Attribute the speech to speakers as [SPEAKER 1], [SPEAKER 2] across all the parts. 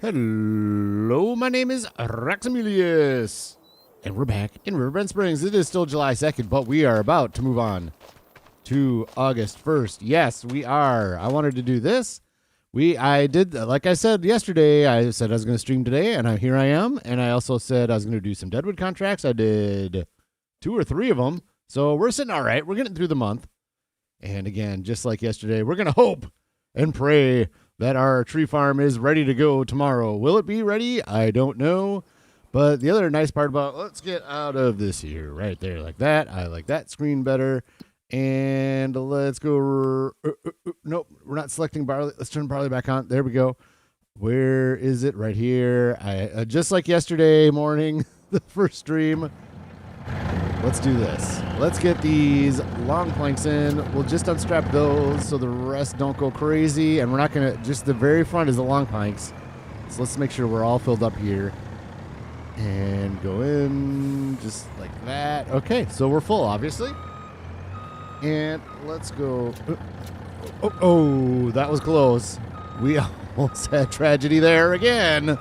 [SPEAKER 1] Hello, my name is Raxamelius, and we're back in Riverbend Springs. It is still July 2nd, but we are about to move on to August 1st. Yes, we are. I wanted to do this. I did, like I said yesterday, I said I was going to stream today, and here I am. And I also said I was going to do some Deadwood contracts. I did 2 or 3 of them. So we're sitting all right. We're getting through the month. And again, just like yesterday, we're going to hope and pray that our tree farm is ready to go tomorrow. Will it be ready? I don't know. But the other nice part about, let's get out of this here, right there, like that. I like that screen better. And let's go. Nope, we're not selecting barley. Let's turn barley back on. There we go. Where is it? Right here. Just like yesterday morning, the first stream. Let's do this. Let's get these long planks in. We'll just unstrap those so the rest don't go crazy. And we're not going to, just the very front is the long planks. So let's make sure we're all filled up here. And go in just like that. Okay, so we're full, obviously. And let's go. Oh, that was close. We almost had tragedy there again.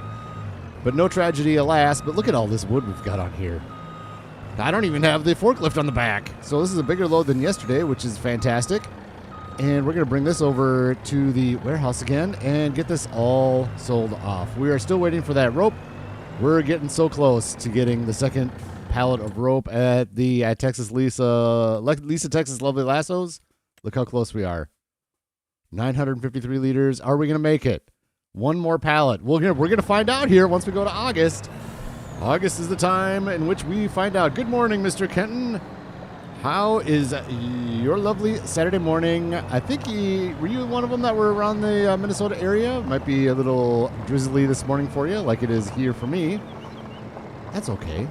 [SPEAKER 1] But no tragedy, alas. But look at all this wood we've got on here. I don't even have the forklift on the back. So this is a bigger load than yesterday, which is fantastic. And we're going to bring this over to the warehouse again and get this all sold off. We are still waiting for that rope. We're getting so close to getting the second pallet of rope at Texas Lisa Texas Lovely Lassos. Look how close we are. 953 liters. Are we going to make it? One more pallet. We're going to find out here once we go to August. August is the time in which we find out. Good morning, Mr. Kenton. How is your lovely Saturday morning? I think were you one of them that were around the Minnesota area? Might be a little drizzly this morning for you, like it is here for me. That's okay.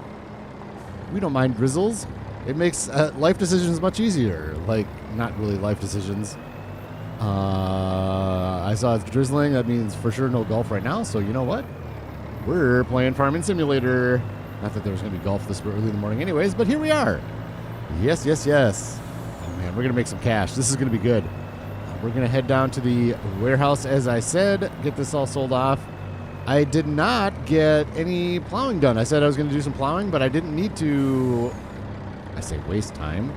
[SPEAKER 1] We don't mind drizzles. It makes life decisions much easier. Like, not really life decisions. I saw it's drizzling. That means for sure no golf right now. So you know what? We're playing Farming Simulator. Not that there was going to be golf this early in the morning anyways, but here we are. Yes, yes, yes. Oh, man, we're going to make some cash. This is going to be good. We're going to head down to the warehouse, as I said, get this all sold off. I did not get any plowing done. I said I was going to do some plowing, but I didn't need to, I say waste time,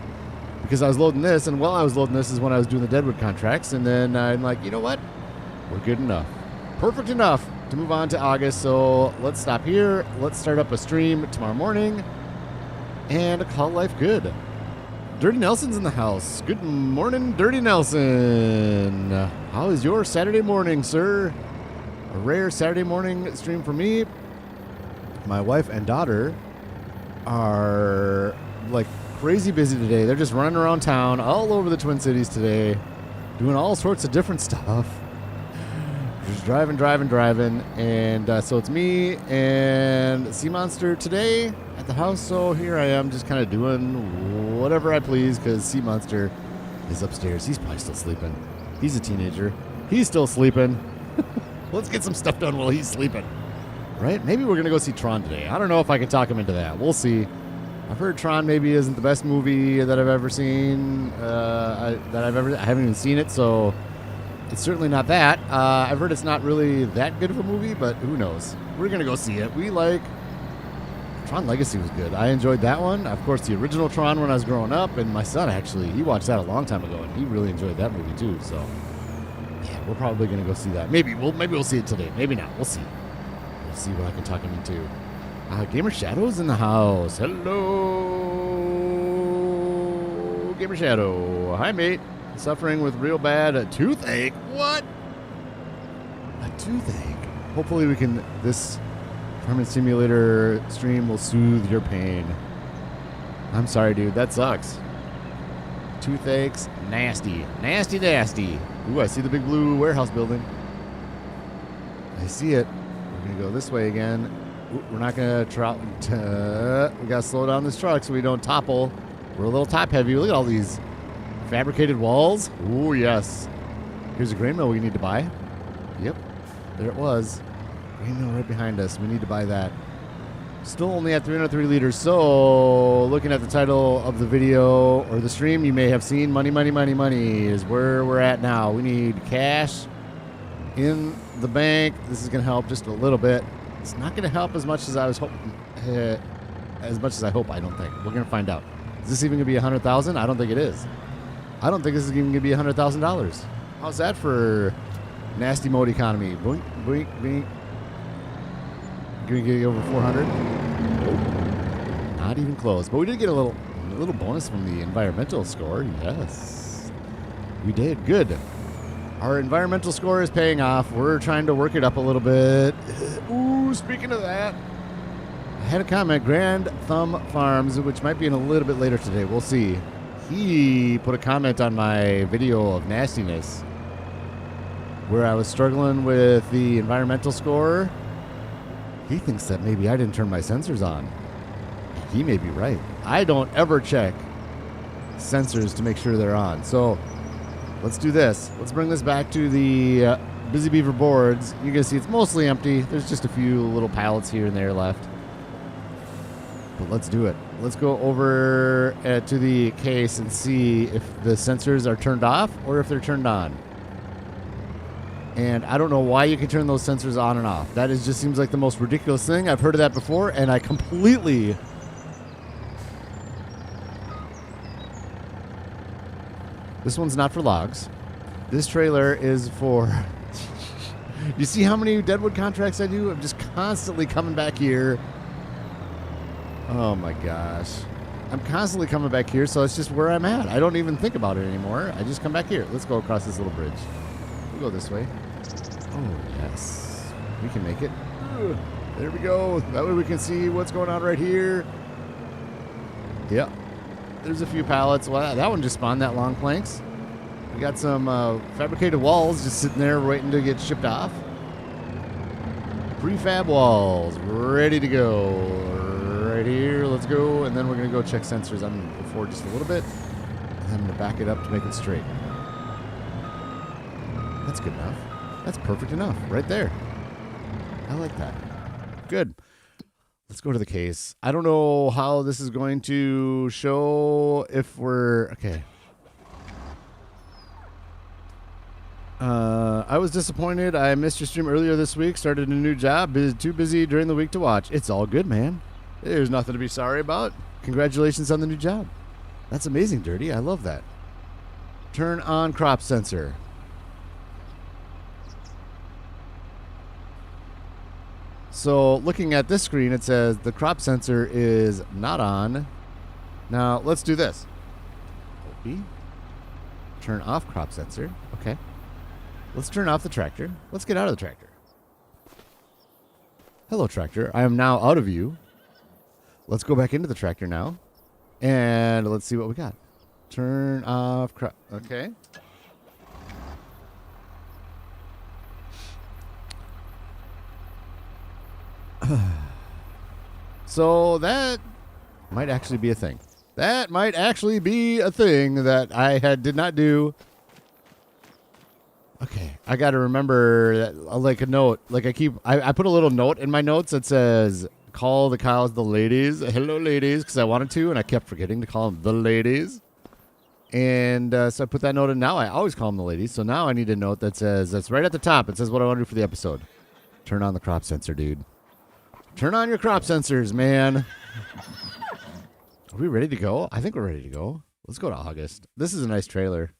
[SPEAKER 1] because I was loading this, and while I was loading this is when I was doing the Deadwood contracts, and then I'm like, you know what? We're good enough. Perfect enough to move on to August, so let's stop here. Let's start up a stream tomorrow morning and call life good. Dirty Nelson's in the house. Good morning, Dirty Nelson. How is your Saturday morning, sir? A rare Saturday morning stream for me. My wife and daughter are like crazy busy today. They're just running around town all over the Twin Cities today, doing all sorts of different stuff. Just driving. And so it's me and Sea Monster today at the house. So here I am just kind of doing whatever I please because Sea Monster is upstairs. He's probably still sleeping. He's a teenager. He's still sleeping. Let's get some stuff done while he's sleeping. Right? Maybe we're going to go see Tron today. I don't know if I can talk him into that. We'll see. I've heard Tron maybe isn't the best movie that I've ever seen. I haven't even seen it, so it's certainly not that. I've heard it's not really that good of a movie, but who knows? We're going to go see it. Tron Legacy was good. I enjoyed that one. Of course, the original Tron when I was growing up, and my son actually, he watched that a long time ago, and he really enjoyed that movie too, so yeah, we're probably going to go see that. Maybe we'll see it today. Maybe not. We'll see. We'll see what I can talk him into. Gamer Shadow's in the house. Hello, Gamer Shadow. Hi, mate. Suffering with real bad toothache. What? A toothache. Hopefully this Farming Simulator stream will soothe your pain. I'm sorry, dude. That sucks. Toothaches, nasty. Nasty, nasty. Ooh, I see the big blue warehouse building. I see it. We're going to go this way again. Ooh, we're not going to we got to slow down this truck so we don't topple. We're a little top heavy. Look at all these fabricated walls. Ooh, yes. Here's a grain mill we need to buy. Yep. There it was. Grain mill right behind us. We need to buy that. Still only at 303 liters. So, looking at the title of the video or the stream, you may have seen money is where we're at now. We need cash in the bank. This is going to help just a little bit. It's not going to help as much as I was hoping. As much as I hope, I don't think. We're going to find out. Is this even going to be 100,000? I don't think it is. I don't think this is even going to be $100,000. How's that for nasty mode economy? Boink, boink, boink. Going to get over 400? Nope. Not even close. But we did get a little bonus from the environmental score. Yes. We did. Good. Our environmental score is paying off. We're trying to work it up a little bit. Ooh, speaking of that, I had a comment, Grand Thumb Farms, which might be in a little bit later today. We'll see. He put a comment on my video of nastiness where I was struggling with the environmental score. He thinks that maybe I didn't turn my sensors on. He may be right. I don't ever check sensors to make sure they're on. So let's do this. Let's bring this back to the Busy Beaver boards. You can see it's mostly empty. There's just a few little pallets here and there left. But let's do it. Let's go over to the case and see if the sensors are turned off or if they're turned on. And I don't know why you can turn those sensors on and off. That just seems like the most ridiculous thing. I've heard of that before, and I completely... This one's not for logs. This trailer is for... You see how many Deadwood contracts I do? I'm just constantly coming back here. Oh my gosh. I'm constantly coming back here, so it's just where I'm at. I don't even think about it anymore. I just come back here. Let's go across this little bridge. We'll go this way. Oh, yes. We can make it. Ugh. There we go. That way we can see what's going on right here. Yep. There's a few pallets. Well, that one just spawned that long planks. We got some fabricated walls just sitting there waiting to get shipped off. Prefab walls ready to go. Right here. Let's go. And then we're going to go check sensors. I'm going to go forward just a little bit. And then I'm going to back it up to make it straight. That's good enough. That's perfect enough. Right there. I like that. Good. Let's go to the case. I don't know how this is going to show if we're... Okay. I was disappointed. I missed your stream earlier this week. Started a new job. Too busy during the week to watch. It's all good, man. There's nothing to be sorry about. Congratulations on the new job. That's amazing, Dirty. I love that. Turn on crop sensor. So looking at this screen, it says the crop sensor is not on. Now let's do this. Turn off crop sensor. Okay. Let's turn off the tractor. Let's get out of the tractor. Hello, tractor. I am now out of view. Let's go back into the tractor now. And let's see what we got. Turn off crop. Okay. So that might actually be a thing. That might actually be a thing that I did not do. Okay, I got to remember that, like a note. Like I put a little note in my notes that says, call the cows the ladies. Hello, ladies, because I wanted to, and I kept forgetting to call them the ladies. And so I put that note in. Now I always call them the ladies. So now I need a note that says, that's right at the top. It says what I want to do for the episode. Turn on the crop sensor, dude. Turn on your crop sensors, man. Are we ready to go? I think we're ready to go. Let's go to August. This is a nice trailer.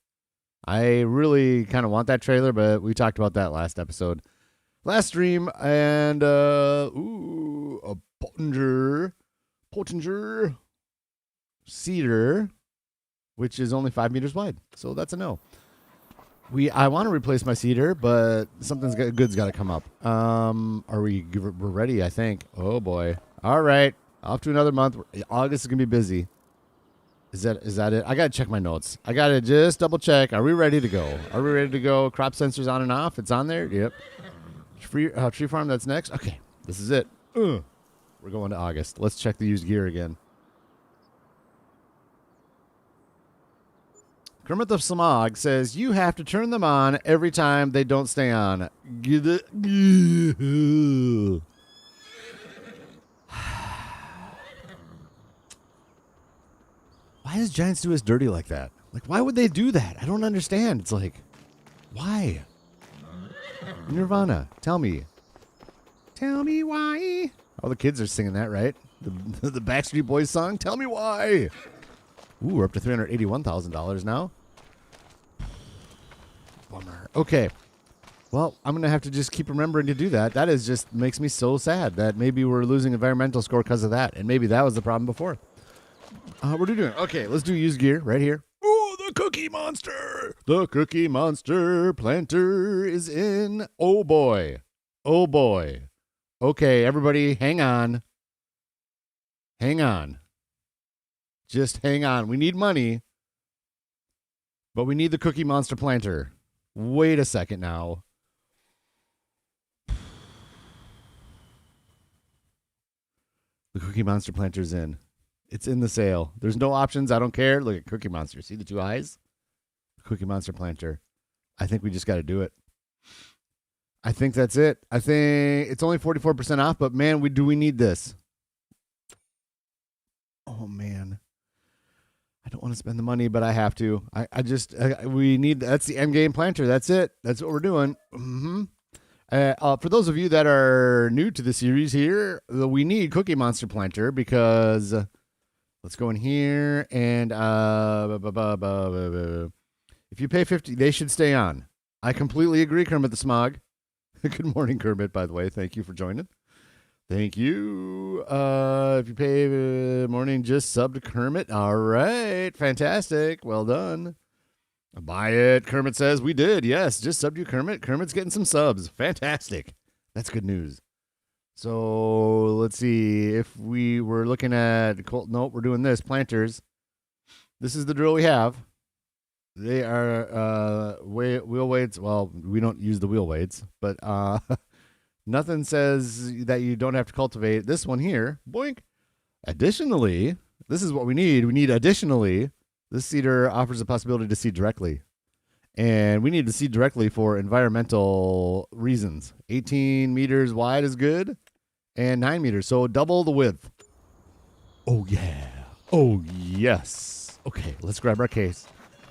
[SPEAKER 1] I really kind of want that trailer, but we talked about that last episode. Last stream, and, ooh, a Pottinger cedar, which is only 5 meters wide. So that's a no. I want to replace my cedar, but good's got to come up. We're ready, I think. Oh, boy. All right. Off to another month. August is going to be busy. Is that it? I got to check my notes. I got to just double check. Are we ready to go? Are we ready to go? Crop sensors on and off. It's on there. Yep. Tree farm, that's next. Okay. This is it. We're going to August. Let's check the used gear again. Kermit the Smog says, you have to turn them on every time they don't stay on. Why does Giants do us dirty like that? Like, why would they do that? I don't understand. It's like, why? Nirvana, tell me. Tell me why. All the kids are singing that, right? The Backstreet Boys song, Tell Me Why. Ooh, we're up to $381,000 now. Bummer. Okay. Well, I'm going to have to just keep remembering to do that. That is just makes me so sad that maybe we're losing environmental score because of that. And maybe that was the problem before. What are we doing? Okay, let's do used gear right here. Oh, the Cookie Monster. The Cookie Monster planter is in. Oh, boy. Oh, boy. Okay, everybody, hang on. Hang on. Just hang on. We need money, but we need the Cookie Monster planter. Wait a second now. The Cookie Monster planter's in. It's in the sale. There's no options. I don't care. Look at Cookie Monster. See the two eyes? Cookie Monster planter. I think we just got to do it. I think that's it. I think it's only 44% off, but man, we need this. Oh, man. I don't want to spend the money, but I have to. We need, that's the end game planter. That's it. That's what we're doing. Mm-hmm. For those of you that are new to the series here, we need Cookie Monster planter because let's go in here and if you pay $50, they should stay on. I completely agree, Kermit the Smog. Good morning, Kermit, by the way. Thank you for joining. Thank you. If you pay morning, just sub to Kermit. All right. Fantastic. Well done. Buy it. Kermit says we did. Yes. Just sub to Kermit. Kermit's getting some subs. Fantastic. That's good news. So let's see if we were looking at nope, we're doing this. Planters. This is the drill we have. They are wheel weights. Well, we don't use the wheel weights, but nothing says that you don't have to cultivate this one here. Boink. Additionally, this is what we need. We need additionally, this seeder offers a possibility to seed directly. And we need to seed directly for environmental reasons. 18 meters wide is good. And 9 meters. So double the width. Oh, yeah. Oh, yes. Okay, let's grab our case.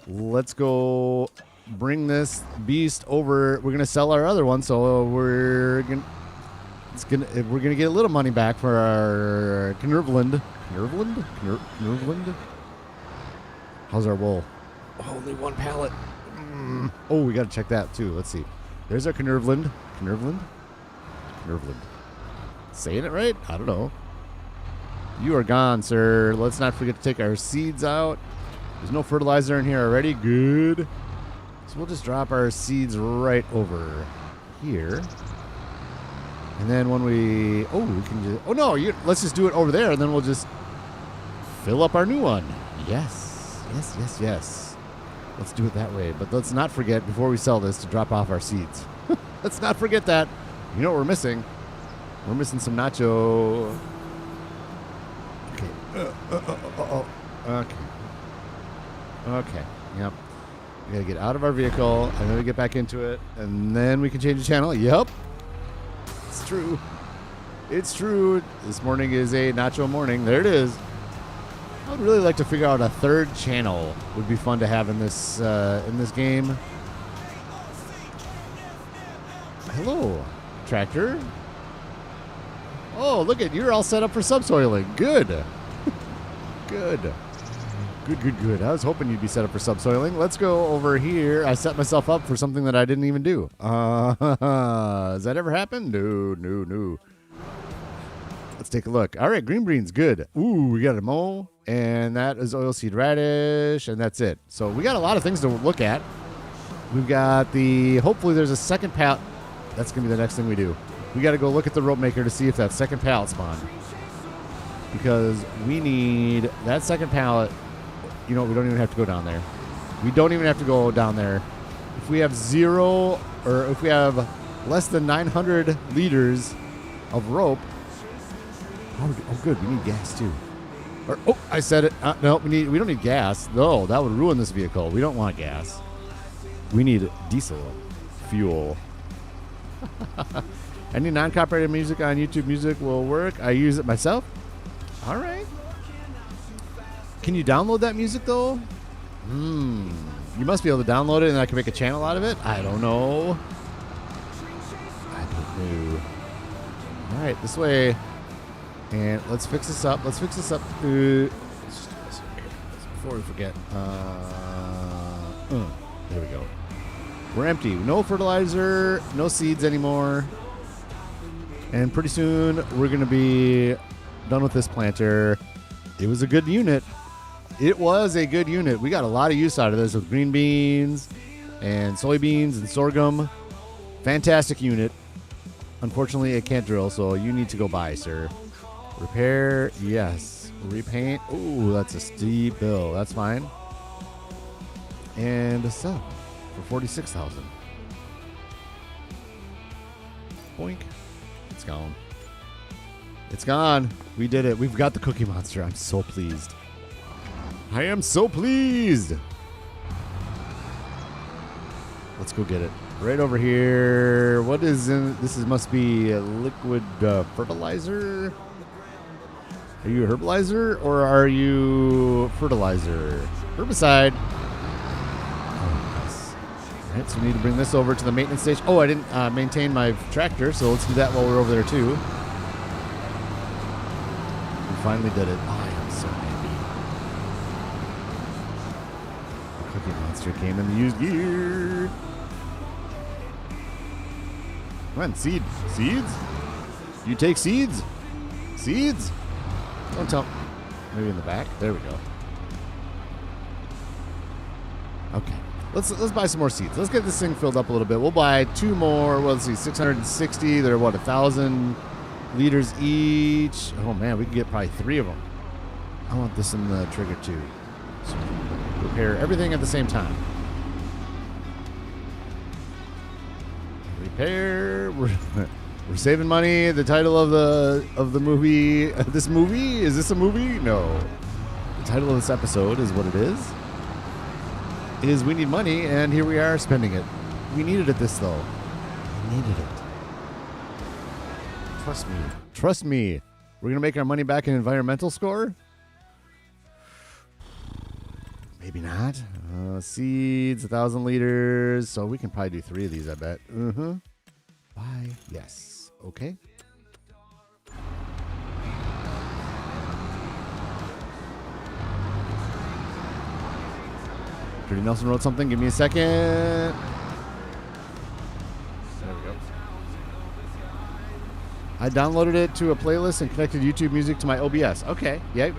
[SPEAKER 1] Let's go bring this beast over. We're gonna sell our other one, so we're gonna get a little money back for our Knurvland. Knurvland. How's our wool? Oh, only one pallet. Oh, we gotta check that too. Let's see. There's our Knurvland. Knurvland. Saying it right? I don't know. You are gone, sir. Let's not forget to take our seeds out. There's no fertilizer in here already. Good. So we'll just drop our seeds right over here. And then when we can just, let's just do it over there, and then we'll just fill up our new one. Yes. Let's do it that way. But let's not forget, before we sell this, to drop off our seeds. Let's not forget that. You know what we're missing? We're missing some nacho. Okay. Okay. Yep. We gotta get out of our vehicle, and then we get back into it, and then we can change the channel. Yep. It's true. It's true. This morning is a nacho morning. There it is. I would really like to figure out a third channel. Would be fun to have in this game. Hello, tractor. Oh, look at you're all set up for subsoiling. Good. Good. I was hoping you'd be set up for subsoiling. Let's go over here. I set myself up for something that I didn't even do. Has that ever happened? No. Let's take a look. All right, green beans, good. Ooh, we got a mow, and that is oilseed radish, and that's it. So we got a lot of things to look at. We've got hopefully there's a second pallet. That's going to be the next thing we do. We got to go look at the rope maker to see if that second pallet spawned. Because we need that second pallet. You know, we don't even have to go down there. If we have zero, or if we have less than 900 liters of rope. Oh, good. We need gas too. I said it. No, we don't need gas. No, that would ruin this vehicle. We don't want gas. We need diesel fuel. Any non-copyrighted music on YouTube Music will work. I use it myself. All right. Can you download that music, though? You must be able to download it, and I can make a channel out of it? I don't know. All right, this way. And let's fix this up. Let's fix this up. Let's just do this here before we forget. There we go. We're empty. No fertilizer, no seeds anymore. And pretty soon we're going to be done with this planter. It was a good unit. It was a good unit. We got a lot of use out of this with green beans and soybeans and sorghum. Fantastic unit. Unfortunately, it can't drill, so you need to go buy, sir. Repair, yes. Repaint. Ooh, that's a steep bill. That's fine. And a sell for 46,000. Boink. It's gone. It's gone. We did it. We've got the Cookie Monster. I'm so pleased. I am so pleased. Let's go get it. Right over here. What is in this? Must be a liquid fertilizer. Are you a herbalizer or are you fertilizer? Herbicide. Oh, nice. All right, so we need to bring this over to the maintenance station. Oh, I didn't maintain my tractor, so let's do that while we're over there too. We finally did it. Oh, I am so happy. The Cookie Monster came in the used gear. Come on, seeds. You take seeds? Seeds? Don't tell. Maybe in the back. There we go. Okay. Let's buy some more seeds. Let's get this thing filled up a little bit. We'll buy 2 more. Well, let's see, 660. They're what, 1,000 liters each. Oh man, we can get probably 3 of them. I want this in the trigger too. So repair everything at the same time. Repair. We're saving money. The title of the movie. This movie? Is this a movie? No. The title of this episode is what it is. Is we need money, and here we are spending it. We needed it this though. We needed it. Trust me. Trust me. We're gonna make our money back in environmental score. Maybe not. Seeds, 1,000 liters. So we can probably do 3 of these, I bet. Buy. Yes. Okay. Dirty Nelson wrote something. Give me a second. There we go. I downloaded it to a playlist and connected YouTube music to my OBS. Okay. Yep.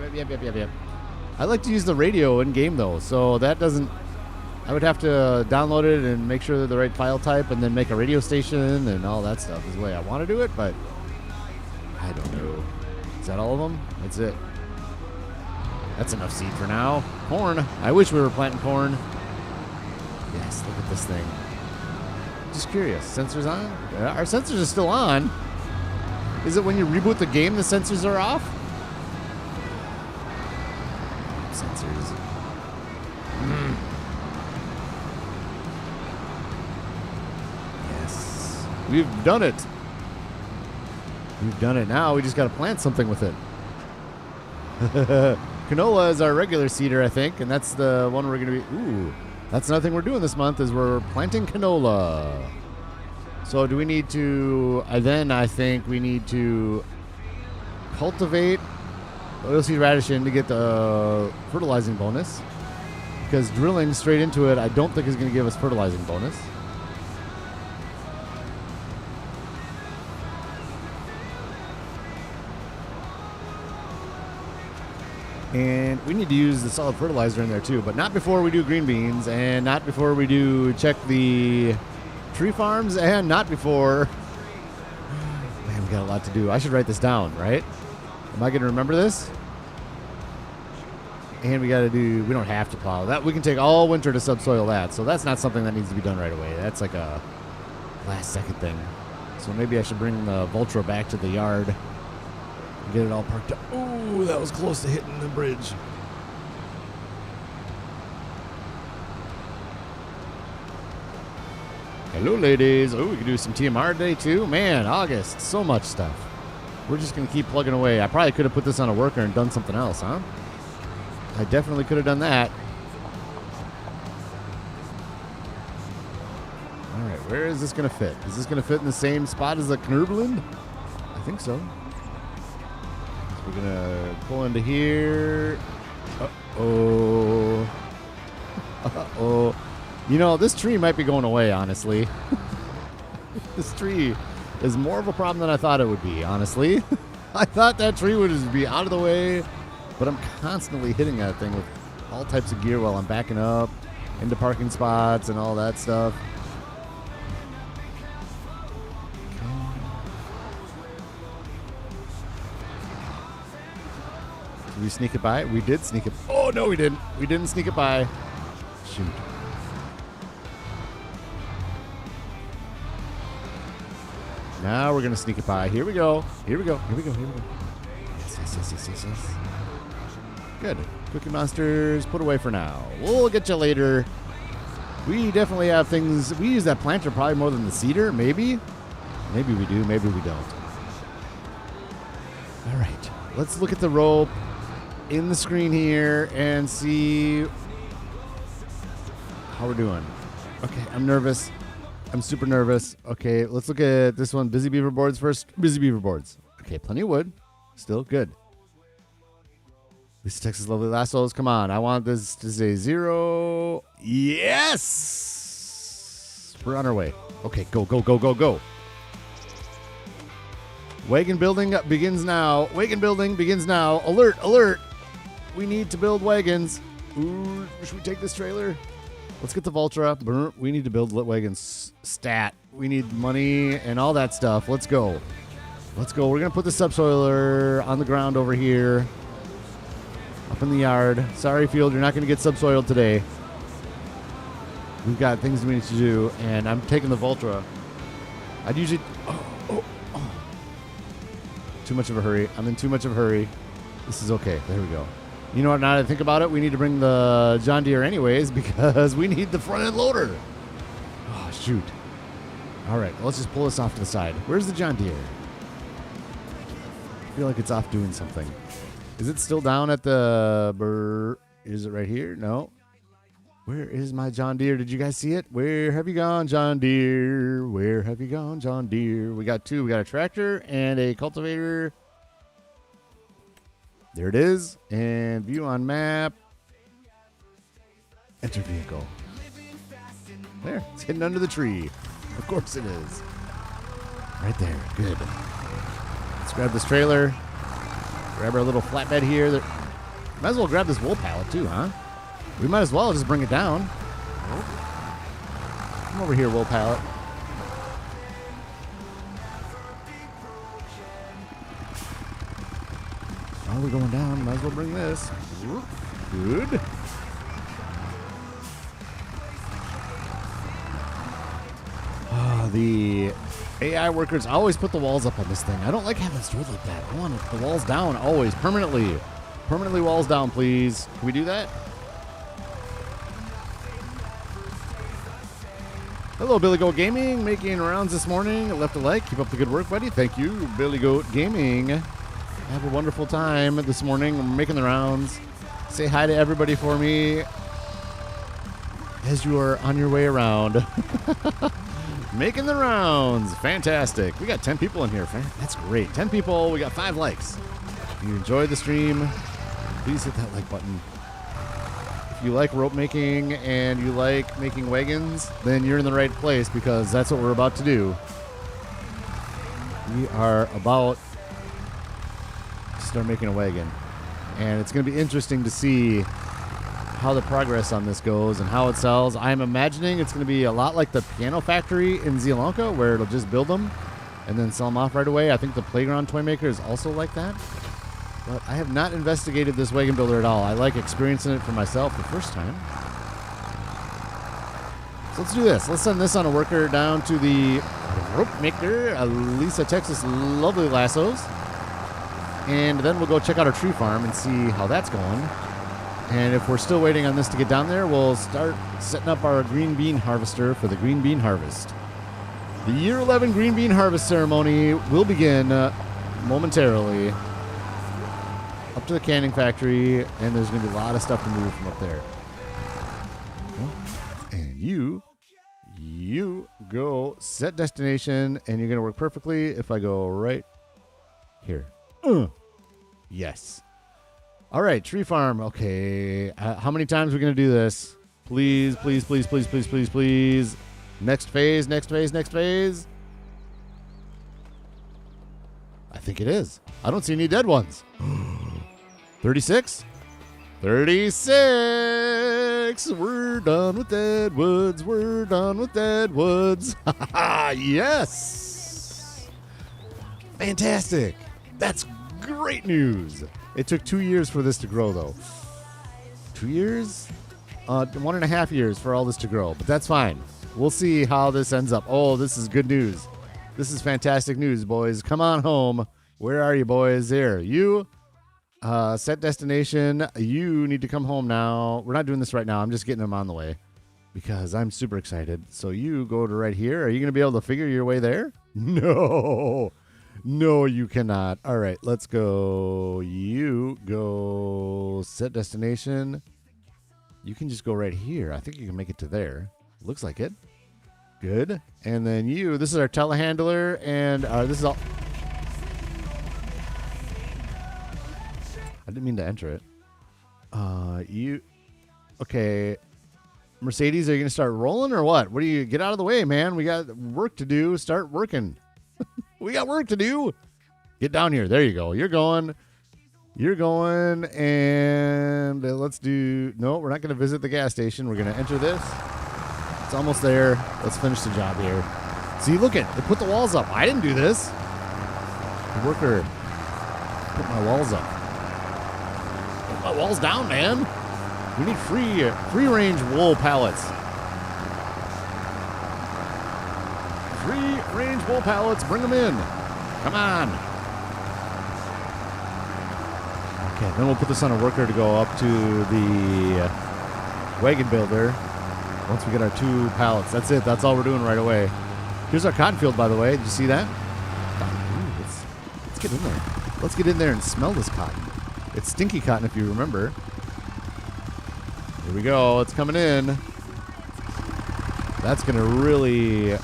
[SPEAKER 1] I like to use the radio in game though, so that doesn't. I would have to download it and make sure they're the right file type, and then make a radio station and all that stuff is the way I want to do it. But I don't know. Is that all of them? That's it. That's enough seed for now. Corn. I wish we were planting corn. Yes, look at this thing. Just curious. Sensors on? Our sensors are still on. Is it when you reboot the game the sensors are off? Sensors. Yes. We've done it. We've done it. Now we just got to plant something with it. Canola is our regular seeder, I think, and that's the one we're going to be... Ooh, that's another thing we're doing this month is we're planting canola. So do we need to... I think we need to cultivate oilseed radish in to get the fertilizing bonus. Because drilling straight into it, I don't think is going to give us fertilizing bonus. And we need to use the solid fertilizer in there too, but not before we do green beans, and not before we do check the tree farms, and not before... Man, we got a lot to do. I should write this down, right? Am I going to remember this? And we got to do... We don't have to plow that. We can take all winter to subsoil that, so that's not something that needs to be done right away. That's like a last-second thing. So maybe I should bring the Voltra back to the yard. Get it all parked up. Ooh, that was close to hitting the bridge. Hello, ladies. Oh, we can do some TMR today, too. Man, August. So much stuff. We're just going to keep plugging away. I probably could have put this on a worker and done something else, huh? I definitely could have done that. All right, where is this going to fit? Is this going to fit in the same spot as the Knurblend? I think so. We're going to pull into here. Uh-oh. Uh-oh. You know, this tree might be going away, honestly. This tree is more of a problem than I thought it would be, honestly. I thought that tree would just be out of the way, but I'm constantly hitting that thing with all types of gear while I'm backing up into parking spots and all that stuff. Did we sneak it by? We did sneak it. Oh, no, we didn't. We didn't sneak it by. Shoot. Now we're going to sneak it by. Here we go. Here we go. Here we go. Here we go. Yes, yes, yes, yes, yes, yes. Good. Cookie Monsters, put away for now. We'll get you later. We definitely have things. We use that planter probably more than the cedar. Maybe. Maybe we do. Maybe we don't. All right. Let's look at the rope in the screen here and see how we're doing. Okay, I'm nervous. I'm super nervous. Okay, let's look at this one. Busy beaver boards first. Busy beaver boards. Okay, plenty of wood. Still good. Lisa Texas Lovely Lassos. Come on. I want this to say 0. Yes! We're on our way. Okay, go, go, go, go, go. Wagon building begins now. Wagon building begins now. Alert, alert. We need to build wagons. Ooh, should we take this trailer? Let's get the Voltra. We need to build wagons. Stat. We need money and all that stuff. Let's go. Let's go. We're going to put the subsoiler on the ground over here. Up in the yard. Sorry, field. You're not going to get subsoiled today. We've got things we need to do. And I'm taking the Voltra. I'd usually... Oh. Too much of a hurry. I'm in too much of a hurry. This is okay. There we go. You know what? Now that I think about it, we need to bring the John Deere anyways because we need the front end loader. Oh, shoot. All right. Let's just pull this off to the side. Where's the John Deere? I feel like it's off doing something. Is it still down at the... Is it right here? No. Where is my John Deere? Did you guys see it? Where have you gone, John Deere? Where have you gone, John Deere? We got two. We got a tractor and a cultivator. There it is. And view on map. Enter vehicle. There. It's hidden under the tree. Of course it is. Right there. Good. Let's grab this trailer. Grab our little flatbed here. Might as well grab this wool pallet too, huh? We might as well just bring it down. Come over here, wool pallet. Oh, we're going down. Might as well bring this. Good. The AI workers always put the walls up on this thing. I don't like having it stored like that. I want the walls down always, permanently. Permanently walls down, please. Can we do that? Hello, Billy Goat Gaming. Making rounds this morning. Left a like. Keep up the good work, buddy. Thank you, Billy Goat Gaming. Have a wonderful time this morning. I'm making the rounds. Say hi to everybody for me as you are on your way around. Making the rounds. Fantastic. We got 10 people in here. That's great. 10 people. We got 5 likes. If you enjoyed the stream, please hit that like button. If you like rope making and you like making wagons, then you're in the right place because that's what we're about to do. We are about to start making a wagon. And it's going to be interesting to see how the progress on this goes and how it sells. I'm imagining it's going to be a lot like the piano factory in Zielonka where it'll just build them and then sell them off right away. I think the Playground Toy Maker is also like that. But I have not investigated this wagon builder at all. I like experiencing it for myself the first time. So let's do this. Let's send this on a worker down to the rope maker, Lisa Texas Lovely Lassos. And then we'll go check out our tree farm and see how that's going. And if we're still waiting on this to get down there, we'll start setting up our green bean harvester for the green bean harvest. The year 11 green bean harvest ceremony will begin momentarily up to the canning factory, and there's going to be a lot of stuff to move from up there. And you go set destination, and you're going to work perfectly if I go right Here. Yes. All right, tree farm. Okay. How many times are we going to do this? Please, please, please, please, please, please, please. Next phase, next phase, next phase. I think it is. I don't see any dead ones. 36? 36. We're done with Deadwoods. We're done with Deadwoods. Yes. Fantastic. That's great news. It took 2 years for this to grow, though. 2 years? 1.5 years for all this to grow, but that's fine. We'll see how this ends up. Oh, this is good news. This is fantastic news, boys. Come on home. Where are you, boys? Here. You, set destination. You need to come home now. We're not doing this right now. I'm just getting them on the way because I'm super excited. So you go to right here. Are you going to be able to figure your way there? No. No, you cannot. All right, let's go. You go set destination. You can just go right here. I think you can make it to there. Looks like it. Good. And then you, this is our telehandler, and this is all. I didn't mean to enter it. You, okay. Mercedes, are you going to start rolling or what? What do you, get out of the way, man. We got work to do. Start working. We got work to do. Get down here. There you go. You're going. You're going. And let's do. No, we're not going to visit the gas station. We're going to enter this. It's almost there. Let's finish the job here. See, look at. They put the walls up. I didn't do this. The worker put my walls up. Put my walls down, man. We need free range wool pallets. Free range wool pallets, bring them in. Come on. Okay, then we'll put this on a worker to go up to the wagon builder once we get our 2 pallets. That's it. That's all we're doing right away. Here's our cotton field, by the way. Did you see that? Ooh, let's get in there. Let's get in there and smell this cotton. It's stinky cotton, if you remember. Here we go. It's coming in. That's going to really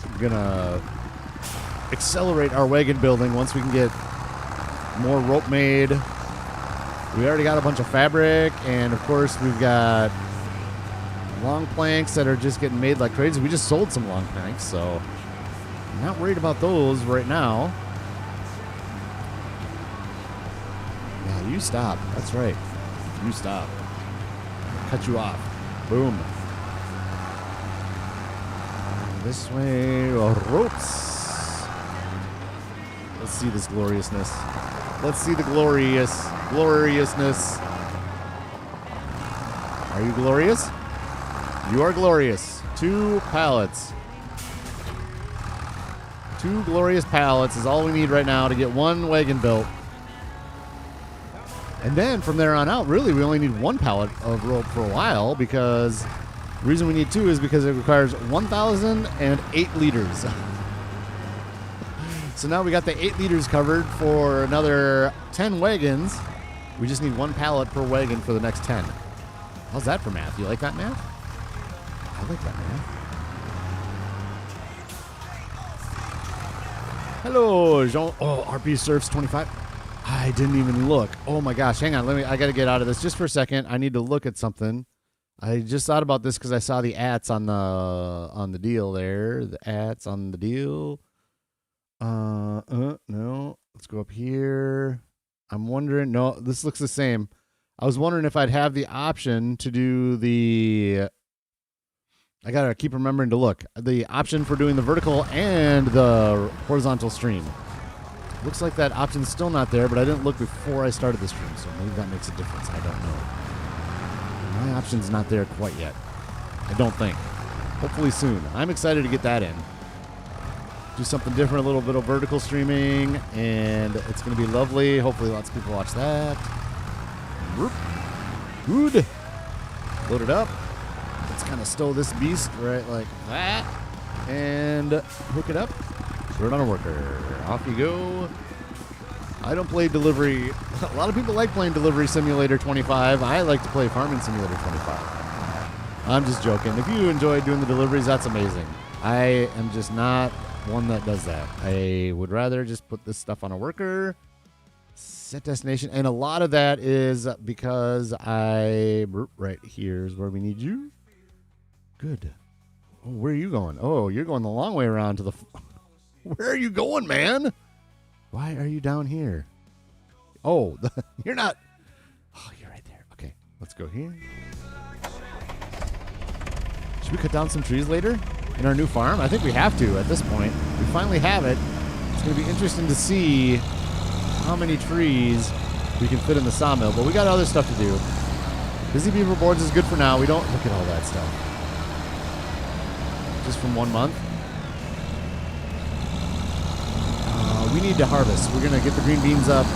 [SPEAKER 1] accelerate our wagon building once we can get more rope made. We already got a bunch of fabric, and of course we've got long planks that are just getting made like crazy. We just sold some long planks, so I'm not worried about those right now. Yeah, you stop. That's right. You stop. Cut you off. Boom. This way, ropes. Let's see this gloriousness. Let's see the gloriousness. Are you glorious? You are glorious. 2 pallets. 2 glorious pallets is all we need right now to get 1 wagon built. And then from there on out, really, we only need 1 pallet of rope for a while because the reason we need 2 is because it requires 1,008 liters. So now we got the 8 liters covered for another 10 wagons. We just need 1 pallet per wagon for the next 10. How's that for math? You like that math? I like that math. Hello, Jean. Oh, RP Surfs 25. I didn't even look. Oh my gosh, hang on. I got to get out of this just for a second. I need to look at something. I just thought about this because I saw the ats on the deal there. The ats on the deal. No. Let's go up here. I'm wondering. No, this looks the same. I was wondering if I'd have the option to do the. I gotta keep remembering to look. The option for doing the vertical and the horizontal stream. Looks like that option's still not there, but I didn't look before I started the stream, so maybe that makes a difference. I don't know. My option's not there quite yet. I don't think. Hopefully soon. I'm excited to get that in. Do something different, a little bit of vertical streaming, and it's going to be lovely. Hopefully lots of people watch that. Good. Load it up. Let's kind of stow this beast right like that. And hook it up. Throw it on a worker. Off you go. I don't play delivery. A lot of people like playing Delivery Simulator 25. I like to play Farming Simulator 25. I'm just joking. If you enjoy doing the deliveries, that's amazing. I am just not one that does that. I would rather just put this stuff on a worker Set destination. And a lot of that is because right here's where we need you. Good. Oh, where are you going? Oh, you're going the long way around to the... Where are you going, man? Why are you down here? Oh, you're not... Oh, you're right there. Okay, let's go here. Should we cut down some trees later in our new farm? I think we have to at this point. We finally have it. It's going to be interesting to see how many trees we can fit in the sawmill, but we got other stuff to do. Busy Beaver Boards is good for now. We don't look at all that stuff. Just from 1 month. We need to harvest. We're going to get the green beans up,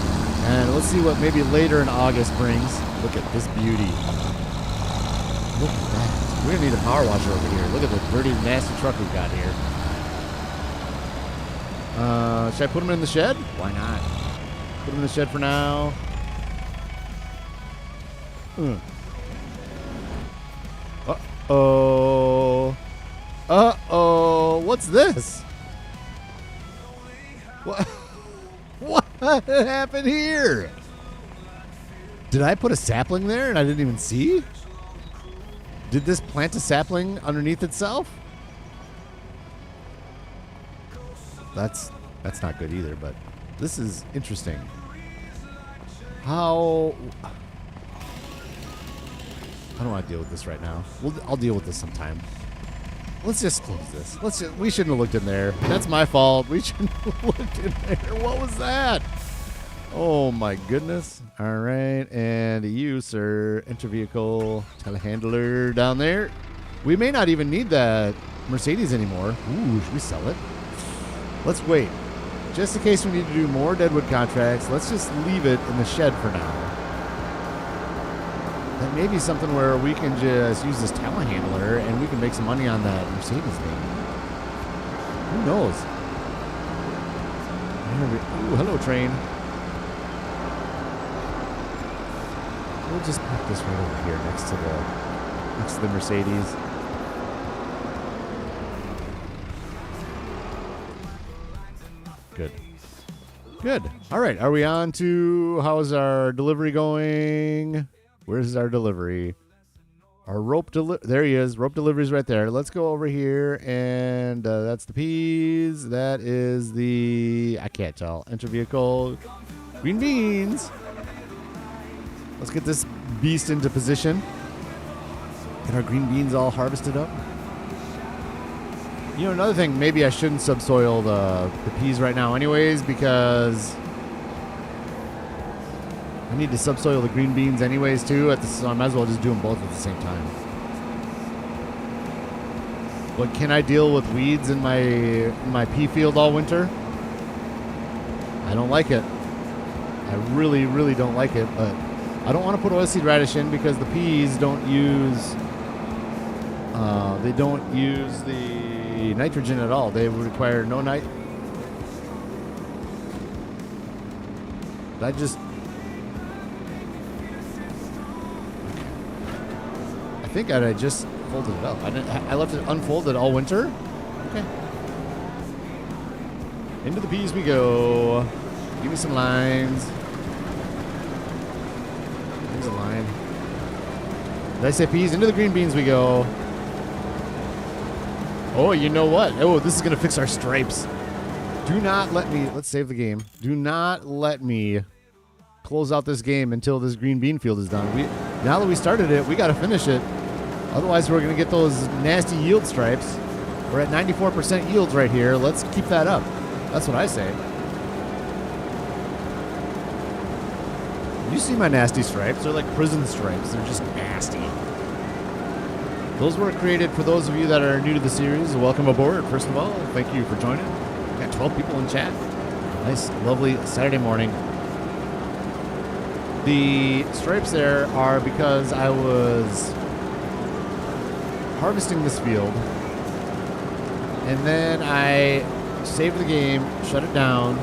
[SPEAKER 1] and let's see what maybe later in August brings. Look at this beauty. Look at that. We're going to need a power washer over here. Look at the dirty, nasty truck we've got here. Should I put them in the shed? Why not? Put them in the shed for now. Uh-oh. Uh-oh. What's this? What? What happened here? Did I put a sapling there and I didn't even see? Did this plant a sapling underneath itself? That's not good either, but this is interesting. How I don't want to deal with this right now. I'll deal with this sometime. Let's just close this. We shouldn't have looked in there. That's my fault. We shouldn't have looked in there. What was that? Oh my goodness. All right. And you, sir, inter-vehicle telehandler down there. We may not even need that Mercedes anymore. Ooh, should we sell it? Let's wait. Just in case we need to do more Deadwood contracts, let's just leave it in the shed for now. That may be something where we can just use this telehandler and we can make some money on that Mercedes thing. Who knows? Ooh, hello, train. We'll just put this right over here next to the Mercedes. Good. Good. All right. Are we on to how's our delivery going? Where's our delivery? Our rope there he is. Rope delivery's right there. Let's go over here, and that's the peas. That is the I can't tell. Enter vehicle. Green beans. Let's get this beast into position. Get our green beans all harvested up. You know, another thing, maybe I shouldn't subsoil the peas right now anyways, because I need to subsoil the green beans anyways too, so I might as well just do them both at the same time. But can I deal with weeds in my pea field all winter? I don't like it. I really, really don't like it, but I don't want to put oilseed radish in because the peas don't use the nitrogen at all. They require no I think I just folded it up. I left it unfolded all winter. Okay. Into the peas we go. Give me some lines. There's a line. Did I say peas? Into the green beans we go. Oh, you know what? Oh, this is going to fix our stripes. Do not let me... Let's save the game. Do not let me close out this game until this green bean field is done. Now that we started it, we got to finish it. Otherwise, we're going to get those nasty yield stripes. We're at 94% yields right here. Let's keep that up. That's what I say. You see my nasty stripes. They're like prison stripes. They're just nasty. Those were created for those of you that are new to the series. Welcome aboard, first of all. Thank you for joining. We got 12 people in chat. Nice, lovely Saturday morning. The stripes there are because I was harvesting this field, and then I saved the game, shut it down,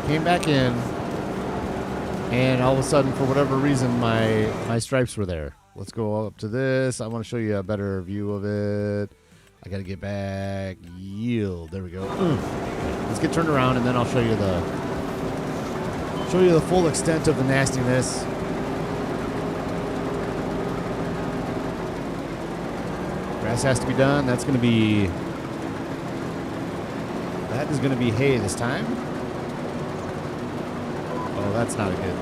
[SPEAKER 1] came back in, and all of a sudden, for whatever reason, my stripes were there. Let's go up to this. I want to show you a better view of it. I got to get back. Yield. There we go. Let's get turned around, and then I'll show you the Show you the full extent of the nastiness. Grass has to be done. That is going to be hay this time. Oh, that's not good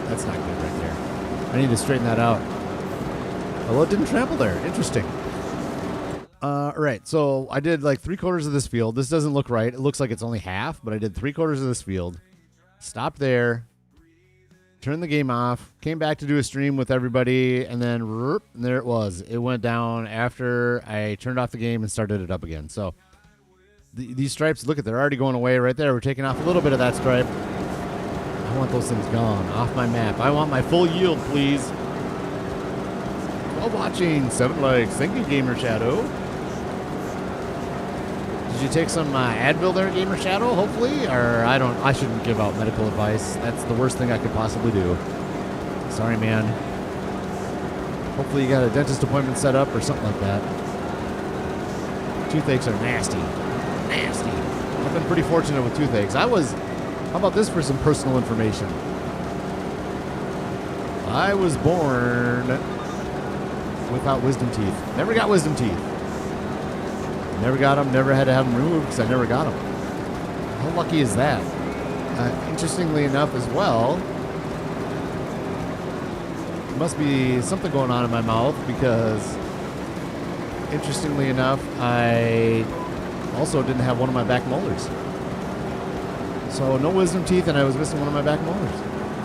[SPEAKER 1] right there. I need to straighten that out. Although it didn't trample there. Interesting. All right, so I did like 3/4 of this field. This doesn't look right. It looks like it's only half, but I did 3/4 of this field. Stopped there. Turned the game off. Came back to do a stream with everybody, and then and there it was. It went down after I turned off the game and started it up again. So these stripes, look at, they're already going away right there. We're taking off a little bit of that stripe. I want those things gone off my map. I want my full yield, please. While watching, 7 likes. Thank you, Gamer Shadow. Did you take some Advil there, Gamer Shadow, hopefully? Or I shouldn't give out medical advice. That's the worst thing I could possibly do. Sorry, man. Hopefully you got a dentist appointment set up or something like that. Toothaches are nasty. Nasty. I've been pretty fortunate with toothaches. How about this for some personal information? I was born without wisdom teeth. Never got wisdom teeth. Never got them. Never had to have them removed because I never got them. How lucky is that? Interestingly enough as well, there must be something going on in my mouth because, interestingly enough, I also didn't have one of my back molars. So no wisdom teeth, and I was missing one of my back molars.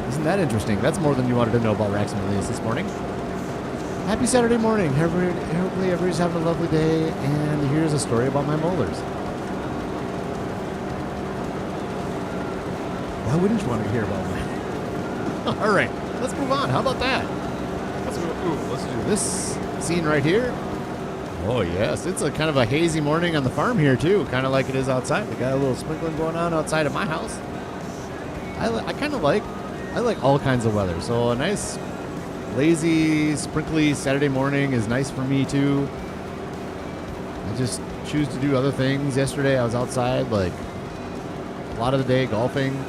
[SPEAKER 1] Isn't that interesting? That's more than you wanted to know about Raxamelius this morning. Happy Saturday morning. Hopefully everybody's having a lovely day, and here's a story about my molars. Why wouldn't you want to hear about mine? All right, let's move on. How about that? Let's do this scene right here. Oh, yes. It's a kind of a hazy morning on the farm here, too, kind of like it is outside. We got a little sprinkling going on outside of my house. I like all kinds of weather, so a nice lazy, sprinkly Saturday morning is nice for me, too. I just choose to do other things. Yesterday, I was outside, like, a lot of the day golfing.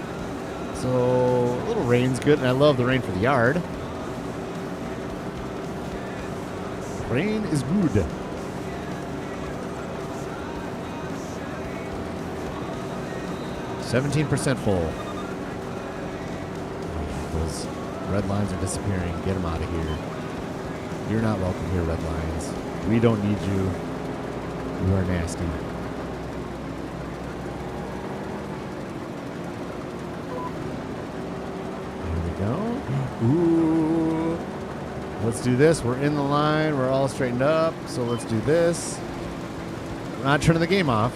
[SPEAKER 1] So, a little rain's good, and I love the rain for the yard. Rain is good. %17% full. Those red lines are disappearing. Get them out of here. You're not welcome here, red lines. We don't need you. You are nasty. There we go. Ooh. Let's do this. We're in the line. We're all straightened up. So let's do this. We're not turning the game off.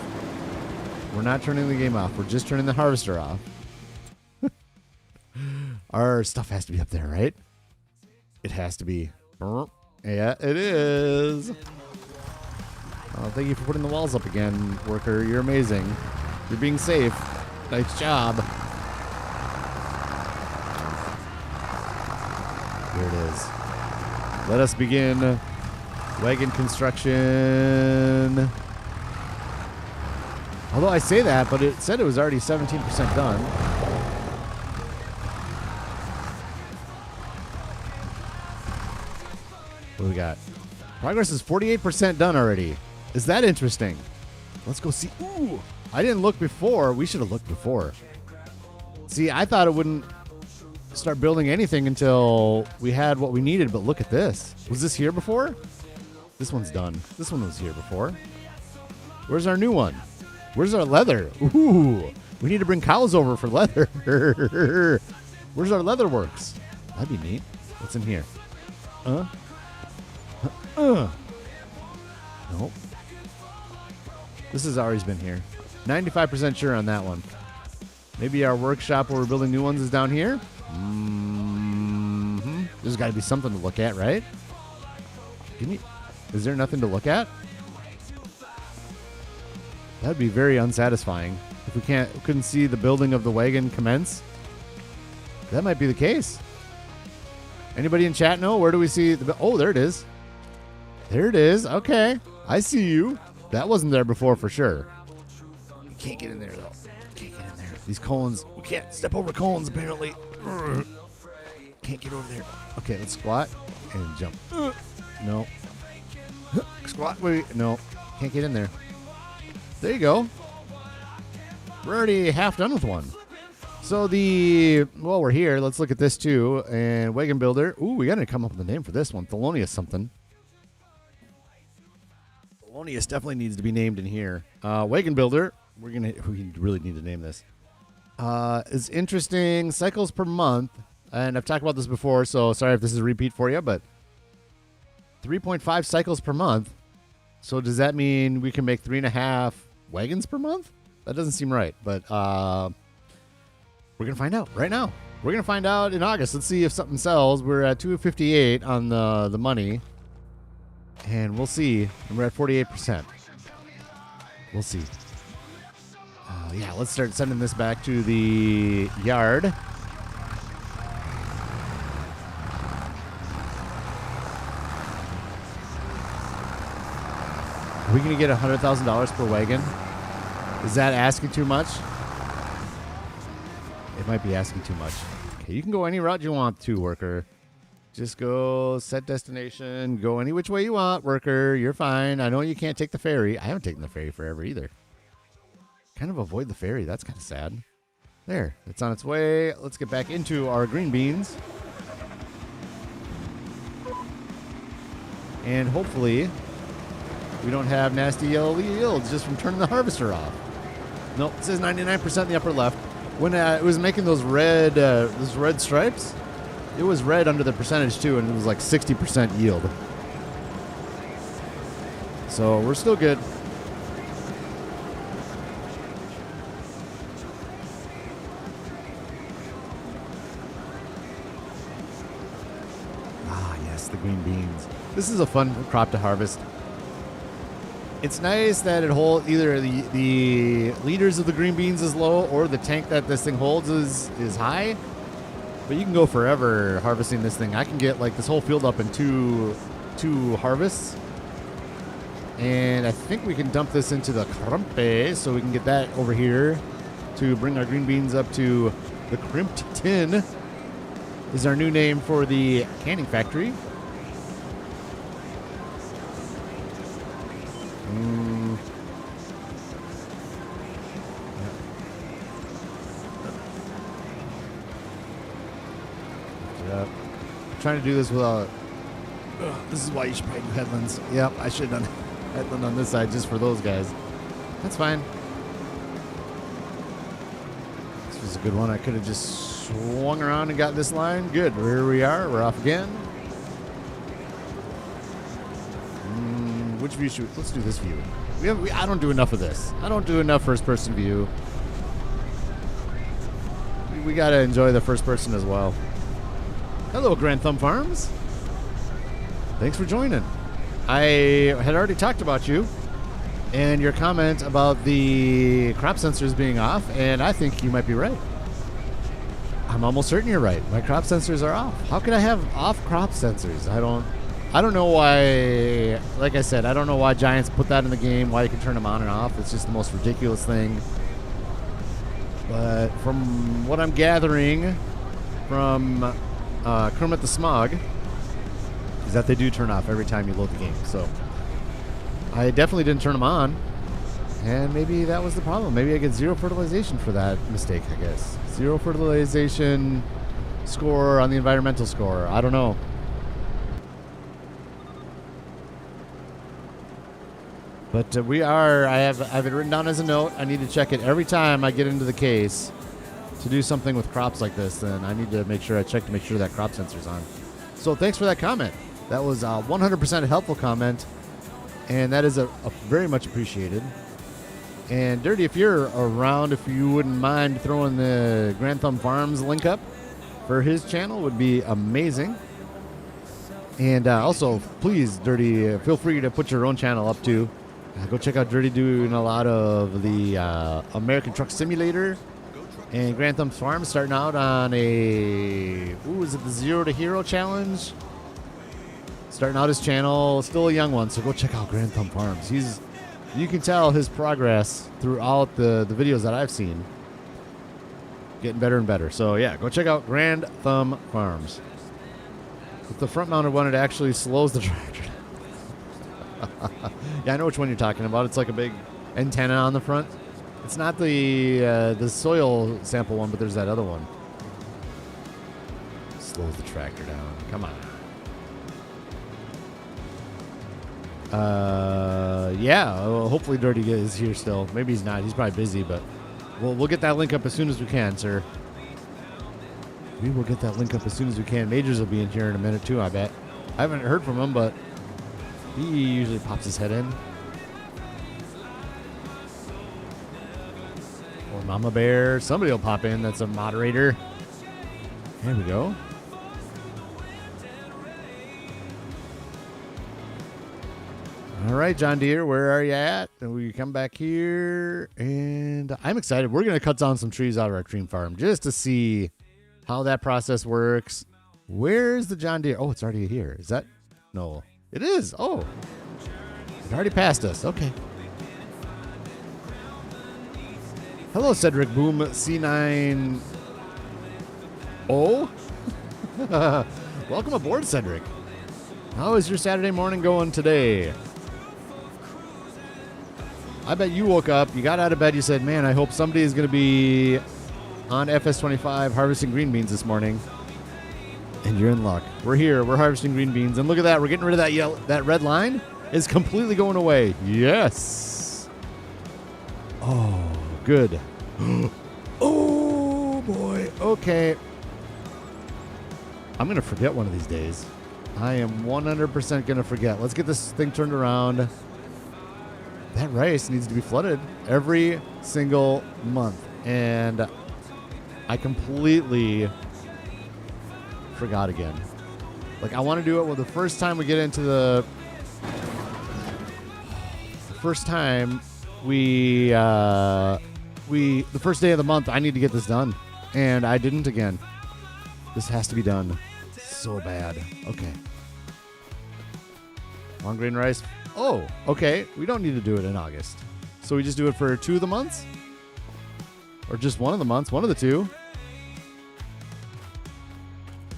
[SPEAKER 1] We're not turning the game off. We're just turning the harvester off. Our stuff has to be up there, right? It has to be. Yeah, it is. Oh, thank you for putting the walls up again, worker. You're amazing. You're being safe. Nice job. Here it is. Let us begin wagon construction. Although I say that, but it said it was already 17% done. What do we got? Progress is 48% done already. Is that interesting? Let's go see. Ooh, I didn't look before. We should have looked before. See, I thought it wouldn't start building anything until we had what we needed, but look at this. Was this here before? This one's done. This one was here before. Where's our new one? Where's our leather? Ooh, we need to bring cows over for leather. Where's our leather works? That'd be neat. What's in here? Nope. This has always been here. 95% sure on that one. Maybe our workshop where we're building new ones is down here? Mm-hmm. There's got to be something to look at, right? Is there nothing to look at? That'd be very unsatisfying if we couldn't see the building of the wagon commence. That might be the case. Anybody in chat know? Where do we see the? Oh, there it is. There it is. Okay, I see you. That wasn't there before for sure. You can't get in there though. Can't get in there. These cones. We can't step over cones, apparently. Can't get over there. Okay, let's squat and jump. No. Squat. Wait. No. Can't get in there. There you go. We're already half done with one. So while we're here, let's look at this too. And Wagon Builder. Ooh, we got to come up with a name for this one. Thelonious something. Thelonious definitely needs to be named in here. Wagon Builder. We really need to name this. Is interesting. Cycles per month. And I've talked about this before, so sorry if this is a repeat for you, but 3.5 cycles per month. So does that mean we can make 3.5 wagons per month? That doesn't seem right, but we're going to find out right now. We're going to find out in August. Let's see if something sells. We're at 258 on the money, and we'll see. And we're at 48%. We'll see. Yeah, let's start sending this back to the yard. Are we going to get $100,000 per wagon? Is that asking too much? It might be asking too much. Okay, you can go any route you want to, worker. Just go set destination. Go any which way you want, worker. You're fine. I know you can't take the ferry. I haven't taken the ferry forever either. Kind of avoid the ferry. That's kind of sad. There. It's on its way. Let's get back into our green beans. And hopefully we don't have nasty yellow yields just from turning the harvester off. Nope, it says 99% in the upper left. When it was making those red stripes, it was red under the percentage too, and it was like 60% yield. So we're still good. Ah, yes, the green beans. This is a fun crop to harvest. It's nice that it holds either the liters of the green beans is low or the tank that this thing holds is high. But you can go forever harvesting this thing. I can get like this whole field up in two harvests. And I think we can dump this into the crumpe so we can get that over here to bring our green beans up to the crimped tin. Is our new name for the canning factory. Trying to do this without. This is why you should probably do headlands. Yep, I should have done headland on this side just for those guys. That's fine. This was a good one. I could have just swung around and got this line. Good. Here we are. We're off again. Which view should we? Let's do this view. I don't do enough of this. I don't do enough first-person view. We got to enjoy the first person as well. Hello, Grand Thumb Farms. Thanks for joining. I had already talked about you and your comment about the crop sensors being off, and I think you might be right. I'm almost certain you're right. My crop sensors are off. How could I have off crop sensors? I don't know why. Like I said, I don't know why Giants put that in the game, why you can turn them on and off. It's just the most ridiculous thing. But from what I'm gathering from Kermit the Smog is that they do turn off every time you load the game. So I definitely didn't turn them on, and maybe that was the problem. Maybe I get 0 fertilization for that mistake, I guess. 0 fertilization score on the environmental score. I don't know. But I have it written down as a note. I need to check it every time I get into the case to do something with crops like this. Then I need to make sure I check to make sure that crop sensor's on. So thanks for that comment. That was a 100% helpful comment, and that is a very much appreciated. And Dirty, if you're around, if you wouldn't mind throwing the Grand Thumb Farms link up for his channel, would be amazing. And also, please, Dirty, feel free to put your own channel up too. Go check out Dirty doing a lot of the American Truck Simulator and Grand Thumb Farms, starting out on is it the Zero to Hero Challenge? Starting out his channel, still a young one, so go check out Grand Thumb Farms. You can tell his progress throughout the videos that I've seen. Getting better and better. So, yeah, go check out Grand Thumb Farms. With the front-mounted one, it actually slows the tractor. Yeah, I know which one you're talking about. It's like a big antenna on the front. It's not the soil sample one, but there's that other one. Slows the tractor down. Come on. Yeah, well, hopefully Dirty is here still. Maybe he's not. He's probably busy, but we'll get that link up as soon as we can, sir. We will get that link up as soon as we can. Majors will be in here in a minute, too, I bet. I haven't heard from him, but he usually pops his head in. Or Mama Bear. Somebody will pop in. That's a moderator. There we go. All right, John Deere, where are you at? And we come back here, and I'm excited. We're going to cut down some trees out of our tree farm just to see how that process works. Where's the John Deere? Oh, it's already here. Is that? No, it is. Oh, it already passed us. Okay. Hello, Cedric Boom C9. Oh, welcome aboard, Cedric. How is your Saturday morning going today? I bet you woke up, you got out of bed, you said, man, I hope somebody is going to be on FS25 harvesting green beans this morning. And you're in luck. We're here. We're harvesting green beans. And look at that. We're getting rid of that red line. It's completely going away. Yes. Oh, good. Oh, boy. Okay. I'm going to forget one of these days. I am 100% going to forget. Let's get this thing turned around. That rice needs to be flooded every single month. And I completely forgot again. Like, I want to do it the first time we get into the first time the first day of the month, I need to get this done. And I didn't again. This has to be done so bad. Okay. Long grain rice. Oh, okay. We don't need to do it in August. So we just do it for 2 of the months? Or just 1 of the months? 1 of the 2?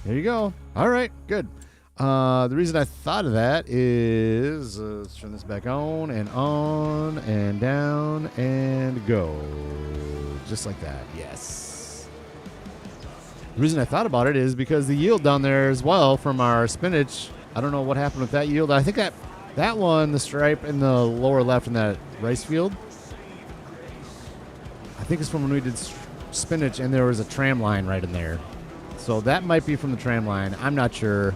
[SPEAKER 1] There you go. All right, good. The reason I thought of that is, let's turn this back on and down and go. Just like that. Yes. The reason I thought about it is because the yield down there as well from our spinach, I don't know what happened with that yield. I think that one, the stripe in the lower left in that rice field, I think it's from when we did spinach and there was a tram line right in there. So that might be from the tram line. I'm not sure.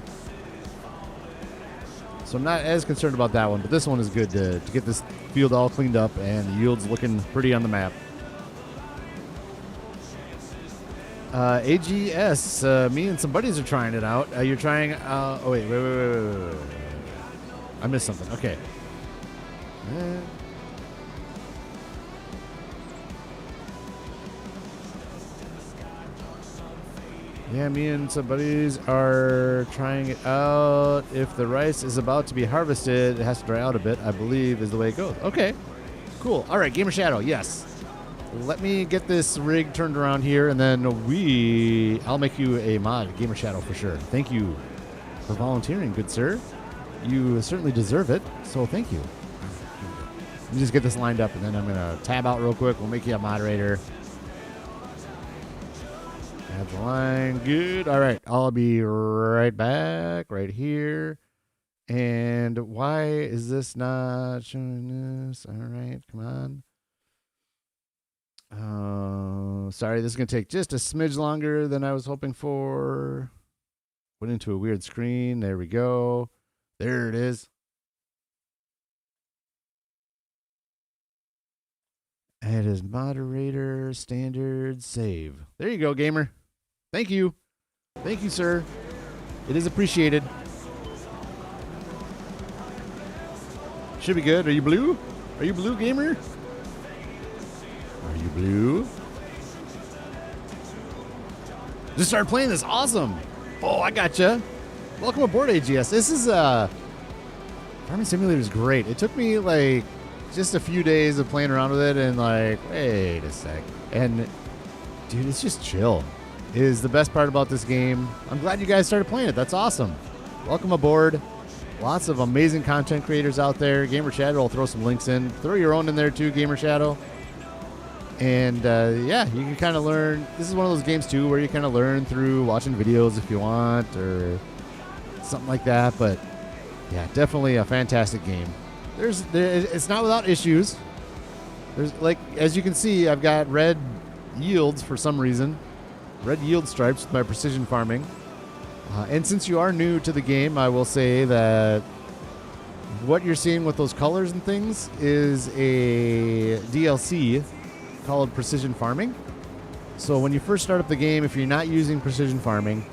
[SPEAKER 1] So I'm not as concerned about that one, but this one is good to get this field all cleaned up and the yield's looking pretty on the map. AGS, me and some buddies are trying it out. You're trying, oh wait. I missed something. Okay. Yeah, me and some buddies are trying it out. If the rice is about to be harvested, it has to dry out a bit, I believe, is the way it goes. Okay, cool. All right, Gamer Shadow, yes. Let me get this rig turned around here, and then I'll make you a mod, Gamer Shadow, for sure. Thank you for volunteering, good sir. You certainly deserve it, so thank you. Let me just get this lined up, and then I'm going to tab out real quick. We'll make you a moderator. Add the line. Good. All right. I'll be right back right here. And why is this not showing this? All right. Come on. Sorry. This is going to take just a smidge longer than I was hoping for. Went into a weird screen. There we go. There it is. It is moderator, standard, save. There you go, gamer. Thank you. Thank you, sir. It is appreciated. Should be good. Are you blue? Are you blue, gamer? Are you blue? Just started playing this. Awesome. Oh, I gotcha. Welcome aboard, AGS. This is Farming Simulator is great. It took me like just a few days of playing around with it and like, wait a sec. And Dude, it's just chill. It is the best part about this game. I'm glad you guys started playing it. That's awesome. Welcome aboard. Lots of amazing content creators out there. Gamer Shadow will throw some links in. Throw your own in there too, Gamer Shadow. And yeah, you can kind of learn. This is one of those games too where you kind of learn through watching videos if you want or something like that. But yeah, definitely a fantastic game. It's not without issues. There's, like, as you can see, I've got red yields for some reason. Red yield stripes with my precision farming. And since you are new to the game, I will say that what you're seeing with those colors and things is a DLC called Precision Farming. So when you first start up the game, if you're not using Precision Farming,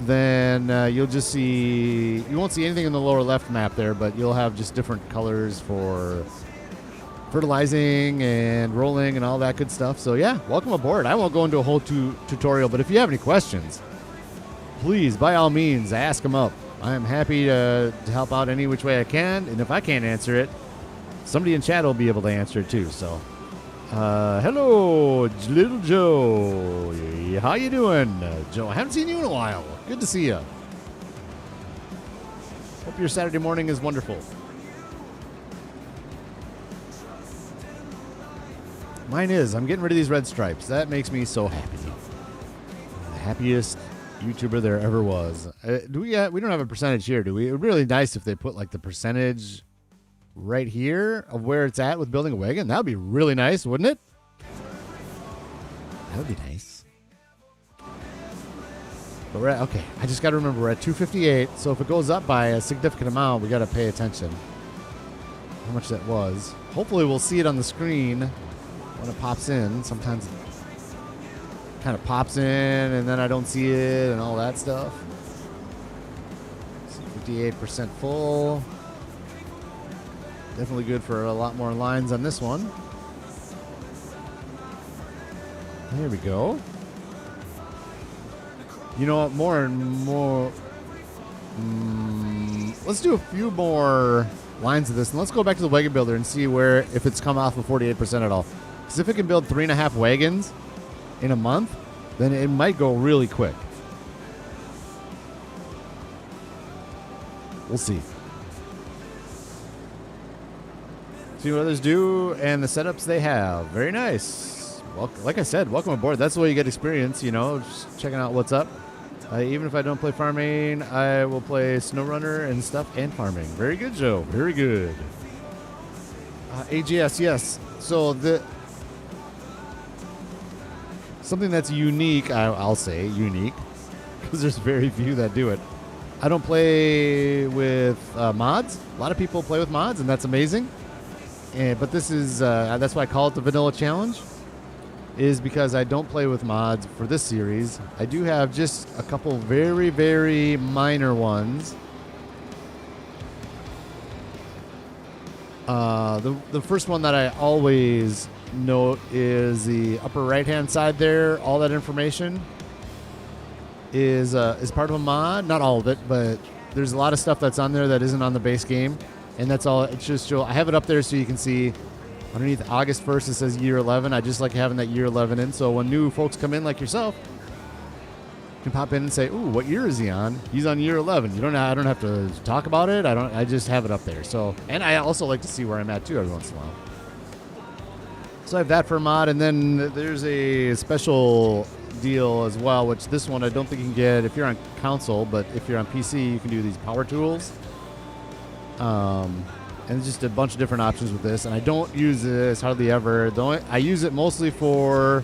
[SPEAKER 1] then you'll just see, you won't see anything in the lower left map there, but you'll have just different colors for fertilizing and rolling and all that good stuff. So yeah, welcome aboard. I won't go into a whole tutorial, but if you have any questions, please, by all means, ask them up. I am happy to help out any which way I can, and if I can't answer it, somebody in chat will be able to answer it too. So, hello, little Joe. How you doing, Joe? I haven't seen you in a while. Good to see you. Hope your Saturday morning is wonderful. Mine is. I'm getting rid of these red stripes. That makes me so happy. The happiest YouTuber there ever was. We don't have a percentage here, do we? It would be really nice if they put like the percentage right here of where it's at with building a wagon. That would be really nice, wouldn't it? That would be nice. But we're at, okay, I just got to remember we're at 258. So if it goes up by a significant amount, we got to pay attention. How much that was. Hopefully we'll see it on the screen when it pops in. Sometimes it kind of pops in and then I don't see it and all that stuff. 58% full. Definitely good for a lot more lines on this one. There we go. You know what? More and more. Let's do a few more lines of this, and let's go back to the wagon builder and see where if it's come off of 48% at all. Because if it can build 3.5 wagons in a month, then it might go really quick. We'll see. See what others do and the setups they have. Very nice. Well, like I said, welcome aboard. That's the way you get experience, you know, just checking out what's up. Even if I don't play farming, I will play SnowRunner and stuff and farming. Very good, Joe. Very good. AGS, yes. So something that's unique, I'll say unique, because there's very few that do it. I don't play with mods. A lot of people play with mods, and that's amazing. But this is, that's why I call it the Vanilla Challenge, is because I don't play with mods for this series. I do have just a couple very, very minor ones. The first one that I always note is the upper right-hand side there. All that information is part of a mod. Not all of it, but there's a lot of stuff that's on there that isn't on the base game. And that's all. It's just I have it up there so you can see. Underneath August 1st, it says year 11. I just like having that year 11 in. So when new folks come in like yourself, you can pop in and say, ooh, what year is he on? He's on year 11. I don't have to talk about it. I just have it up there. So, and I also like to see where I'm at too every once in a while. So I have that for a mod. And then there's a special deal as well, which this one I don't think you can get if you're on console, but if you're on PC, you can do these power tools. And just a bunch of different options with this. And I don't use this hardly ever. I use it mostly for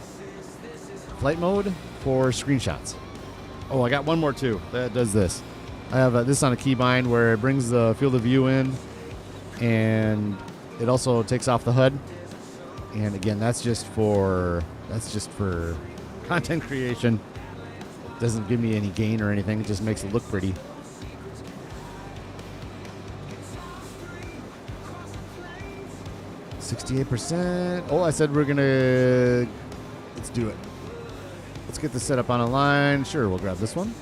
[SPEAKER 1] flight mode for screenshots. Oh, I got one more too that does this. I have this on a keybind where it brings the field of view in, and it also takes off the HUD. And again, that's just for content creation. It doesn't give me any gain or anything. It just makes it look pretty. 68%. Oh, I said we're gonna. Let's do it. Let's get this set up on a line. Sure, we'll grab this one.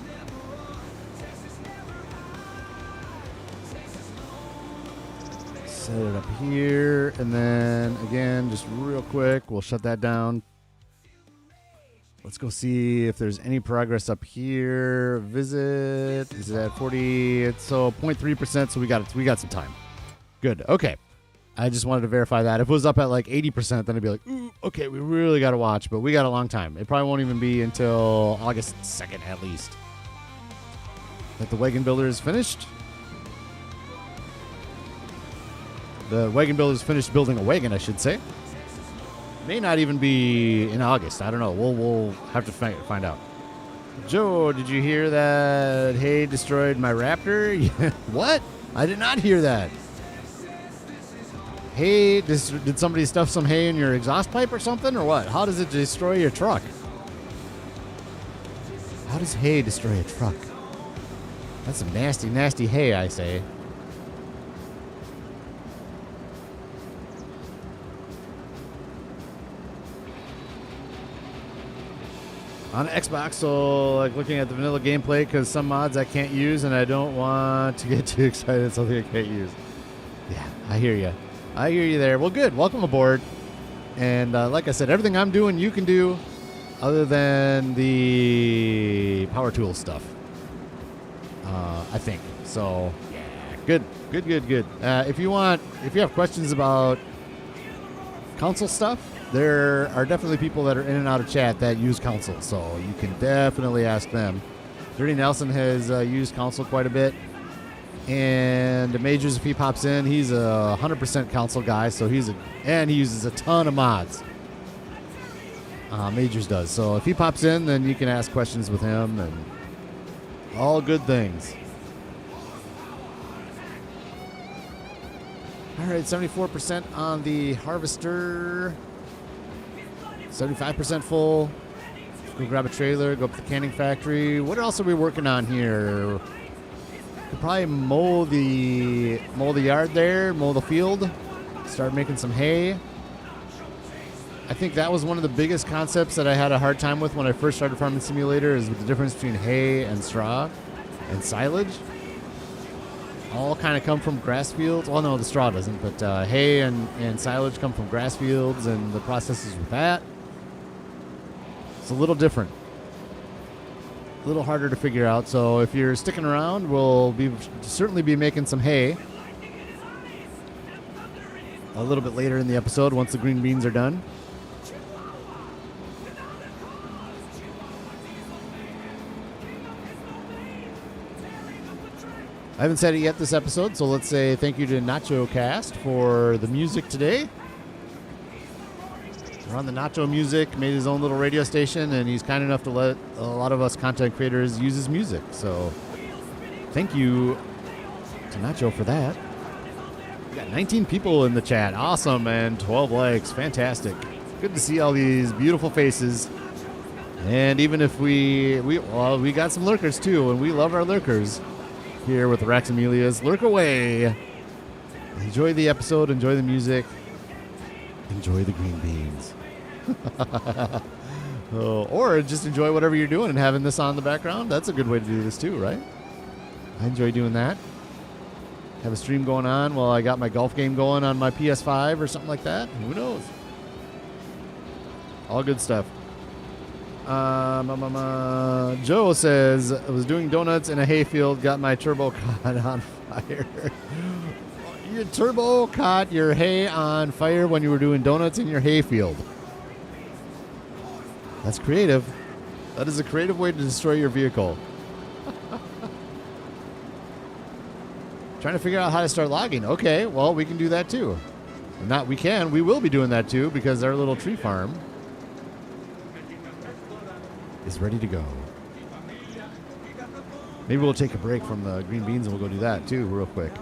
[SPEAKER 1] Set it up here, and then again, just real quick, we'll shut that down. Let's go see if there's any progress up here. Visit. Is it at 40? It's so 0.3%, so we got some time. Good. Okay. I just wanted to verify that. If it was up at like 80%, then I'd be like, ooh, okay, we really got to watch, but we got a long time. It probably won't even be until August 2nd at least. That the wagon builder is finished. The wagon builder is finished building a wagon, I should say. May not even be in August. I don't know. We'll have to find out. Joe, did you hear that hay destroyed my Raptor? What? I did not hear that. Hay, did somebody stuff some hay in your exhaust pipe or something, or what? How does it destroy your truck? How does hay destroy a truck? That's some nasty, nasty hay, I say. On Xbox, so like looking at the vanilla gameplay, because some mods I can't use, and I don't want to get too excited at something I can't use. Yeah, I hear you. I hear you there. Well, good. Welcome aboard. And like I said, everything I'm doing, you can do, other than the power tool stuff. I think. So, yeah, good. If you have questions about console stuff, there are definitely people that are in and out of chat that use console, so you can definitely ask them. Dirty Nelson has used console quite a bit. And Majors, if he pops in, he's a 100% console guy, so he uses a ton of mods. Majors does. So if he pops in, then you can ask questions with him, and all good things. All right, 74% on the Harvester. 75% full. Go grab a trailer, go up to the canning factory. What else are we working on here? Could probably mow the yard there, mow the field, start making some hay. I think that was one of the biggest concepts that I had a hard time with when I first started Farming Simulator, is with the difference between hay and straw and silage. All kind of come from grass fields. Well, no, the straw doesn't, but hay and silage come from grass fields, and the processes with that. It's a little different. A little harder to figure out. So if you're sticking around, we'll certainly be making some hay a little bit later in the episode once the green beans are done. I haven't said it yet this episode, so let's say thank you to Nacho Cast for the music today. We're on the Nacho Music, made his own little radio station, and he's kind enough to let a lot of us content creators use his music. So thank you to Nacho for that. We got 19 people in the chat. Awesome, and 12 likes. Fantastic. Good to see all these beautiful faces. And even if we got some lurkers too, and we love our lurkers here with the Raxamelius. Lurk away. Enjoy the episode. Enjoy the music. Enjoy the green beans. Or just enjoy whatever you're doing and having this on in the background. That's a good way to do this too, right? I enjoy doing that. Have a stream going on while I got my golf game going on my PS5 or something like that. Who knows? All good stuff. Joe says, I was doing donuts in a hayfield, got my turbo caught on fire. Your turbo caught your hay on fire when you were doing donuts in your hayfield. That's creative. That is a creative way to destroy your vehicle. Trying to figure out how to start logging. Okay, well, we can do that too. We will be doing that too, because our little tree farm is ready to go. Maybe we'll take a break from the green beans and we'll go do that too real quick.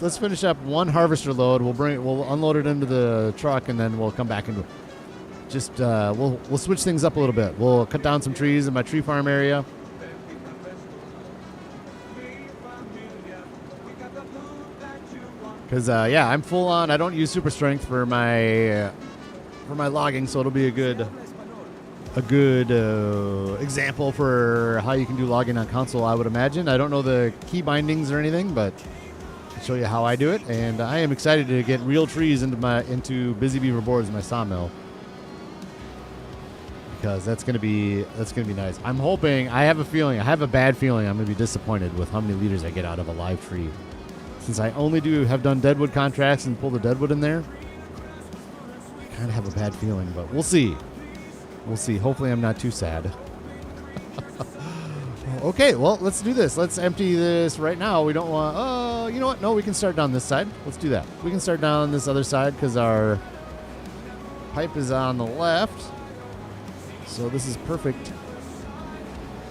[SPEAKER 1] Let's finish up one harvester load. We'll unload it into the truck, and then we'll come back and just we'll switch things up a little bit. We'll cut down some trees in my tree farm area. Because I'm full on. I don't use super strength for my logging, so it'll be a good example for how you can do logging on console, I would imagine. I don't know the key bindings or anything, but I'll show you how I do it. And I am excited to get real trees into Busy Beaver boards in my sawmill. because that's gonna be nice. I'm hoping. I have a feeling. I have a bad feeling. I'm gonna be disappointed with how many liters I get out of a live tree, since I only have done deadwood contracts and pull the deadwood in there. I kind of have a bad feeling, but we'll see. We'll see. Hopefully, I'm not too sad. Okay, well, let's do this. Let's empty this right now. We don't want... Oh, you know what? No, we can start down this side. Let's do that. We can start down this other side because our pipe is on the left. So this is perfect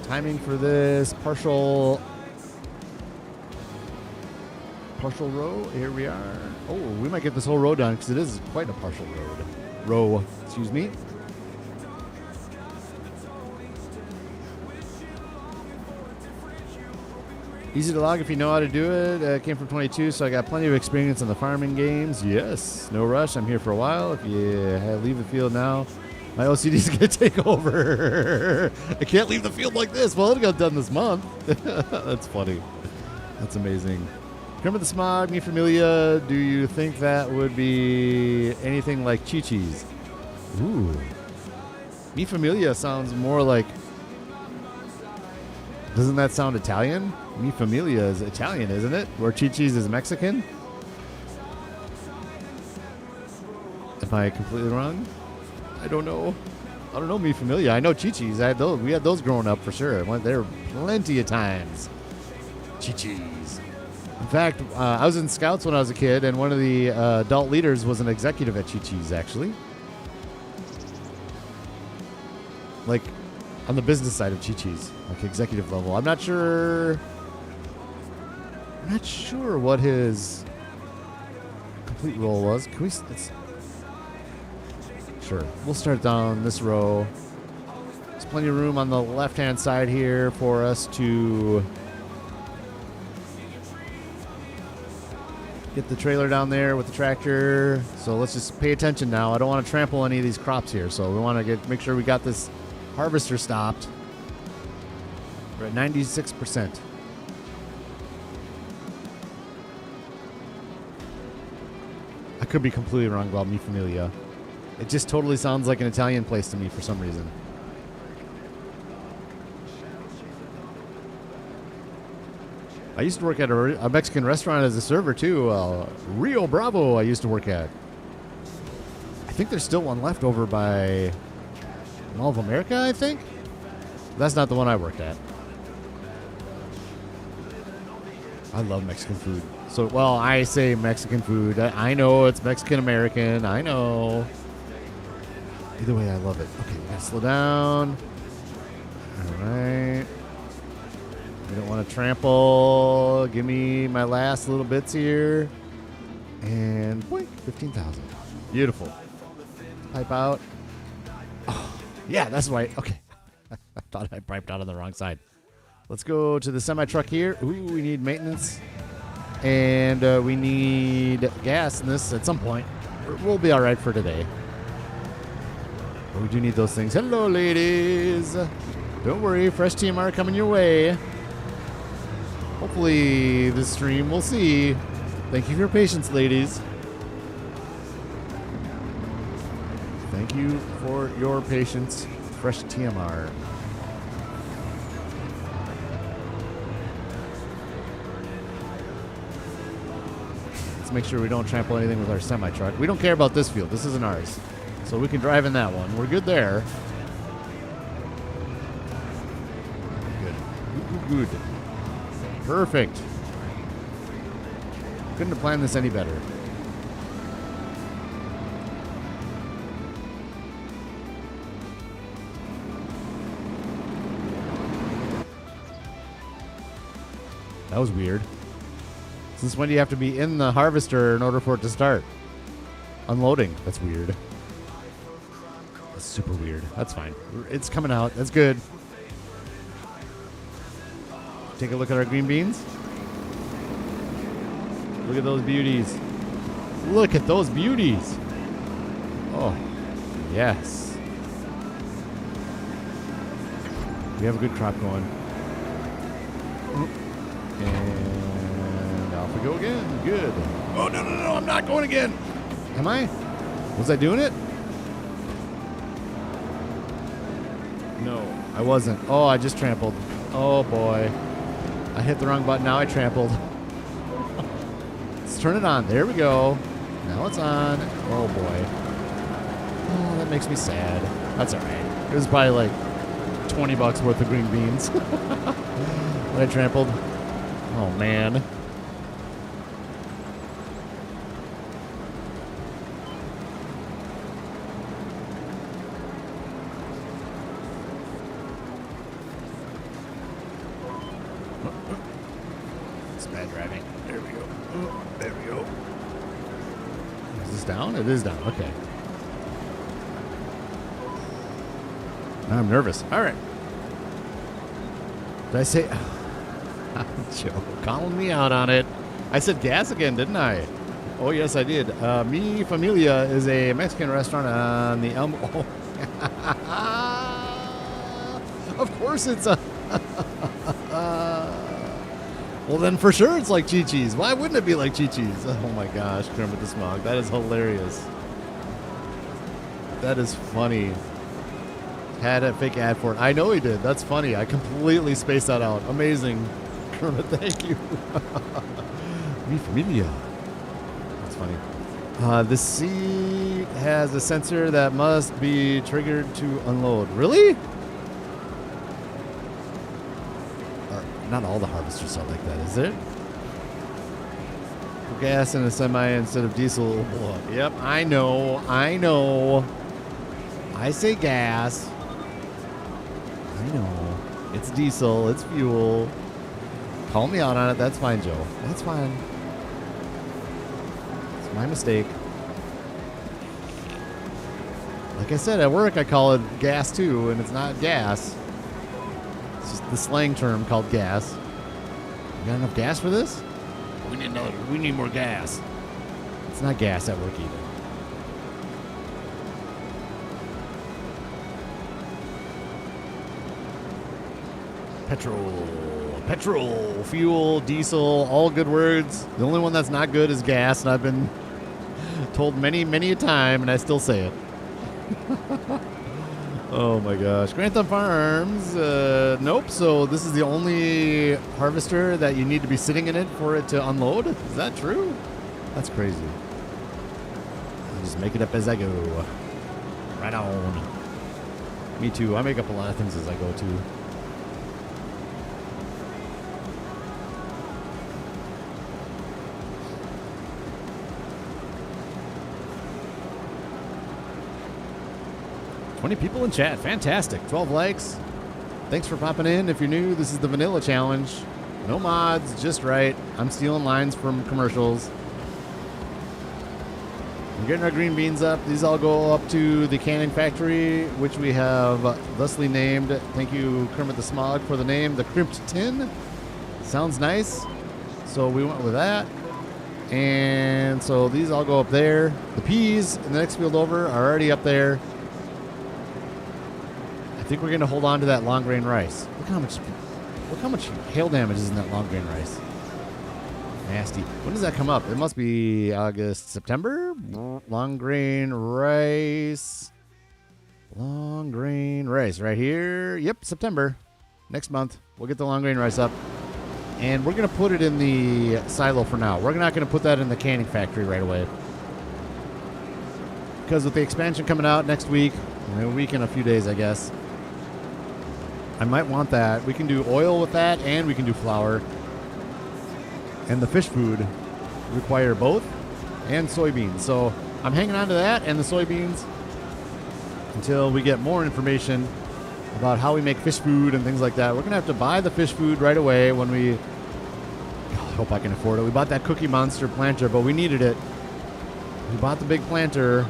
[SPEAKER 1] timing for this partial row. Here we are. Oh, we might get this whole row done because it is quite a partial row. Excuse me. Easy to log if you know how to do it. Came from 22, so I got plenty of experience in the farming games. Yes, no rush. I'm here for a while. If you leave the field now, my OCD is going to take over. I can't leave the field like this. Well, it got done this month. That's funny. That's amazing. Remember the smog, Mi Familia? Do you think that would be anything like Chi-Chi's? Ooh. Mi Familia sounds more like... Doesn't that sound Italian? Mi Familia is Italian, isn't it? Where Chi-Chi's is Mexican? Am I completely wrong? I don't know. I don't know Mi Familia. I know Chi-Chi's. We had those growing up for sure. Went there plenty of times. Chi-Chi's. In fact, I was in Scouts when I was a kid, and one of the adult leaders was an executive at Chi-Chi's, actually. Like, on the business side of Chi-Chi's, like executive level. I'm not sure what his complete role was. Can we... Sure. We'll start down this row. There's plenty of room on the left-hand side here for us to get the trailer down there with the tractor. So let's just pay attention now. I don't want to trample any of these crops here. So we want to make sure we got this harvester stopped. We're at 96%. I could be completely wrong about Mi Familia. It just totally sounds like an Italian place to me for some reason. I used to work at a Mexican restaurant as a server too. Rio Bravo I used to work at. I think there's still one left over by Mall of America, I think? That's not the one I worked at. I love Mexican food. So, well, I say Mexican food. I know it's Mexican-American. I know. Either way, I love it. Okay, we gotta slow down. All right. We don't want to trample. Give me my last little bits here. And boink, 15,000. Beautiful. Pipe out. Oh, yeah, that's right. Okay. I thought I piped out on the wrong side. Let's go to the semi-truck here. Ooh, we need maintenance. And we need gas in this at some point. We'll be all right for today. But we do need those things. Hello, ladies. Don't worry. Fresh TMR coming your way. Hopefully this stream, we'll see. Thank you for your patience, ladies. Thank you for your patience. Fresh TMR. Let's make sure we don't trample anything with our semi-truck. We don't care about this field. This isn't ours. So we can drive in that one. We're good there. Good. Good. Perfect. Couldn't have planned this any better. That was weird. Since when do you have to be in the harvester in order for it to start? Unloading. That's weird. That's super weird. That's fine. It's coming out. That's good. Take a look at our green beans. Look at those beauties. Look at those beauties. Oh, yes. We have a good crop going. And off we go again. Good. Oh, no, I'm not going again. Am I? Was I doing it? No, I wasn't. Oh, I just trampled. Oh, boy. I hit the wrong button. Now I trampled. Let's turn it on. There we go. Now it's on. Oh, boy. Oh, that makes me sad. That's all right. It was probably like $20 worth of green beans. When I trampled. Oh, man. It's bad driving. There we go. Oh, there we go. Is this down? It is down. Okay. Now I'm nervous. All right. Did I say... Joe, calling me out on it. I said gas again, didn't I? Oh, yes, I did. Mi Familia is a Mexican restaurant on the Elm... Oh. Of course it's a... Well, then for sure it's like Chi-Chi's. Why wouldn't it be like Chi-Chi's? Oh, my gosh, Kermit the Smog. That is hilarious. That is funny. Had a fake ad for it. I know he did. That's funny. I completely spaced that out. Amazing. Kermit, thank you. Mi Familia. That's funny. The seat has a sensor that must be triggered to unload. Really? Not all the harvesters are like that, is it? Gas in a semi instead of diesel. Yep, I know. I say gas. I know. It's diesel. It's fuel. Call me out on it. That's fine, Joe. That's fine. It's my mistake. Like I said, at work I call it gas too, and it's not gas. It's just the slang term called gas. You got enough gas for this? We need more gas. It's not gas at work either. Petrol, fuel, diesel, all good words. The only one that's not good is gas, and I've been told many, many a time, and I still say it. Oh my gosh. Grantham Farms, nope. So this is the only harvester that you need to be sitting in it for it to unload? Is that true? That's crazy. I'll just make it up as I go. Right on. Me too. I make up a lot of things as I go too. People in chat. Fantastic. 12 likes. Thanks for popping in. If you're new, this is the Vanilla Challenge. No mods, just right. I'm stealing lines from commercials. We're getting our green beans up. These all go up to the canning factory, which we have thusly named. Thank you, Kermit the Smog, for the name. The Crimped Tin. Sounds nice. So we went with that. And so these all go up there. The peas in the next field over are already up there. I think we're going to hold on to that long grain rice. Look how much hail damage is in that long grain rice. Nasty. When does that come up? It must be August, September? Long grain rice. Long grain rice right here. Yep, September. Next month. We'll get the long grain rice up. And we're going to put it in the silo for now. We're not going to put that in the canning factory right away. Because with the expansion coming out next week, a week and a few days, I guess, I might want that. We can do oil with that, and we can do flour. And the fish food require both, and soybeans. So I'm hanging on to that and the soybeans until we get more information about how we make fish food and things like that. We're going to have to buy the fish food right away when we... Oh, I hope I can afford it. We bought that Cookie Monster planter, but we needed it. We bought the big planter.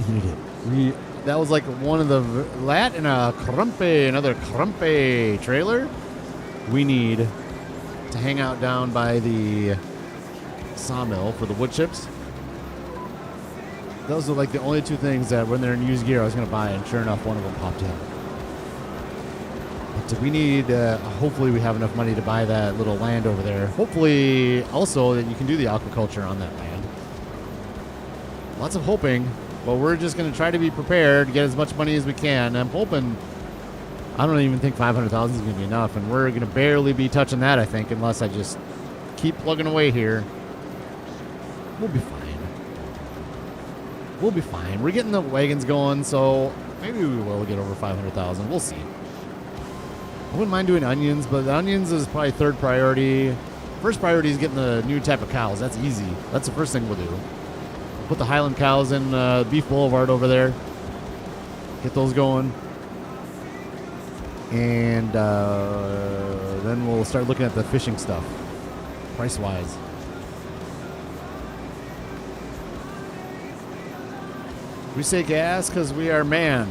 [SPEAKER 1] We needed it. That was like one of the... That and another Crumpe trailer. We need to hang out down by the sawmill for the wood chips. Those are like the only two things that when they're in used gear I was going to buy, and sure enough, one of them popped in. But we need, hopefully we have enough money to buy that little land over there. Hopefully also that you can do the aquaculture on that land. Lots of hoping. But we're just going to try to be prepared, get as much money as we can. I'm hoping, I don't even think 500,000 is going to be enough, and we're going to barely be touching that, I think, unless I just keep plugging away here. We'll be fine. We'll be fine. We're getting the wagons going, so maybe we will get over 500,000. We'll see. I wouldn't mind doing onions, but the onions is probably third priority. First priority is getting the new type of cows. That's easy. That's the first thing we'll do. Put the Highland cows in Beef Boulevard over there. Get those going. And then we'll start looking at the fishing stuff, price-wise. We say gas because we are man.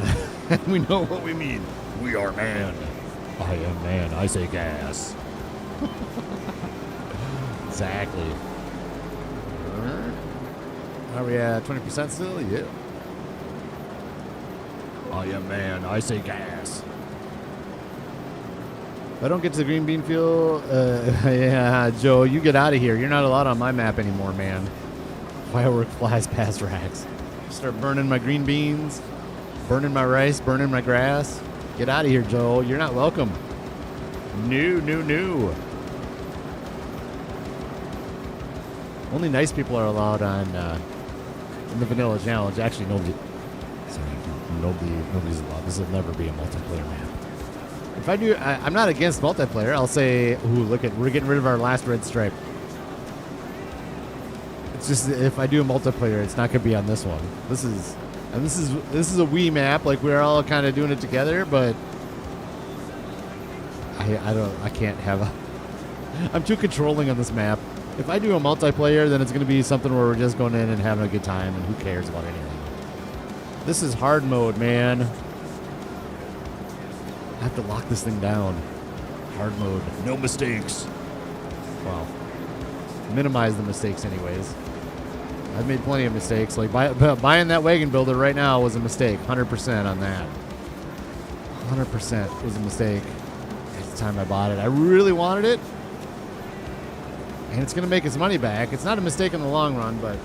[SPEAKER 1] And we know what we mean. We are man. I am man. I say gas. Exactly. Are we at 20% still? Yeah. I am man. I say gas. If I don't get to the green bean field, yeah, Joe, you get out of here. You're not allowed on my map anymore, man. Firework flies past racks. Start burning my green beans, burning my rice, burning my grass. Get out of here, Joe. You're not welcome. No. Only nice people are allowed on in the vanilla challenge. Actually, nobody's allowed. This will never be a multiplayer map. If I do, I'm not against multiplayer. I'll say, ooh, look at, we're getting rid of our last red stripe. It's just if I do a multiplayer, it's not gonna be on this one. This is a Wii map. Like we're all kind of doing it together, but I can't have a. I'm too controlling on this map. If I do a multiplayer, then it's gonna be something where we're just going in and having a good time, and who cares about anything. This is hard mode, man. I have to lock this thing down. Hard mode. No mistakes. Well, minimize the mistakes anyways. I've made plenty of mistakes. Like buying that wagon builder right now was a mistake. 100% on that. 100% was a mistake at the time I bought it. I really wanted it. And it's going to make its money back. It's not a mistake in the long run, but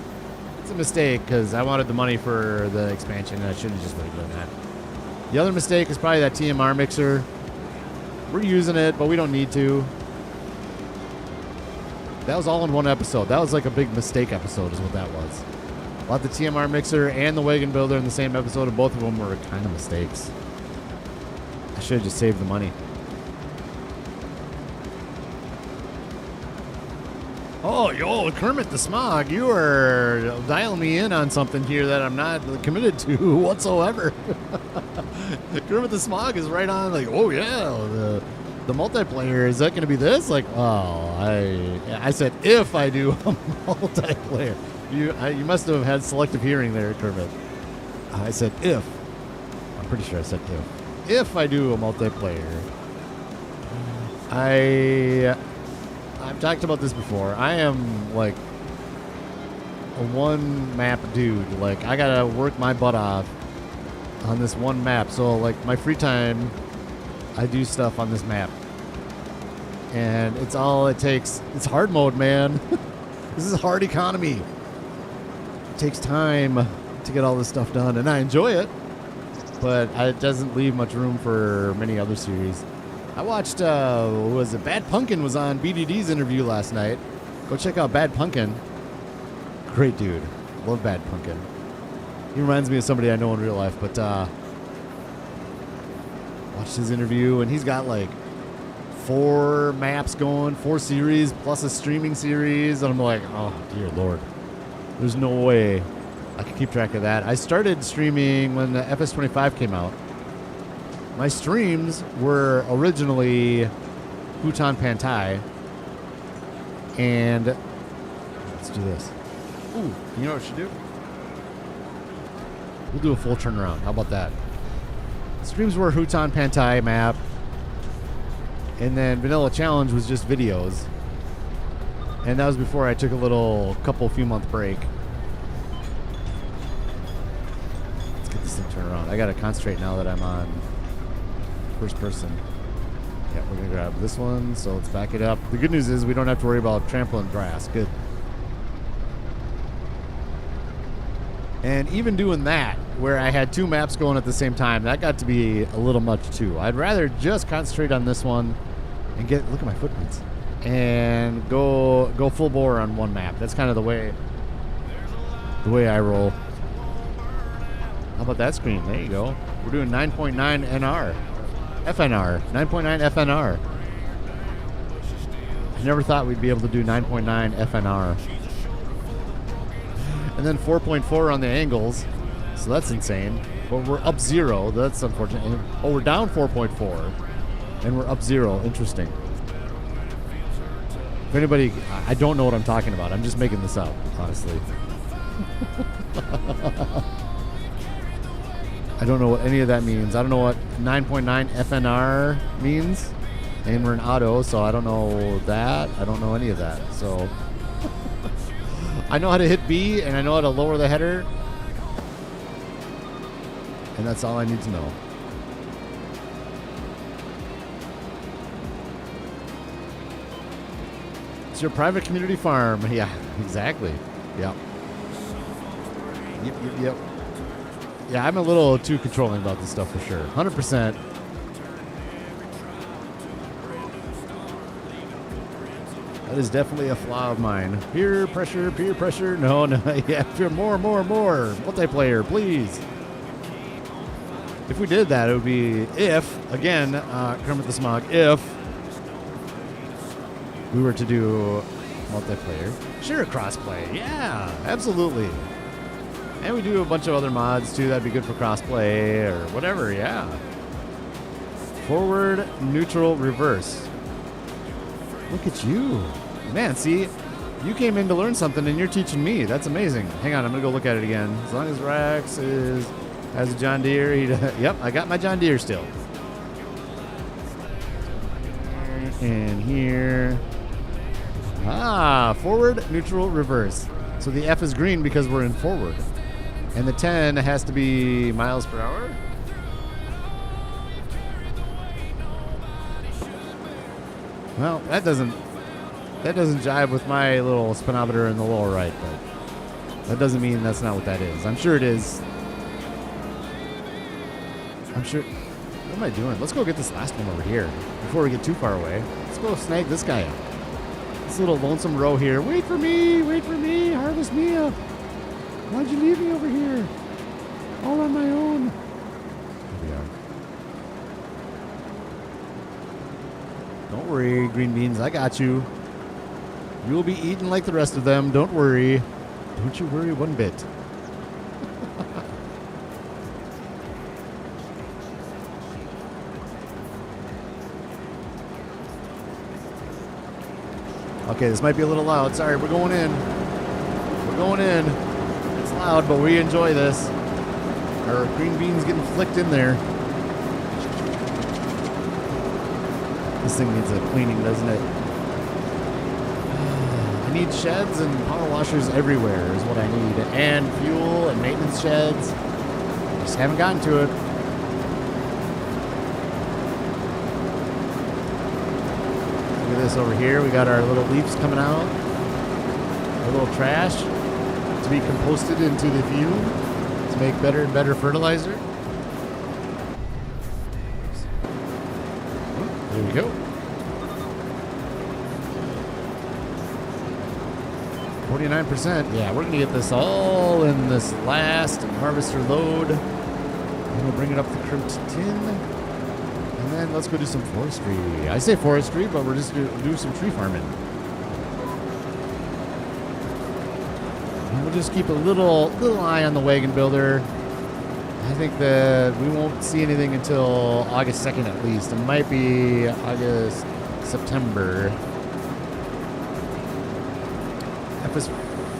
[SPEAKER 1] it's a mistake because I wanted the money for the expansion and I should have just been doing that. The other mistake is probably that TMR mixer. We're using it, but we don't need to. That was all in one episode. That was like a big mistake episode is what that was. Bought the TMR mixer and the wagon builder in the same episode, and both of them were kind of mistakes. I should have just saved the money. Oh, yo, Kermit the Smog, you are dialing me in on something here that I'm not committed to whatsoever. Kermit the Smog is right on, like, oh yeah, the multiplayer, is that going to be this? Like, oh, I said if I do a multiplayer. You must have had selective hearing there, Kermit. I said if. I'm pretty sure I said if. If I do a multiplayer, I've talked about this before. I am like a one map dude. Like I gotta work my butt off on this one map. So like my free time, I do stuff on this map. And it's all it takes. It's hard mode, man. This is hard economy. It takes time to get all this stuff done, and I enjoy it. But it doesn't leave much room for many other series. I watched, what was it? Bad Pumpkin was on BDD's interview last night. Go check out Bad Pumpkin. Great dude. Love Bad Pumpkin. He reminds me of somebody I know in real life, but watched his interview, and he's got like 4 maps going, 4 series, plus a streaming series, and I'm like, oh, dear Lord. There's no way I could keep track of that. I started streaming when the FS25 came out. My streams were originally Bhutan Pantai, and let's do this. Ooh, you know what we should do? We'll do a full turnaround. How about that? Streams were Bhutan Pantai map, and then Vanilla Challenge was just videos, and that was before I took a few month break. Let's get this thing turned around. I gotta concentrate now that I'm on first person. Yeah, we're gonna grab this one, so let's back it up. The good news is we don't have to worry about trampling grass. Good. And even doing that, where I had 2 maps going at the same time, that got to be a little much too. I'd rather just concentrate on this one and look at my footprints, and go full bore on one map. That's kind of the way I roll. How about that screen? There you go. We're doing 9.9 NR. FNR. 9.9 FNR. I never thought we'd be able to do 9.9 FNR. And then 4.4 on the angles. So that's insane. But we're up 0. That's unfortunate. Oh, we're down 4.4. And we're up 0. Interesting. If anybody... I don't know what I'm talking about. I'm just making this up, honestly. I don't know what any of that means. I don't know what 9.9 FNR means. And we're in auto, so I don't know that. I don't know any of that. So I know how to hit B, and I know how to lower the header. And that's all I need to know. It's your private community farm. Yeah, exactly. Yep. Yep. Yeah, I'm a little too controlling about this stuff for sure. 100%. That is definitely a flaw of mine. Peer pressure. No. Yeah, more. Multiplayer, please. If we did that, it would be again, Kermit the Smog, if we were to do multiplayer. Sure, crossplay. Yeah, absolutely. And we do a bunch of other mods, too. That'd be good for crossplay or whatever, yeah. Forward, neutral, reverse. Look at you. Man, see, you came in to learn something, and you're teaching me. That's amazing. Hang on, I'm going to go look at it again. As long as Rax has a John Deere. Yep, I got my John Deere still. And here. Forward, neutral, reverse. So the F is green because we're in forward. And the 10 has to be miles per hour. Well, that doesn't jive with my little speedometer in the lower right, but that doesn't mean that's not what that is. I'm sure it is. I'm sure. What am I doing? Let's go get this last one over here before we get too far away. Let's go snag this guy up. This little lonesome row here. Wait for me, harvest me up. Why'd you leave me over here? All on my own. Here we are. Don't worry, green beans, I got you. You will be eaten like the rest of them. Don't worry. Don't you worry one bit. Okay, this might be a little loud. Sorry, we're going in. It's loud, but we enjoy this. Our green beans getting flicked in there. This thing needs a cleaning, doesn't it? I need sheds and power washers everywhere is what I need. And fuel and maintenance sheds. Just haven't gotten to it. Look at this over here. We got our little leaves coming out. Our little trash to be composted into the field to make better and better fertilizer. There we go. 49%. Yeah, we're going to get this all in this last harvester load. And we'll bring it up the crib to 10. And then let's go do some forestry. I say forestry, but we're just going to do some tree farming. And we'll just keep a little eye on the wagon builder. I think that we won't see anything until August 2nd at least. It might be August, September. FS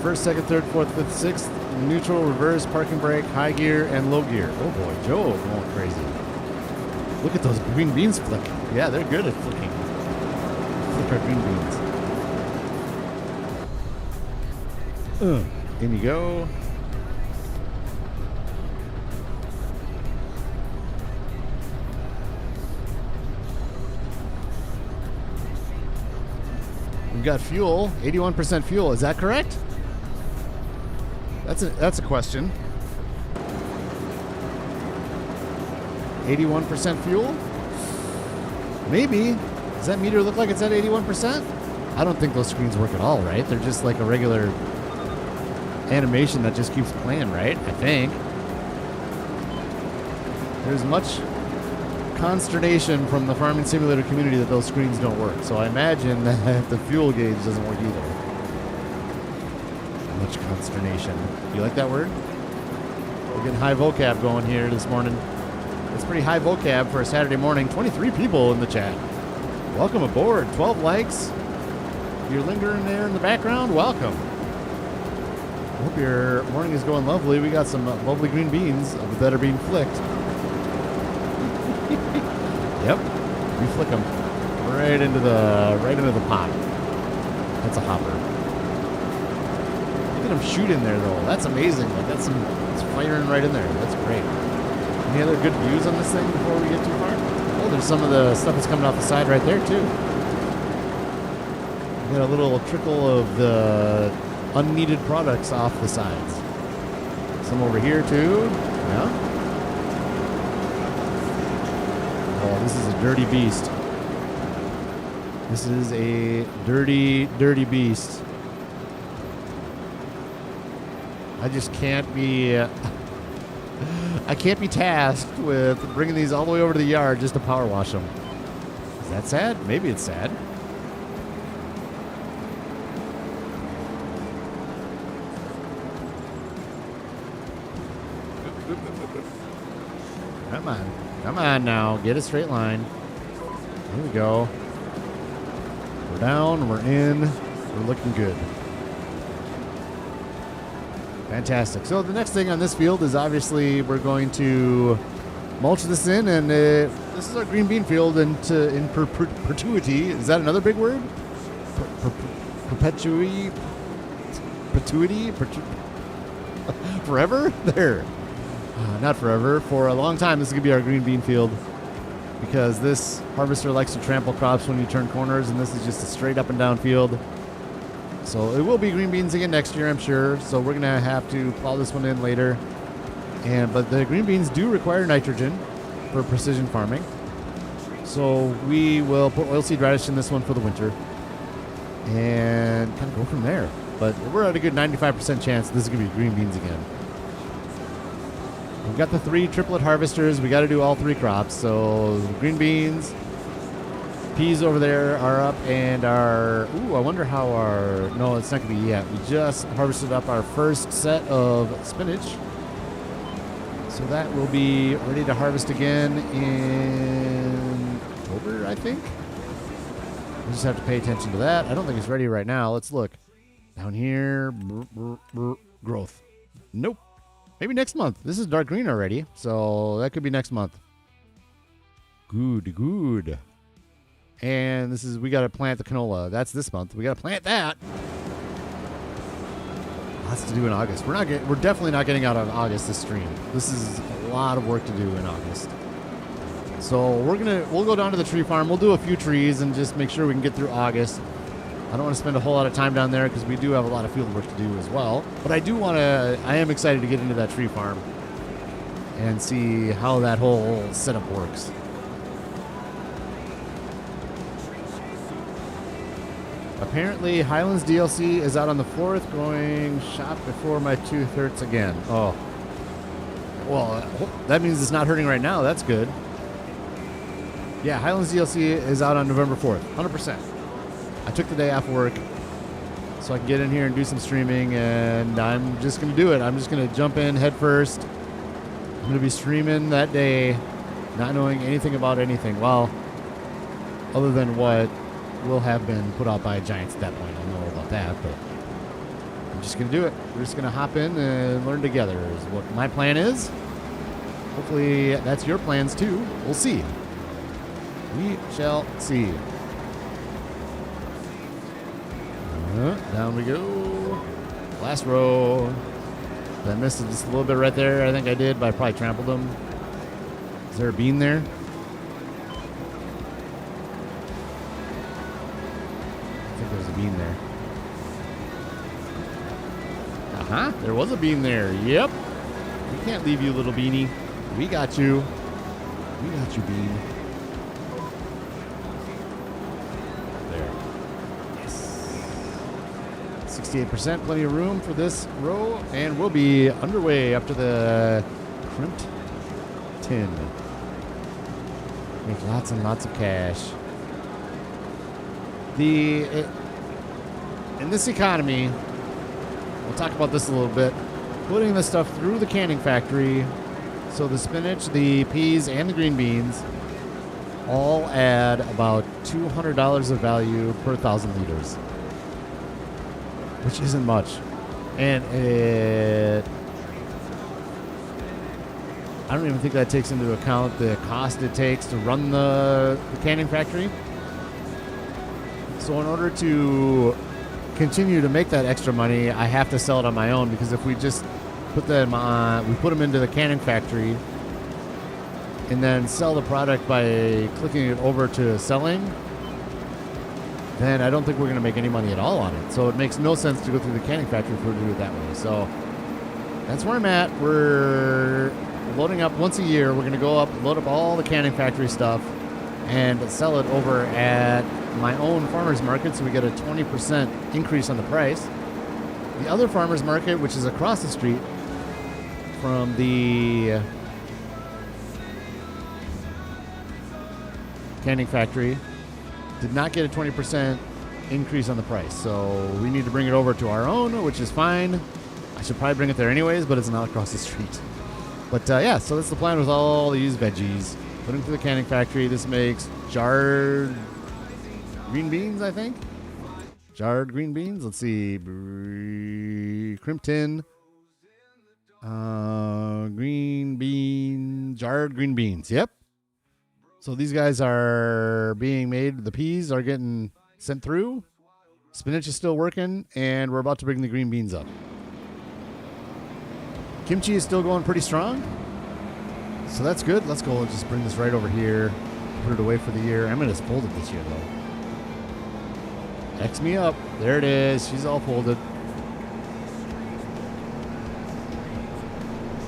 [SPEAKER 1] first, second, third, fourth, fifth, sixth, neutral, reverse, parking brake, high gear, and low gear. Oh boy, Joe going crazy. Look at those green beans flicking. Yeah, they're good at flicking. Flick our green beans. In you go. We've got fuel, 81% fuel. Is that correct? That's a question. 81% fuel? Maybe. Does that meter look like it's at 81%? I don't think those screens work at all, right? They're just like a regular animation that just keeps playing, right? I think. There's much consternation from the farming simulator community that those screens don't work. So I imagine that the fuel gauge doesn't work either. Much consternation. You like that word? We're getting high vocab going here this morning. It's pretty high vocab for a Saturday morning. 23 people in the chat. Welcome aboard. 12 likes. If you're lingering there in the background, welcome. Hope your morning is going lovely. We got some lovely green beans that are being flicked. Yep, we flick them right into the pot. That's a hopper. Look at them shoot in there though. That's amazing. Like it's firing right in there. That's great. Any other good views on this thing before we get too far? Oh, there's some of the stuff that's coming off the side right there too. We got a little trickle of the unneeded products off the sides. Some over here too. Yeah. Oh, this is a dirty beast. This is a dirty, dirty beast. I just can't be... I can't be tasked with bringing these all the way over to the yard just to power wash them. Is that sad? Maybe it's sad. Come on. Come on now. Get a straight line. Here we go. We're down. We're in. We're looking good. Fantastic. So the next thing on this field is obviously we're going to mulch this in, and this is our green bean field in perpetuity. Is that another big word? Perpetuity? Forever? There. Not forever. For a long time, this is going to be our green bean field because this harvester likes to trample crops when you turn corners, and this is just a straight up and down field. So it will be green beans again next year, I'm sure. So we're going to have to plow this one in later. But the green beans do require nitrogen for precision farming. So we will put oilseed radish in this one for the winter and kind of go from there. But we're at a good 95% chance this is going to be green beans again. We've got the 3 triplet harvesters. We got to do all 3 crops. So green beans, peas over there are up, and our... Ooh, I wonder how our... No, it's not going to be yet. We just harvested up our first set of spinach. So that will be ready to harvest again in October, I think. We just have to pay attention to that. I don't think it's ready right now. Let's look. Down here, growth. Nope. Maybe next month. This is dark green already, so that could be next month. Good, good. And this is, we got to plant the canola. That's this month. We got to plant that. Lots to do in August. We're definitely not getting out of August this stream. This is a lot of work to do in August. So we'll go down to the tree farm. We'll do a few trees and just make sure we can get through August. I don't want to spend a whole lot of time down there because we do have a lot of field work to do as well. But I am excited to get into that tree farm and see how that whole setup works. Apparently, Highlands DLC is out on the 4th, going shop before my tooth hurts again. Oh. Well, that means it's not hurting right now. That's good. Yeah, Highlands DLC is out on November 4th, 100%. I took the day off work so I can get in here and do some streaming, and I'm just going to do it. I'm just going to jump in head first. I'm going to be streaming that day, not knowing anything about anything. Well, other than what will have been put out by Giants at that point. I don't know about that, but I'm just going to do it. We're just going to hop in and learn together is what my plan is. Hopefully that's your plans too. We'll see. We shall see. Down we go. Last row. I missed it just a little bit right there. I think I did, but I probably trampled them. Is there a bean there? I think there's a bean there. Uh-huh. There was a bean there. Yep. We can't leave you, little beanie. We got you. We got you, Bean. There. Yes. 68%, plenty of room for this row, and we'll be underway up to the crimped tin. Make lots and lots of cash. In this economy, we'll talk about this a little bit, putting this stuff through the canning factory, so the spinach, the peas, and the green beans all add about $200 of value per 1,000 liters, which isn't much. And I don't even think that takes into account the cost it takes to run the canning factory. So in order to continue to make that extra money, I have to sell it on my own, because if we just put them into the canning factory and then sell the product by clicking it over to selling, then I don't think we're going to make any money at all on it. So it makes no sense to go through the canning factory if we're to do it that way. So that's where I'm at. We're loading up once a year. We're going to go up, load up all the canning factory stuff, and sell it over at my own farmer's market, so we get a 20% increase on the price. The other farmer's market, which is across the street from the canning factory, did not get a 20% increase on the price. So we need to bring it over to our own, which is fine. I should probably bring it there anyways, but it's not across the street. But yeah, so that's the plan with all these veggies. Put them through the canning factory. This makes jarred green beans, I think. Jarred green beans. Let's see. Crimped tin. Green bean. Jarred green beans. Yep. So these guys are being made. The peas are getting sent through. Spinach is still working. And we're about to bring the green beans up. Kimchi is still going pretty strong. So that's good. Let's go and just bring this right over here. Put it away for the year. I'm going to fold it this year, though. X me up. There it is. She's all folded.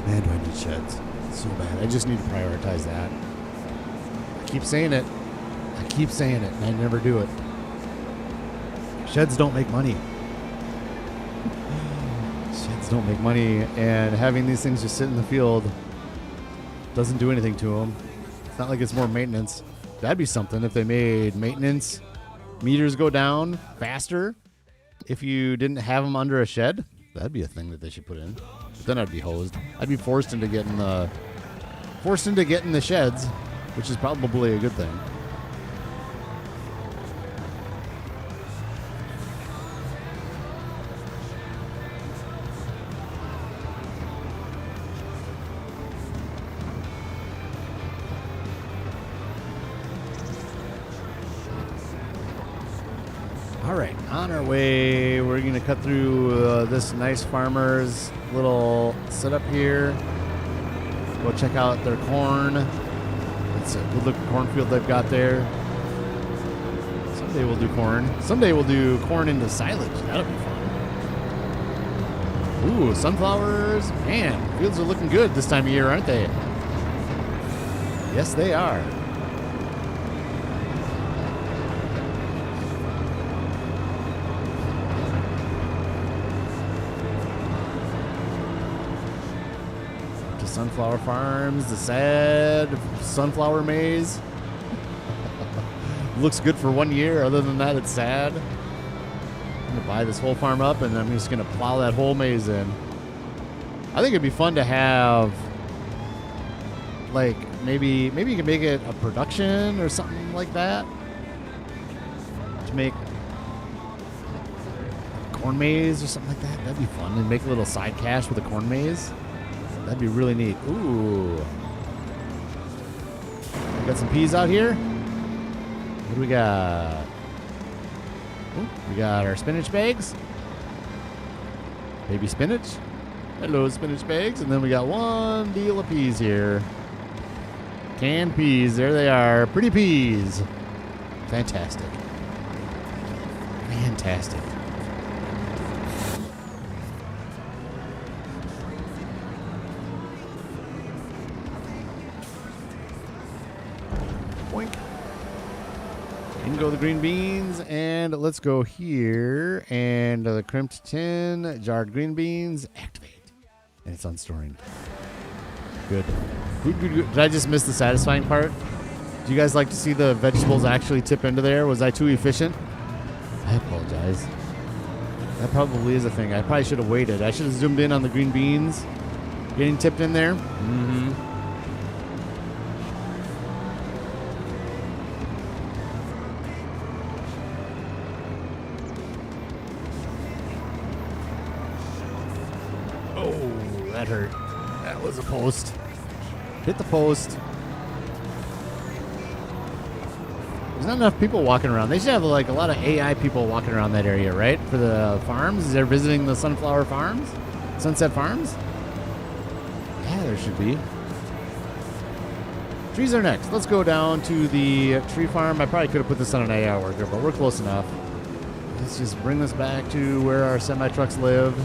[SPEAKER 1] Man, do I need sheds. So bad. I just need to prioritize that. I keep saying it. And I never do it. Sheds don't make money. Sheds don't make money. And having these things just sit in the field doesn't do anything to them. It's not like it's more maintenance. That'd be something if they made maintenance meters go down faster if you didn't have them under a shed. That'd be a thing that they should put in. But then I'd be hosed. I'd be forced into getting the sheds, which is probably a good thing. All right, on our way, we're going to cut through this nice farmer's little setup here. Go check out their corn. It's a good looking cornfield they've got there. Someday we'll do corn. Someday we'll do corn into silage. That'll be fun. Ooh, sunflowers. Man, fields are looking good this time of year, aren't they? Yes, they are. Sunflower farms, the sad sunflower maze. Looks good for 1 year. Other than that, it's sad. I'm going to buy this whole farm up, and I'm just going to plow that whole maze in. I think it'd be fun to have, like, maybe you can make it a production or something like that. To make a corn maze or something like that. That'd be fun. And make a little side cash with a corn maze. That'd be really neat. Ooh. We got some peas out here. What do we got? Ooh, we got our spinach bags. Baby spinach. Hello, spinach bags. And then we got one deal of peas here. Canned peas. There they are. Pretty peas. Fantastic. Fantastic. Boink. In go the green beans, and let's go here. And the crimped tin, jarred green beans, activate. And it's on storing. Good. Good, good, good. Did I just miss the satisfying part? Do you guys like to see the vegetables actually tip into there? Was I too efficient? I apologize. That probably is a thing. I probably should have waited. I should have zoomed in on the green beans getting tipped in there. Mm-hmm. Oh, that hurt. That was a post. Hit the post. There's not enough people walking around. They should have like a lot of AI people walking around that area, right? For the farms. They're visiting the Sunflower Farms? Sunset Farms? Yeah, there should be. Trees are next. Let's go down to the tree farm. I probably could have put this on an AI worker, but we're close enough. Let's just bring this back to where our semi-trucks live.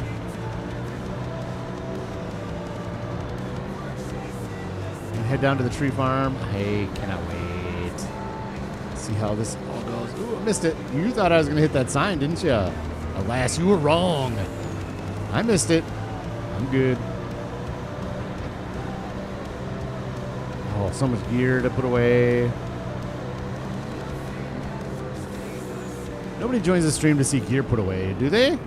[SPEAKER 1] And head down to the tree farm. I cannot wait. See how this all goes. Ooh, I missed it. You thought I was going to hit that sign, didn't you? Alas, you were wrong. I missed it. I'm good. Oh, so much gear to put away. Nobody joins the stream to see gear put away, do they?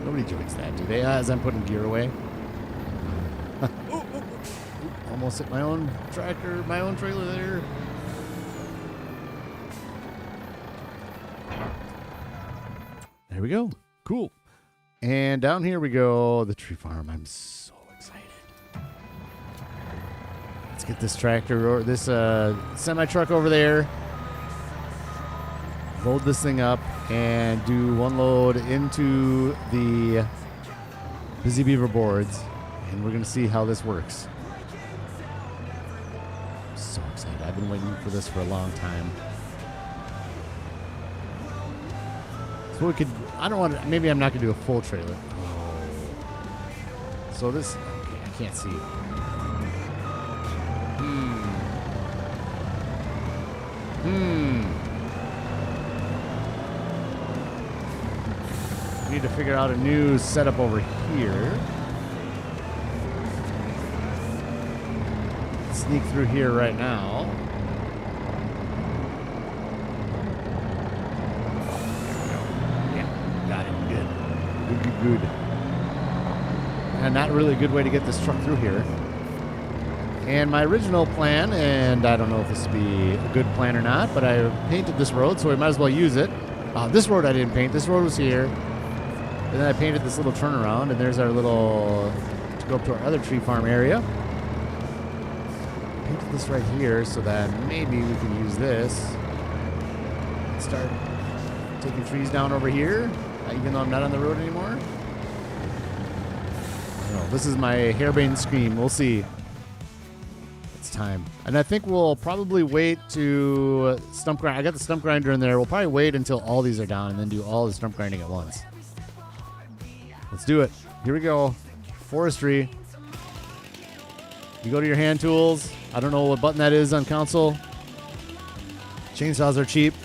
[SPEAKER 1] Nobody joins that, do they? As I'm putting gear away. Almost hit my own tractor, my own trailer there. There we go. Cool. And down here we go. The tree farm. I'm so excited. Let's get this tractor or this semi-truck over there. Load this thing up and do one load into the Busy Beaver boards. And we're going to see how this works. I'm so excited. I've been waiting for this for a long time. So we could, I don't want to, maybe I'm not going to do a full trailer. Oh. So this, okay, I can't see. We need to figure out a new setup over here. Sneak through here right now. Good. And not really a good way to get this truck through here. And my original plan, and I don't know if this would be a good plan or not, but I painted this road, so we might as well use it. This road I didn't paint. This road was here. And then I painted this little turnaround, and there's our little, to go up to our other tree farm area. Painted this right here so that maybe we can use this. Start taking trees down over here. Even though I'm not on the road anymore. No, this is my harebrained scream. We'll see. It's time. And I think we'll probably wait to stump grind. I got the stump grinder in there. We'll probably wait until all these are down and then do all the stump grinding at once. Let's do it. Here we go. Forestry. You go to your hand tools. I don't know what button that is on console. Chainsaws are cheap.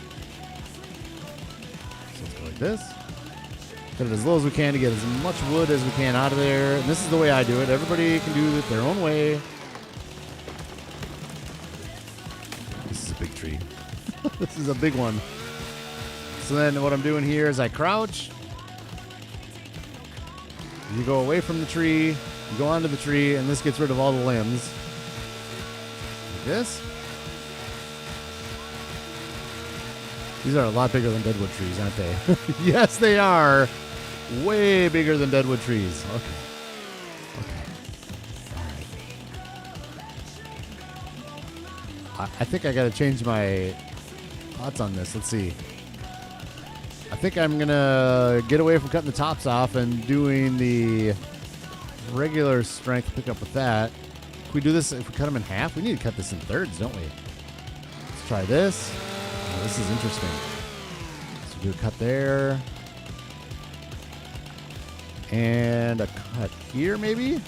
[SPEAKER 1] So let's go like this. Cut it as low as we can to get as much wood as we can out of there. And this is the way I do it. Everybody can do it their own way. This is a big tree. This is a big one. So then what I'm doing here is I crouch. You go away from the tree. You go onto the tree, and this gets rid of all the limbs. Like this. These are a lot bigger than deadwood trees, aren't they? Yes, they are. Way bigger than deadwood trees. Okay. All right. I think I got to change my thoughts on this. Let's see. I think I'm going to get away from cutting the tops off and doing the regular strength pickup with that. If we do this, if we cut them in half, we need to cut this in thirds, don't we? Let's try this. Oh, this is interesting. So do a cut there. And a cut here, maybe?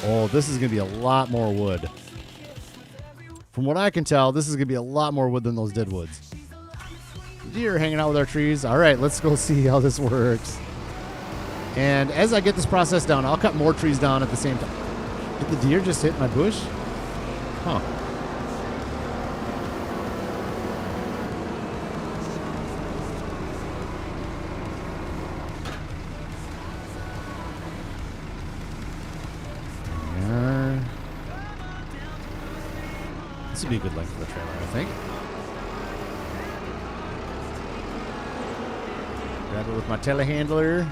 [SPEAKER 1] Oh, this is going to be a lot more wood. From what I can tell, this is going to be a lot more wood than those dead woods. Deer hanging out with our trees. All right, let's go see how this works. And as I get this process down, I'll cut more trees down at the same time. Did the deer just hit my bush? Huh. This would be a good length for the trailer, I think. Grab it with my telehandler.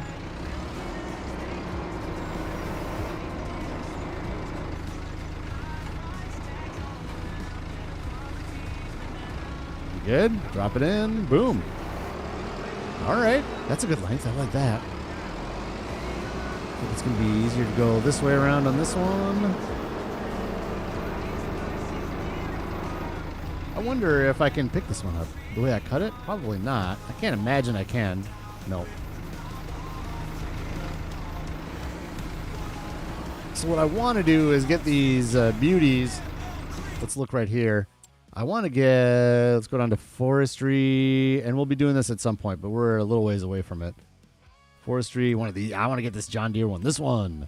[SPEAKER 1] Good. Drop it in. Boom. All right. That's a good length. I like that. I think it's going to be easier to go this way around on this one. I wonder if I can pick this one up the way I cut it. Probably not. I can't imagine I can. Nope. So what I want to do is get these beauties. Let's look right here. I want to get, let's go down to forestry, and we'll be doing this at some point, but we're a little ways away from it. Forestry, one of these. I want to get this John Deere one. This one.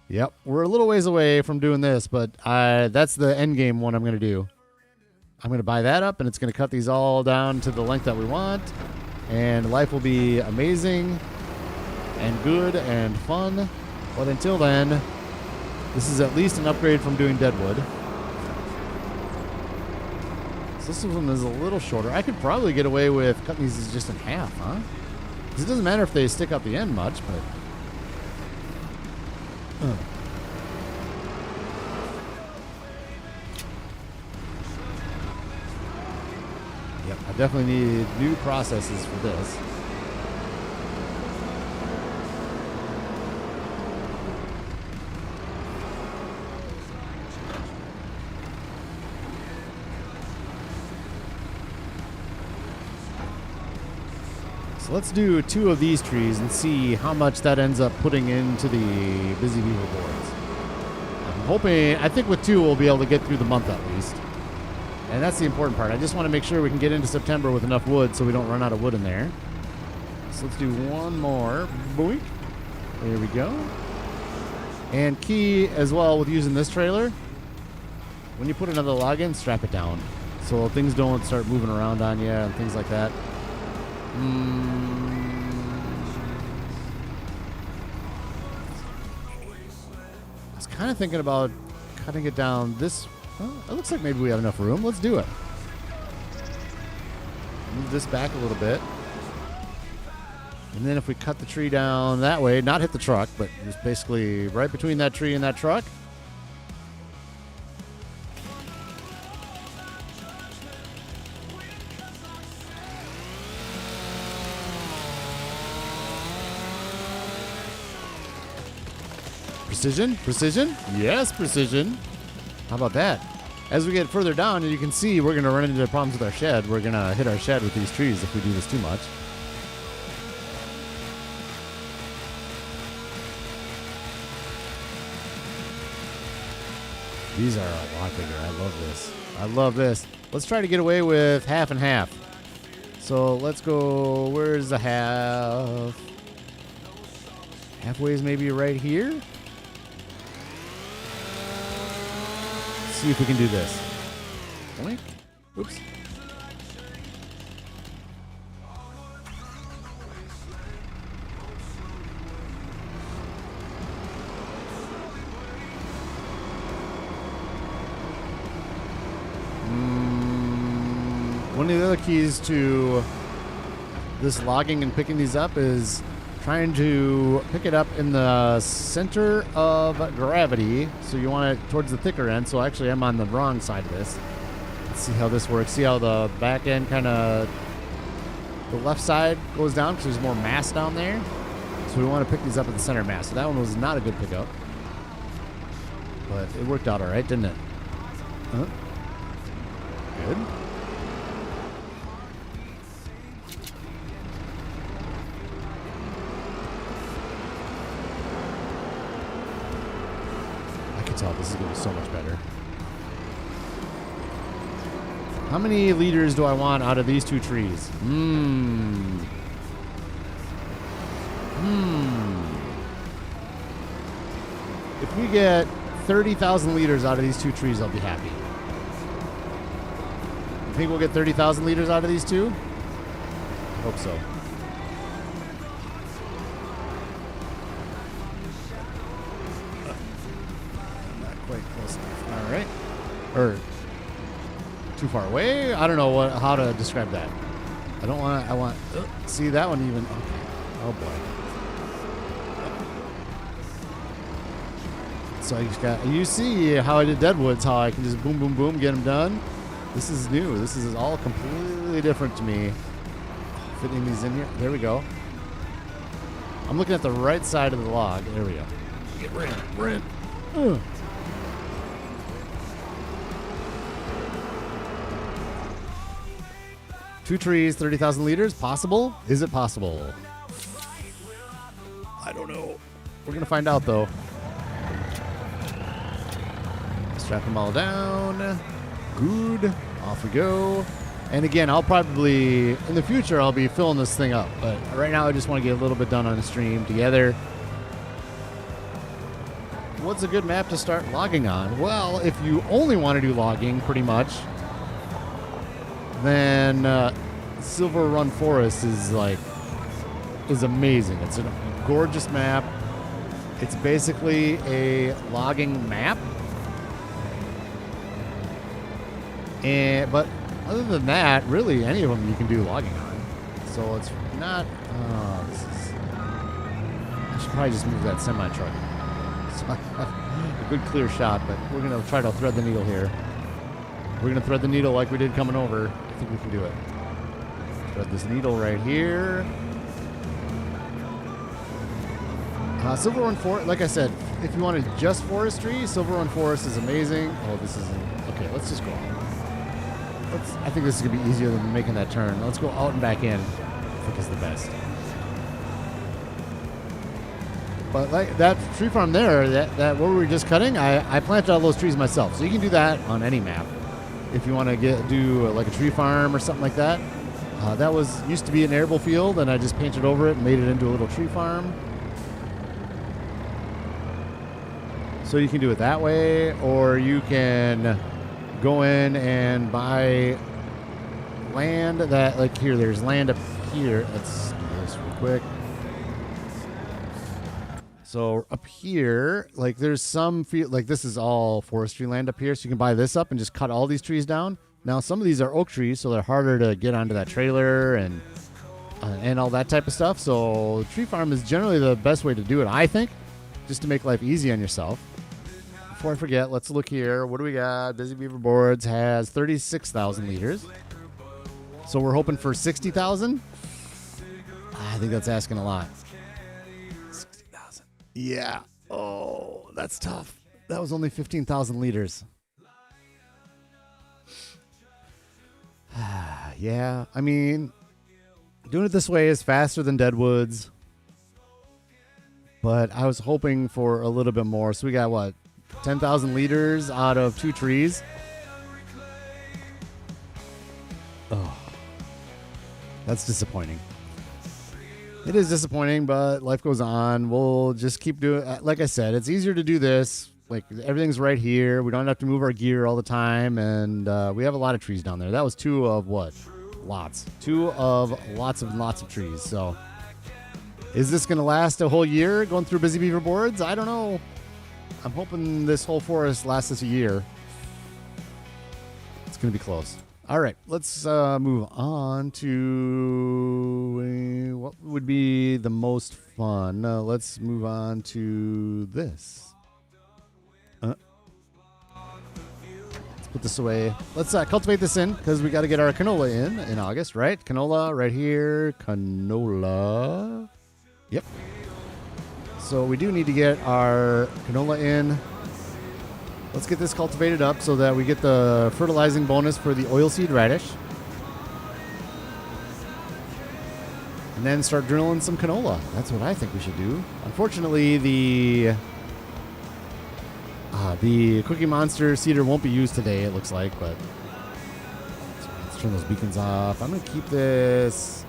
[SPEAKER 1] Yep, we're a little ways away from doing this, but that's the end game one I'm going to do. I'm going to buy that up, and it's going to cut these all down to the length that we want, and life will be amazing and good and fun. But until then, this is at least an upgrade from doing deadwood. This one is a little shorter. I could probably get away with cutting these just in half, huh? Because it doesn't matter if they stick out the end much, but... Yep, I definitely need new processes for this. Let's do 2 of these trees and see how much that ends up putting into the Busy Beaver boards. I'm hoping, I think with 2 we'll be able to get through the month at least. And that's the important part. I just want to make sure we can get into September with enough wood so we don't run out of wood in there. So let's do one more. Boink. There we go. And key as well with using this trailer, when you put another log in, strap it down so things don't start moving around on you and things like that. I was kind of thinking about cutting it down this. Well, it looks like maybe we have enough room. Let's do it. Move this back a little bit. And then if we cut the tree down that way, not hit the truck, but just basically right between that tree and that truck. Precision? Precision? Yes, precision. How about that? As we get further down, and you can see we're going to run into problems with our shed. We're going to hit our shed with these trees if we do this too much. These are a lot bigger. I love this. I love this. Let's try to get away with half and half. So let's go, where's the half? Halfway is maybe right here. See if we can do this. Boink. Oops. One of the other keys to this logging and picking these up is trying to pick it up in the center of gravity. So you want it towards the thicker end. So actually I'm on the wrong side of this. Let's see how this works. See how the back end kind of, the left side goes down because there's more mass down there. So we want to pick these up at the center mass. So that one was not a good pickup. But it worked out all right, didn't it? Huh? Good. tell this is going to be so much better. How many liters do I want out of these 2 trees? If we get 30,000 liters out of these 2 trees, I'll be happy. You think we'll get 30,000 liters out of these 2? I hope so. Not quite close enough. All right. Or too far away? I don't know how to describe that. I don't want to, I want, see that one even, okay. Oh boy. So I just got, you see how I did Deadwoods, how I can just boom, boom, boom, get them done. This is new. This is all completely different to me. Fitting these in here. There we go. I'm looking at the right side of the log. There we go. Get rid. Ugh. Two trees, 30,000 liters. Possible? Is it possible? I don't know. We're going to find out, though. Strap them all down. Good. Off we go. And again, I'll probably, in the future, I'll be filling this thing up. But right now, I just want to get a little bit done on the stream together. What's a good map to start logging on? Well, if you only want to do logging, pretty much, then Silver Run Forest is amazing. It's a gorgeous map. It's basically a logging map. But other than that, really, any of them you can do logging on. So it's not. I should probably just move that semi truck. So I have a good clear shot, but we're gonna try to thread the needle here. We're gonna thread the needle like we did coming over. I think we can do it. Thread this needle right here. Silver Run Forest, like I said, if you wanted just forestry, Silver Run Forest is amazing. Oh, this isn't. Okay, let's just go on. I think this is going to be easier than making that turn. Let's go out and back in. I think is the best. But like that tree farm there, that where we were just cutting, I planted all those trees myself. So you can do that on any map. If you want to do like a tree farm or something like that. That used to be an arable field, and I just painted over it and made it into a little tree farm. So you can do it that way, or you can go in and buy land that, like here, there's land up here. Let's do this real quick. So up here, like there's some field, like this is all forestry land up here. So you can buy this up and just cut all these trees down. Now some of these are oak trees, so they're harder to get onto that trailer and all that type of stuff. So tree farm is generally the best way to do it, I think, just to make life easy on yourself. Before I forget, let's look here. What do we got? Busy Beaver Boards has 36,000 liters. So we're hoping for 60,000. I think that's asking a lot. 60,000. Yeah. Oh, that's tough. That was only 15,000 liters. Yeah, I mean, doing it this way is faster than Deadwoods. But I was hoping for a little bit more. So we got what? 10,000 liters out of 2 trees. Oh, that's disappointing. It is disappointing, but life goes on. We'll just keep doing it. Like I said, it's easier to do this. Like everything's right here. We don't have to move our gear all the time, and we have a lot of trees down there. That was 2 of what? Lots. 2 of lots of trees. So, is this going to last a whole year going through Busy Beaver Boards? I don't know. I'm hoping this whole forest lasts us a year. It's going to be close. All right, let's move on to what would be the most fun. Let's move on to this. Let's put this away. Let's cultivate this in because we got to get our canola in August, right? Canola right here. Canola. Yep. So we do need to get our canola in. Let's get this cultivated up so that we get the fertilizing bonus for the oilseed radish. And then start drilling some canola. That's what I think we should do. Unfortunately, The Cookie Monster seeder won't be used today, it looks like, but let's turn those beacons off. I'm going to keep this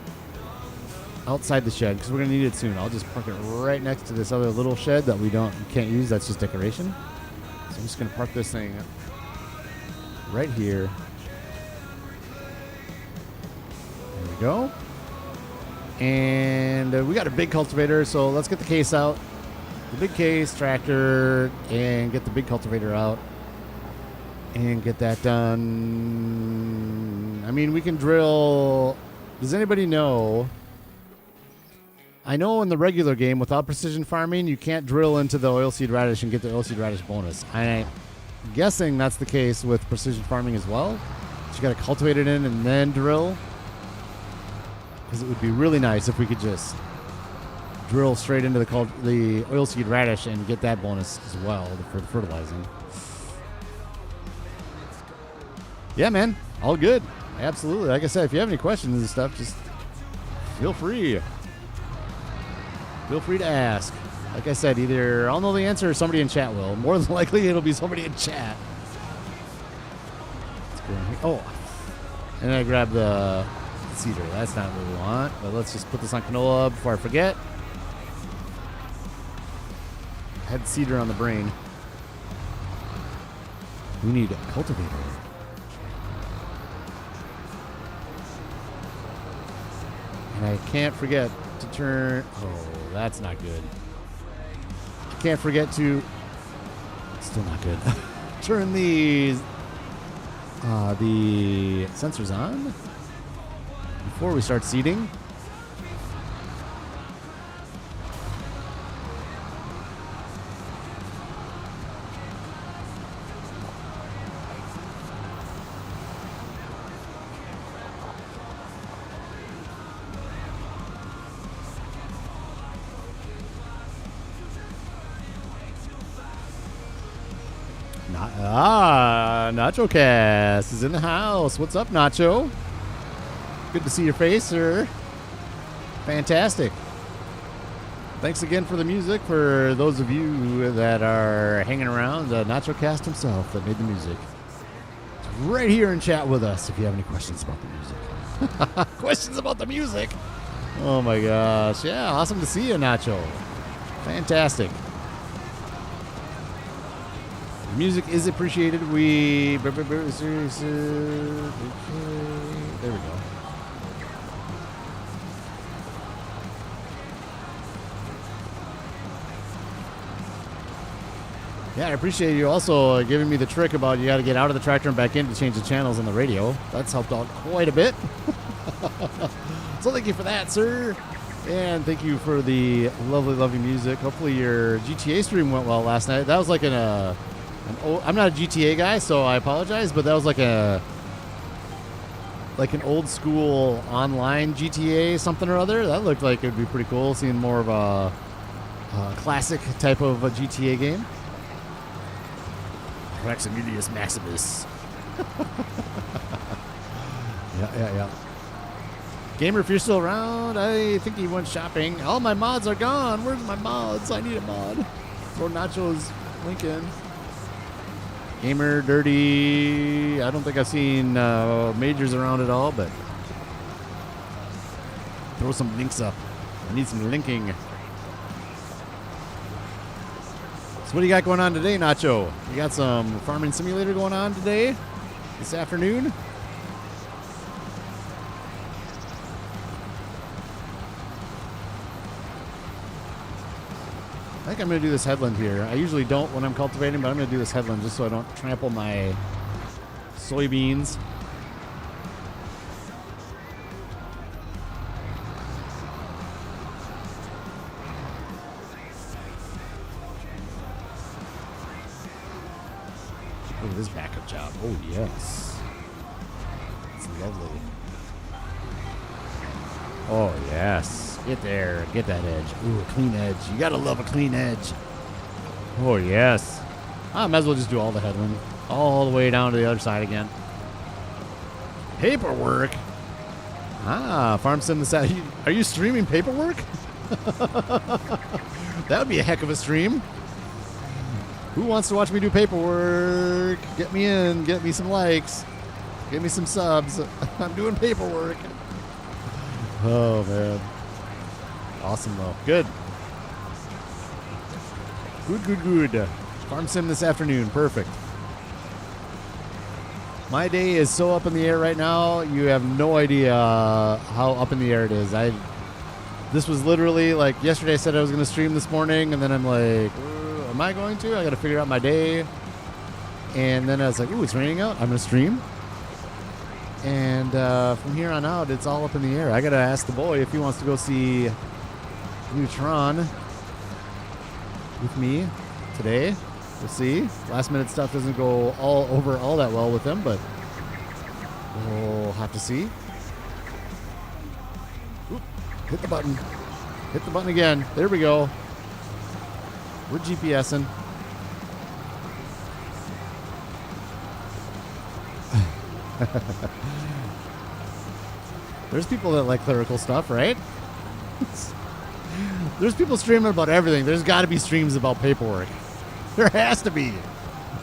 [SPEAKER 1] outside the shed because we're going to need it soon. I'll just park it right next to this other little shed that we can't use. That's just decoration. So I'm just going to park this thing right here. There we go. And we got a big cultivator, so let's get the case out. The big case, tractor, and get the big cultivator out. And get that done. I mean, we can drill. Does anybody know? I know in the regular game, without precision farming, you can't drill into the oilseed radish and get the oilseed radish bonus. I'm guessing that's the case with precision farming as well. So you got to cultivate it in and then drill. Because it would be really nice if we could just drill straight into the oilseed radish and get that bonus as well for the fertilizing. Yeah, man. All good. Absolutely. Like I said, if you have any questions and stuff, just feel free. Feel free to ask. Like I said, either I'll know the answer or somebody in chat will. More than likely, it'll be somebody in chat. Let's go in here. Oh. And I grab the cedar. That's not what we want. But let's just put this on canola before I forget. I had cedar on the brain. We need a cultivator. And I can't forget to turn... Oh, that's not good. I can't forget to... Still not good. Turn the sensors on before we start seeding. Nacho Cast is in the house. What's up, Nacho? Good to see your face, sir. Fantastic. Thanks again for the music. For those of you that are hanging around, Nacho Cast himself that made the music. It's right here in chat with us if you have any questions about the music. Questions about the music? Oh my gosh. Yeah, awesome to see you, Nacho. Fantastic. Music is appreciated. There we go. Yeah, I appreciate you also giving me the trick about you got to get out of the tractor and back in to change the channels on the radio. That's helped out quite a bit. So thank you for that, sir. And thank you for the lovely, lovely music. Hopefully your GTA stream went well last night. That was like I'm not a GTA guy, so I apologize, but that was like an old school online GTA something or other. That looked like it would be pretty cool, seeing more of a classic type of a GTA game. Raxamelius Maximus. Yeah. Gamer, if you're still around, I think he went shopping. All my mods are gone. Where's my mods? I need a mod. Throw Nacho's link in. Gamer, Dirty. I don't think I've seen Majors around at all, but throw some links up. I need some linking. So what do you got going on today, Nacho? You got some farming simulator going on today? This afternoon? I think I'm going to do this headland here. I usually don't when I'm cultivating, but I'm going to do this headland just so I don't trample my soybeans. Look at this backup job. Oh, yes. It's lovely. Oh, yes. Get there. Get that edge. Ooh, a clean edge. You gotta love a clean edge. Oh, yes. I might as well just do all the headland. All the way down to the other side again. Paperwork? Farm sim the side. Are you streaming paperwork? That would be a heck of a stream. Who wants to watch me do paperwork? Get me in. Get me some likes. Get me some subs. I'm doing paperwork. Oh, man. Awesome, though. Good. Good. Farm sim this afternoon. Perfect. My day is so up in the air right now. You have no idea how up in the air it is. This was literally like yesterday I said I was going to stream this morning, and then I'm like, am I going to? I got to figure out my day. And then I was like, ooh, it's raining out. I'm going to stream. And from here on out, it's all up in the air. I got to ask the boy if he wants to go see Neutron with me today. We'll see. Last minute stuff doesn't go all that well with him, but we'll have to see. Oop, hit the button. Hit the button again. There we go. We're GPSing. There's people that like clerical stuff, right? There's people streaming about everything. There's got to be streams about paperwork. There has to be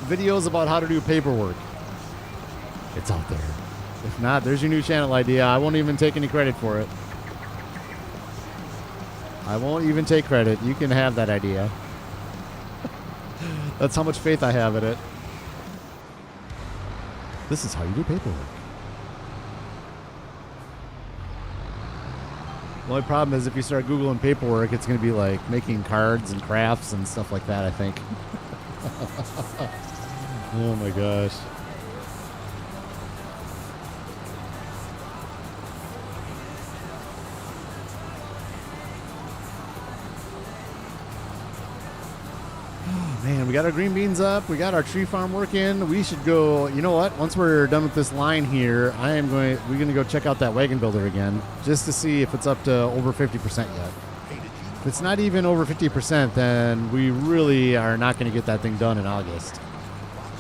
[SPEAKER 1] videos about how to do paperwork. It's out there. If not, there's your new channel idea. I won't even take any credit for it. I won't even take credit. You can have that idea. That's how much faith I have in it. This is how you do paperwork. The only problem is if you start Googling paperwork, it's going to be like making cards and crafts and stuff like that, I think. Oh my gosh. Oh man, we got our green beans up. We got our tree farm working. We should go, you know what? Once we're done with this line here, we're going to go check out that wagon builder again just to see if it's up to over 50% yet. If it's not even over 50%, then we really are not going to get that thing done in August,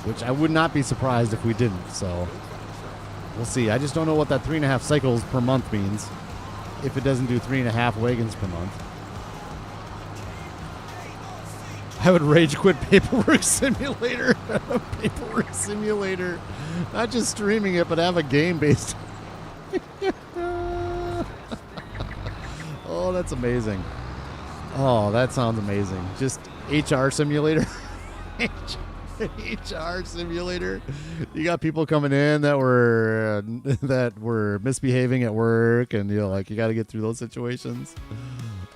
[SPEAKER 1] which I would not be surprised if we didn't. So we'll see. I just don't know what that 3.5 cycles per month means if it doesn't do 3.5 wagons per month. I would rage quit Paperwork Simulator. Paperwork Simulator. Not just streaming it, but have a game based. Oh, that's amazing. Oh, that sounds amazing. Just HR Simulator. HR Simulator. You got people coming in that were misbehaving at work, and you got to get through those situations.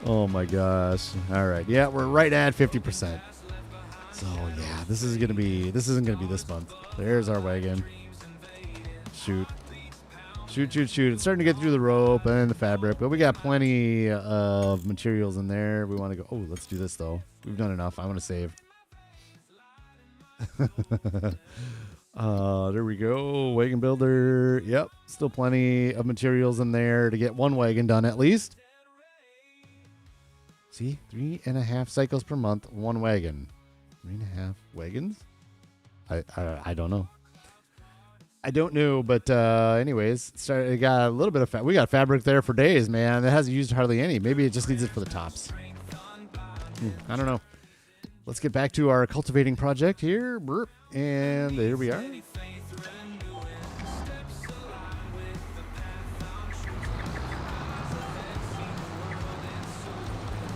[SPEAKER 1] Oh my gosh. All right. Yeah, we're right at 50%. So yeah, this isn't gonna be this month. There's our wagon. Shoot. It's starting to get through the rope and the fabric, but we got plenty of materials in there. We want to go. Oh, let's do this though. We've done enough. I want to save. There we go. Wagon builder. Yep. Still plenty of materials in there to get one wagon done at least. See, 3.5 cycles per month, one wagon. 3.5 wagons? I don't know. I don't know, but anyways, we got a little bit of we got fabric there for days, man. It hasn't used hardly any. Maybe it just needs it for the tops. I don't know. Let's get back to our cultivating project here. Burp. And there we are.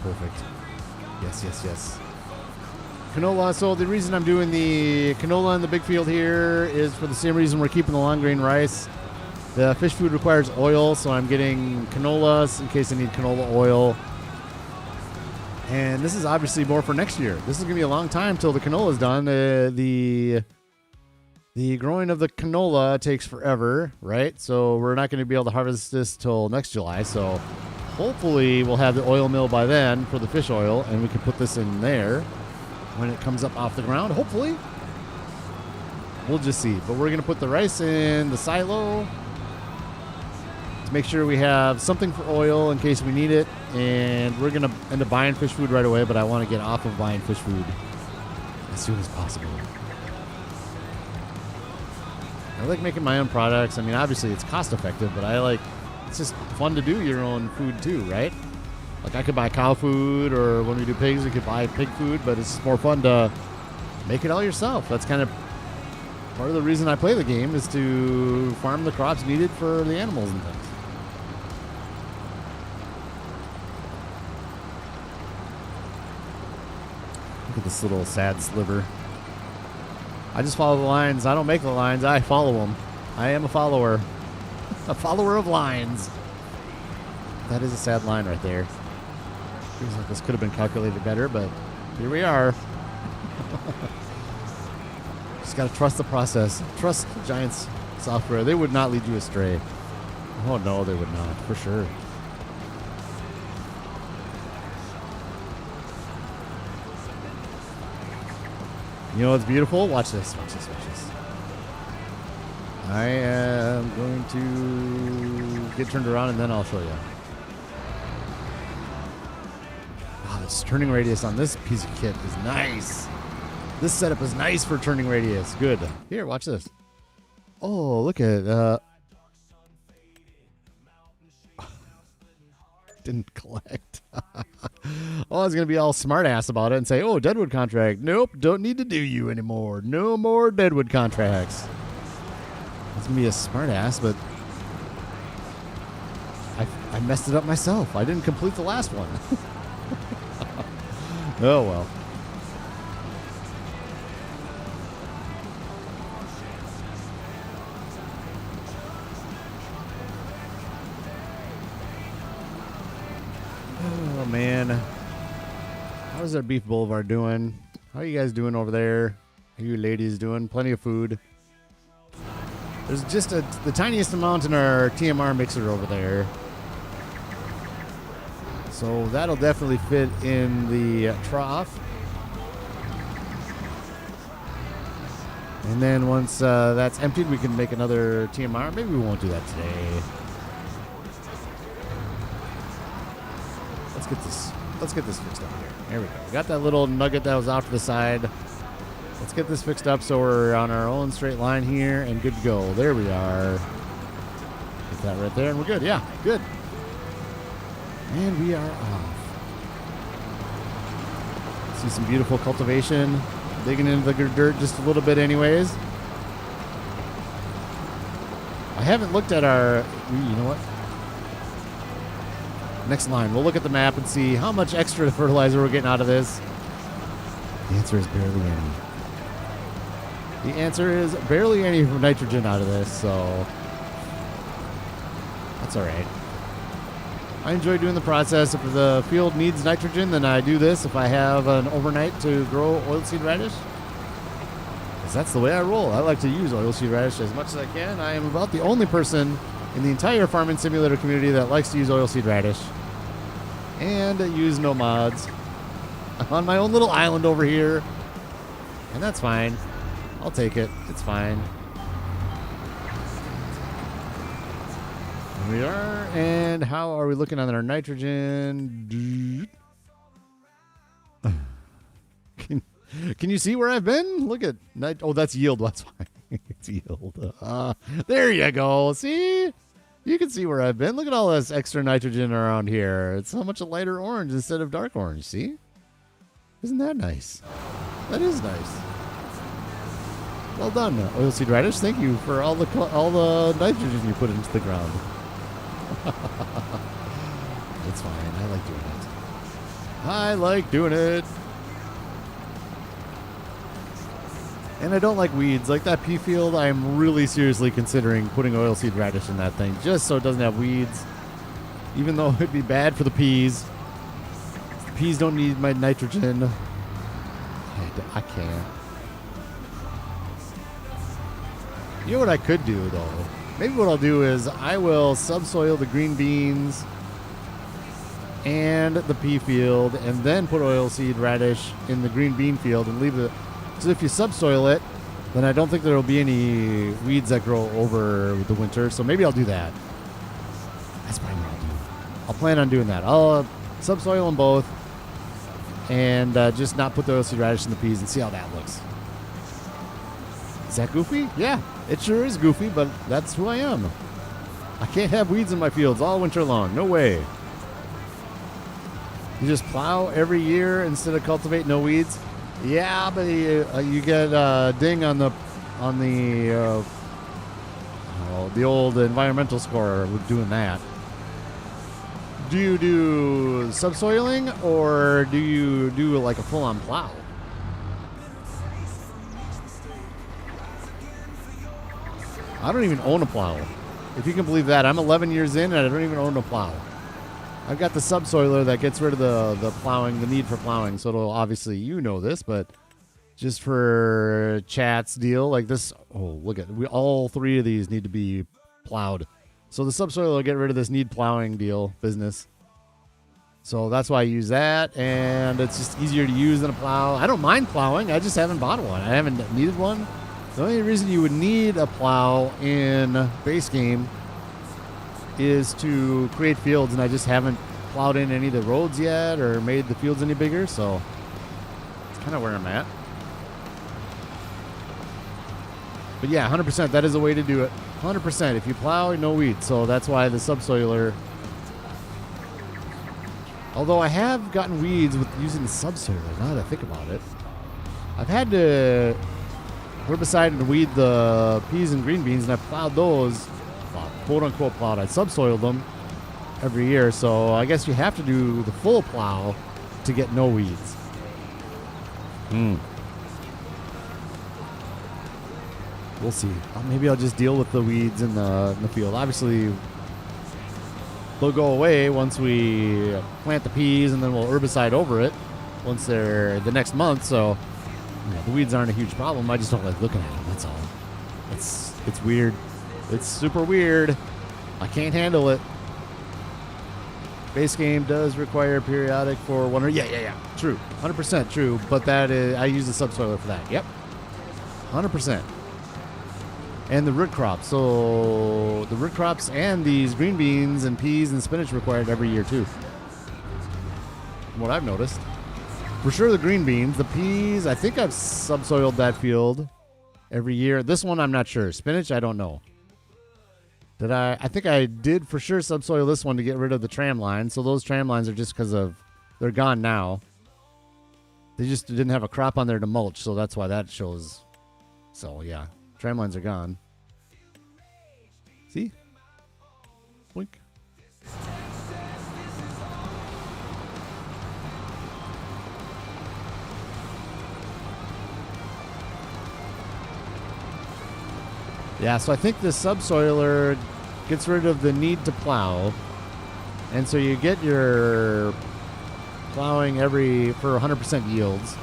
[SPEAKER 1] Perfect. Yes. Canola. So the reason I'm doing the canola in the big field here is for the same reason we're keeping the long grain rice. The fish food requires oil, so I'm getting canolas in case I need canola oil. And this is obviously more for next year. This is going to be a long time till the canola is done. The growing of the canola takes forever, right? So we're not going to be able to harvest this till next July. So hopefully we'll have the oil mill by then for the fish oil, and we can put this in there when it comes up off the ground, hopefully. We'll just see. But we're going to put the rice in the silo to make sure we have something for oil in case we need it. And we're going to end up buying fish food right away, but I want to get off of buying fish food as soon as possible. I like making my own products. I mean, obviously it's cost effective, but it's just fun to do your own food too, right? Like I could buy cow food, or when we do pigs, we could buy pig food, but it's more fun to make it all yourself. That's kind of part of the reason I play the game, is to farm the crops needed for the animals and things. Look at this little sad sliver. I just follow the lines. I don't make the lines. I follow them. I am a follower. A follower of lines. That is a sad line right there. Feels like this could have been calculated better, but here we are. Just got to trust the process. Trust Giants software. They would not lead you astray. Oh, no, they would not, for sure. You know what's beautiful? Watch this, watch this, watch this. I am going to get turned around and then I'll show you. Wow, this turning radius on this piece of kit is nice. This setup is nice for turning radius. Good. Here, watch this. Oh, look at didn't collect. Oh, I was going to be all smart ass about it and say, oh, Deadwood contract. Nope, don't need to do you anymore. No more Deadwood contracts. It's going to be a smart ass, but I messed it up myself. I didn't complete the last one. Oh, well. Oh, man. How's our Beef Boulevard doing? How are you guys doing over there? How are you ladies doing? Plenty of food. There's just the tiniest amount in our TMR mixer over there. So that'll definitely fit in the trough. And then once that's emptied, we can make another TMR. Maybe we won't do that today. Let's get this fixed up here. There we go. We got that little nugget that was out to the side. Let's get this fixed up so we're on our own straight line here and good to go. There we are. Get that right there and we're good. Yeah, good. And we are off. See some beautiful cultivation. Digging into the dirt just a little bit anyways. I haven't looked at our... You know what? Next line. We'll look at the map and see how much extra fertilizer we're getting out of this. The answer is barely any. The answer is barely any nitrogen out of this, so that's all right. I enjoy doing the process. If the field needs nitrogen, then I do this. If I have an overnight to grow oilseed radish, because that's the way I roll. I like to use oilseed radish as much as I can. I am about the only person in the entire farming simulator community that likes to use oilseed radish and use no mods. I'm on my own little island over here, and that's fine. I'll take it. It's fine. Here we are. And how are we looking on our nitrogen? Can you see where I've been? Look at oh, that's yield. That's fine. It's yield. There you go. See? You can see where I've been. Look at all this extra nitrogen around here. It's so much a lighter orange instead of dark orange. See? Isn't that nice? That is nice. Well done, oilseed radish. Thank you for all the nitrogen you put into the ground. It's fine. I like doing it. I like doing it. And I don't like weeds. Like that pea field, I'm really seriously considering putting oilseed radish in that thing just so it doesn't have weeds. Even though it'd be bad for the peas. The peas don't need my nitrogen. I can't. You know what I could do, though? Maybe what I'll do is I will subsoil the green beans and the pea field and then put oilseed radish in the green bean field and leave it. So if you subsoil it, then I don't think there will be any weeds that grow over the winter. So maybe I'll do that. That's probably what I'll do. I'll plan on doing that. I'll subsoil them both and just not put the oilseed radish in the peas and see how that looks. Is that goofy? Yeah, it sure is goofy, but that's who I am. I can't have weeds in my fields all winter long. No way. You just plow every year instead of cultivate no weeds. Yeah, but you get ding on the the old environmental score with doing that. Do you do subsoiling or do you do like a full-on plow? I don't even own a plow. If you can believe that, I'm 11 years in and I don't even own a plow. I've got the subsoiler that gets rid of the plowing, the need for plowing. So it'll obviously, you know this, but just for chat's deal like this. Oh, look at all three of these need to be plowed. So the subsoiler will get rid of this need plowing deal business. So that's why I use that, and it's just easier to use than a plow. I don't mind plowing. I just haven't bought one. I haven't needed one. The only reason you would need a plow in base game is to create fields, and I just haven't plowed in any of the roads yet or made the fields any bigger, so it's kind of where I'm at. But yeah, 100%, that is a way to do it. 100%, if you plow, no weeds, so that's why the subsoiler. Although I have gotten weeds with using the subsoiler, now that I think about it. I've had to herbicide and weed the peas and green beans, and I plowed those, quote-unquote plowed. I subsoiled them every year, so I guess you have to do the full plow to get no weeds. We'll see. Maybe I'll just deal with the weeds in the field. Obviously, they'll go away once we plant the peas, and then we'll herbicide over it once they're the next month, so the weeds aren't a huge problem. I just don't like looking at them, that's all. It's weird. It's super weird. I can't handle it. Base game does require periodic for one. Yeah. True. 100% true. But that is, I use the subsoiler for that. Yep. 100%. And the root crops. So the root crops and these green beans and peas and spinach required every year too. From what I've noticed. For sure the green beans. The peas, I think I've subsoiled that field every year. This one I'm not sure. Spinach, I don't know. Did I think I did for sure subsoil this one to get rid of the tram lines. So those tram lines are just because they're gone now. They just didn't have a crop on there to mulch, so that's why that shows. So yeah, tram lines are gone. See? Blink. Yeah, so I think the subsoiler gets rid of the need to plow. And so you get your plowing for 100% yields.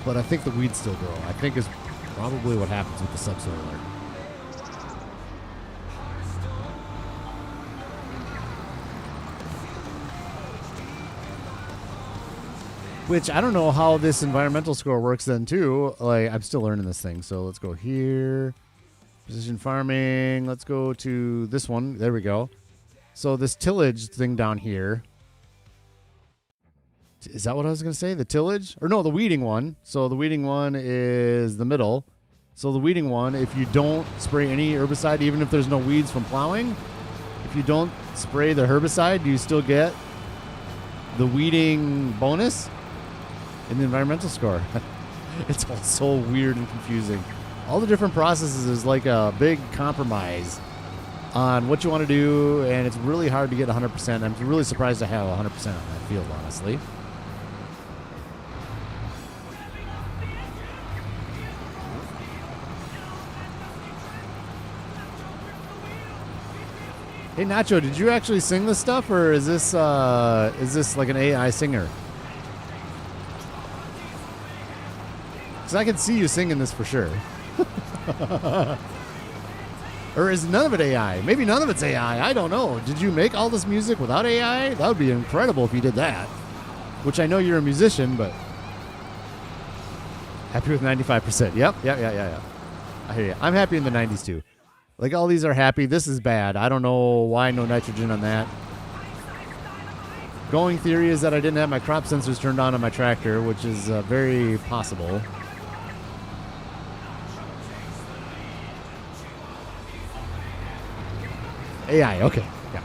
[SPEAKER 1] But I think the weeds still grow. I think is probably what happens with the subsoiler. Which I don't know how this environmental score works then too. Like, I'm still learning this thing. So let's go here. Precision farming. Let's go to this one. There we go. So this tillage thing down here. Is that what I was going to say? The tillage? Or no, the weeding one. So the weeding one is the middle. So the weeding one, if you don't spray any herbicide, even if there's no weeds from plowing, if you don't spray the herbicide, do you still get the weeding bonus in the environmental score? It's all so weird and confusing. All the different processes is like a big compromise on what you want to do, and it's really hard to get 100%. I'm really surprised to have 100% on that field, honestly. Hey Nacho, did you actually sing this stuff, or is this like an AI singer? Because I can see you singing this for sure. Or is none of it AI? Maybe none of it's AI. I don't know. Did you make all this music without AI? That would be incredible if you did that. Which I know you're a musician, but happy with 95%. Yep. Yeah. I hear you. I'm happy in the 90s too. Like, all these are happy. This is bad. I don't know why no nitrogen on that. Going theory is that I didn't have my crop sensors turned on my tractor, which is very possible. AI, okay. Yeah.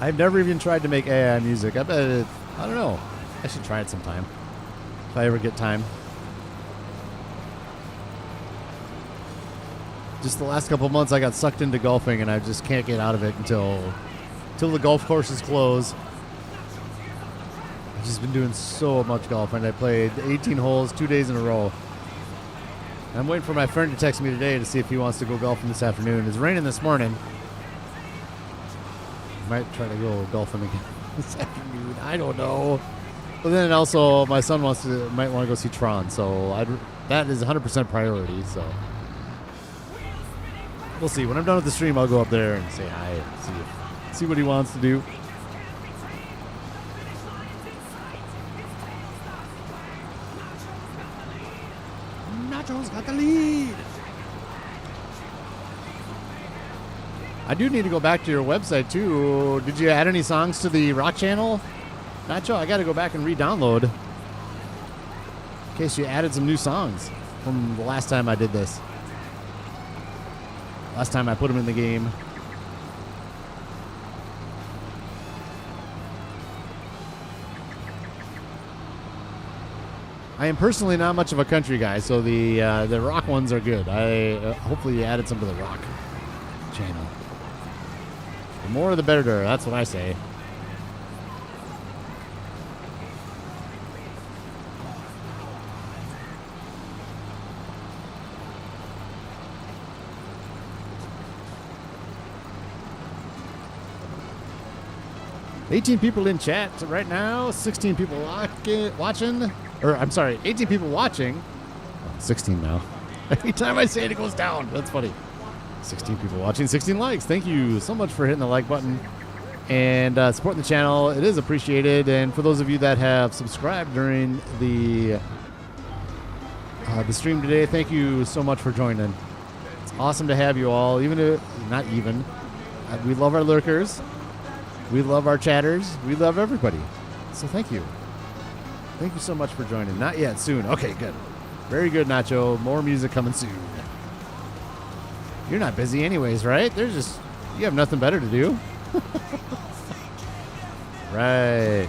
[SPEAKER 1] I've never even tried to make AI music. I bet it, I don't know. I should try it sometime if I ever get time. Just the last couple of months, I got sucked into golfing, and I just can't get out of it until the golf courses close. I've just been doing so much golfing. I played 18 holes 2 days in a row. I'm waiting for my friend to text me today to see if he wants to go golfing this afternoon. It's raining this morning. Might try to go golfing again this afternoon. I don't know. But then also, my son might want to go see Tron, so that is 100% priority. So we'll see. When I'm done with the stream, I'll go up there and say hi and see what he wants to do. Nacho's got the lead. I do need to go back to your website, too. Did you add any songs to the rock channel? Nacho, I got to go back and re-download. In case you added some new songs from the last time I did this. Last time I put them in the game. I am personally not much of a country guy, so the rock ones are good. Hopefully you added some to the rock channel. The more the better, that's what I say. $18 people in chat right now, 16 people watching. Or, I'm sorry, 18 people watching. 16 now. Every time I say it, it goes down. That's funny. 16 people watching, 16 likes. Thank you so much for hitting the like button and supporting the channel. It is appreciated. And for those of you that have subscribed during the stream today, thank you so much for joining. It's awesome to have you all. We love our lurkers. We love our chatters. We love everybody. So thank you. Thank you so much for joining. Not yet. Soon. Okay, good. Very good, Nacho. More music coming soon. You're not busy anyways, right? You have nothing better to do. Right.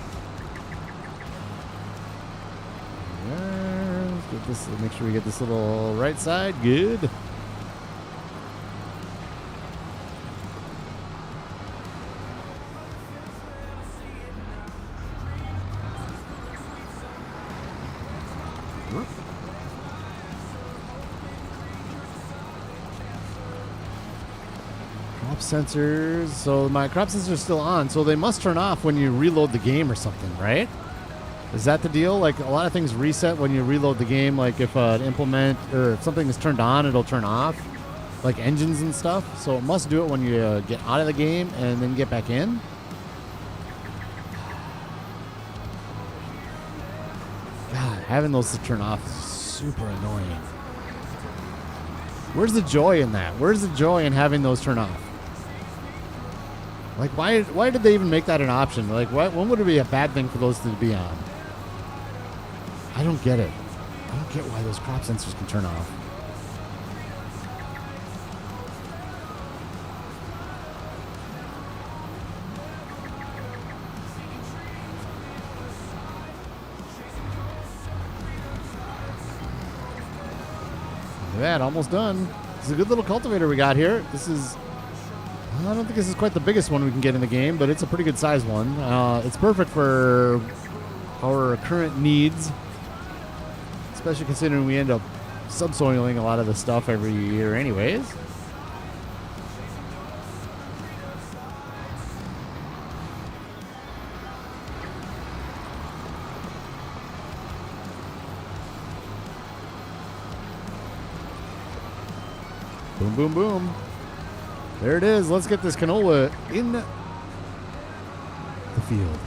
[SPEAKER 1] Let's get this, make sure we get this little right side. Good. Sensors. So my crop sensors are still on, so they must turn off when you reload the game or something, right? Is that the deal? Like, a lot of things reset when you reload the game. Like, if an implement or if something is turned on, it'll turn off, like engines and stuff. So it must do it when you get out of the game and then get back in. God, having those to turn off is super annoying. Where's the joy in that? Where's the joy in having those turn off? Like, why did they even make that an option? Like, when would it be a bad thing for those to be on? I don't get it. I don't get why those crop sensors can turn off. Look at that, almost done. This is a good little cultivator we got here. I don't think this is quite the biggest one we can get in the game, but it's a pretty good size one. It's perfect for our current needs, especially considering we end up subsoiling a lot of the stuff every year anyways. Boom, boom, boom. There it is. Let's get this canola in the field.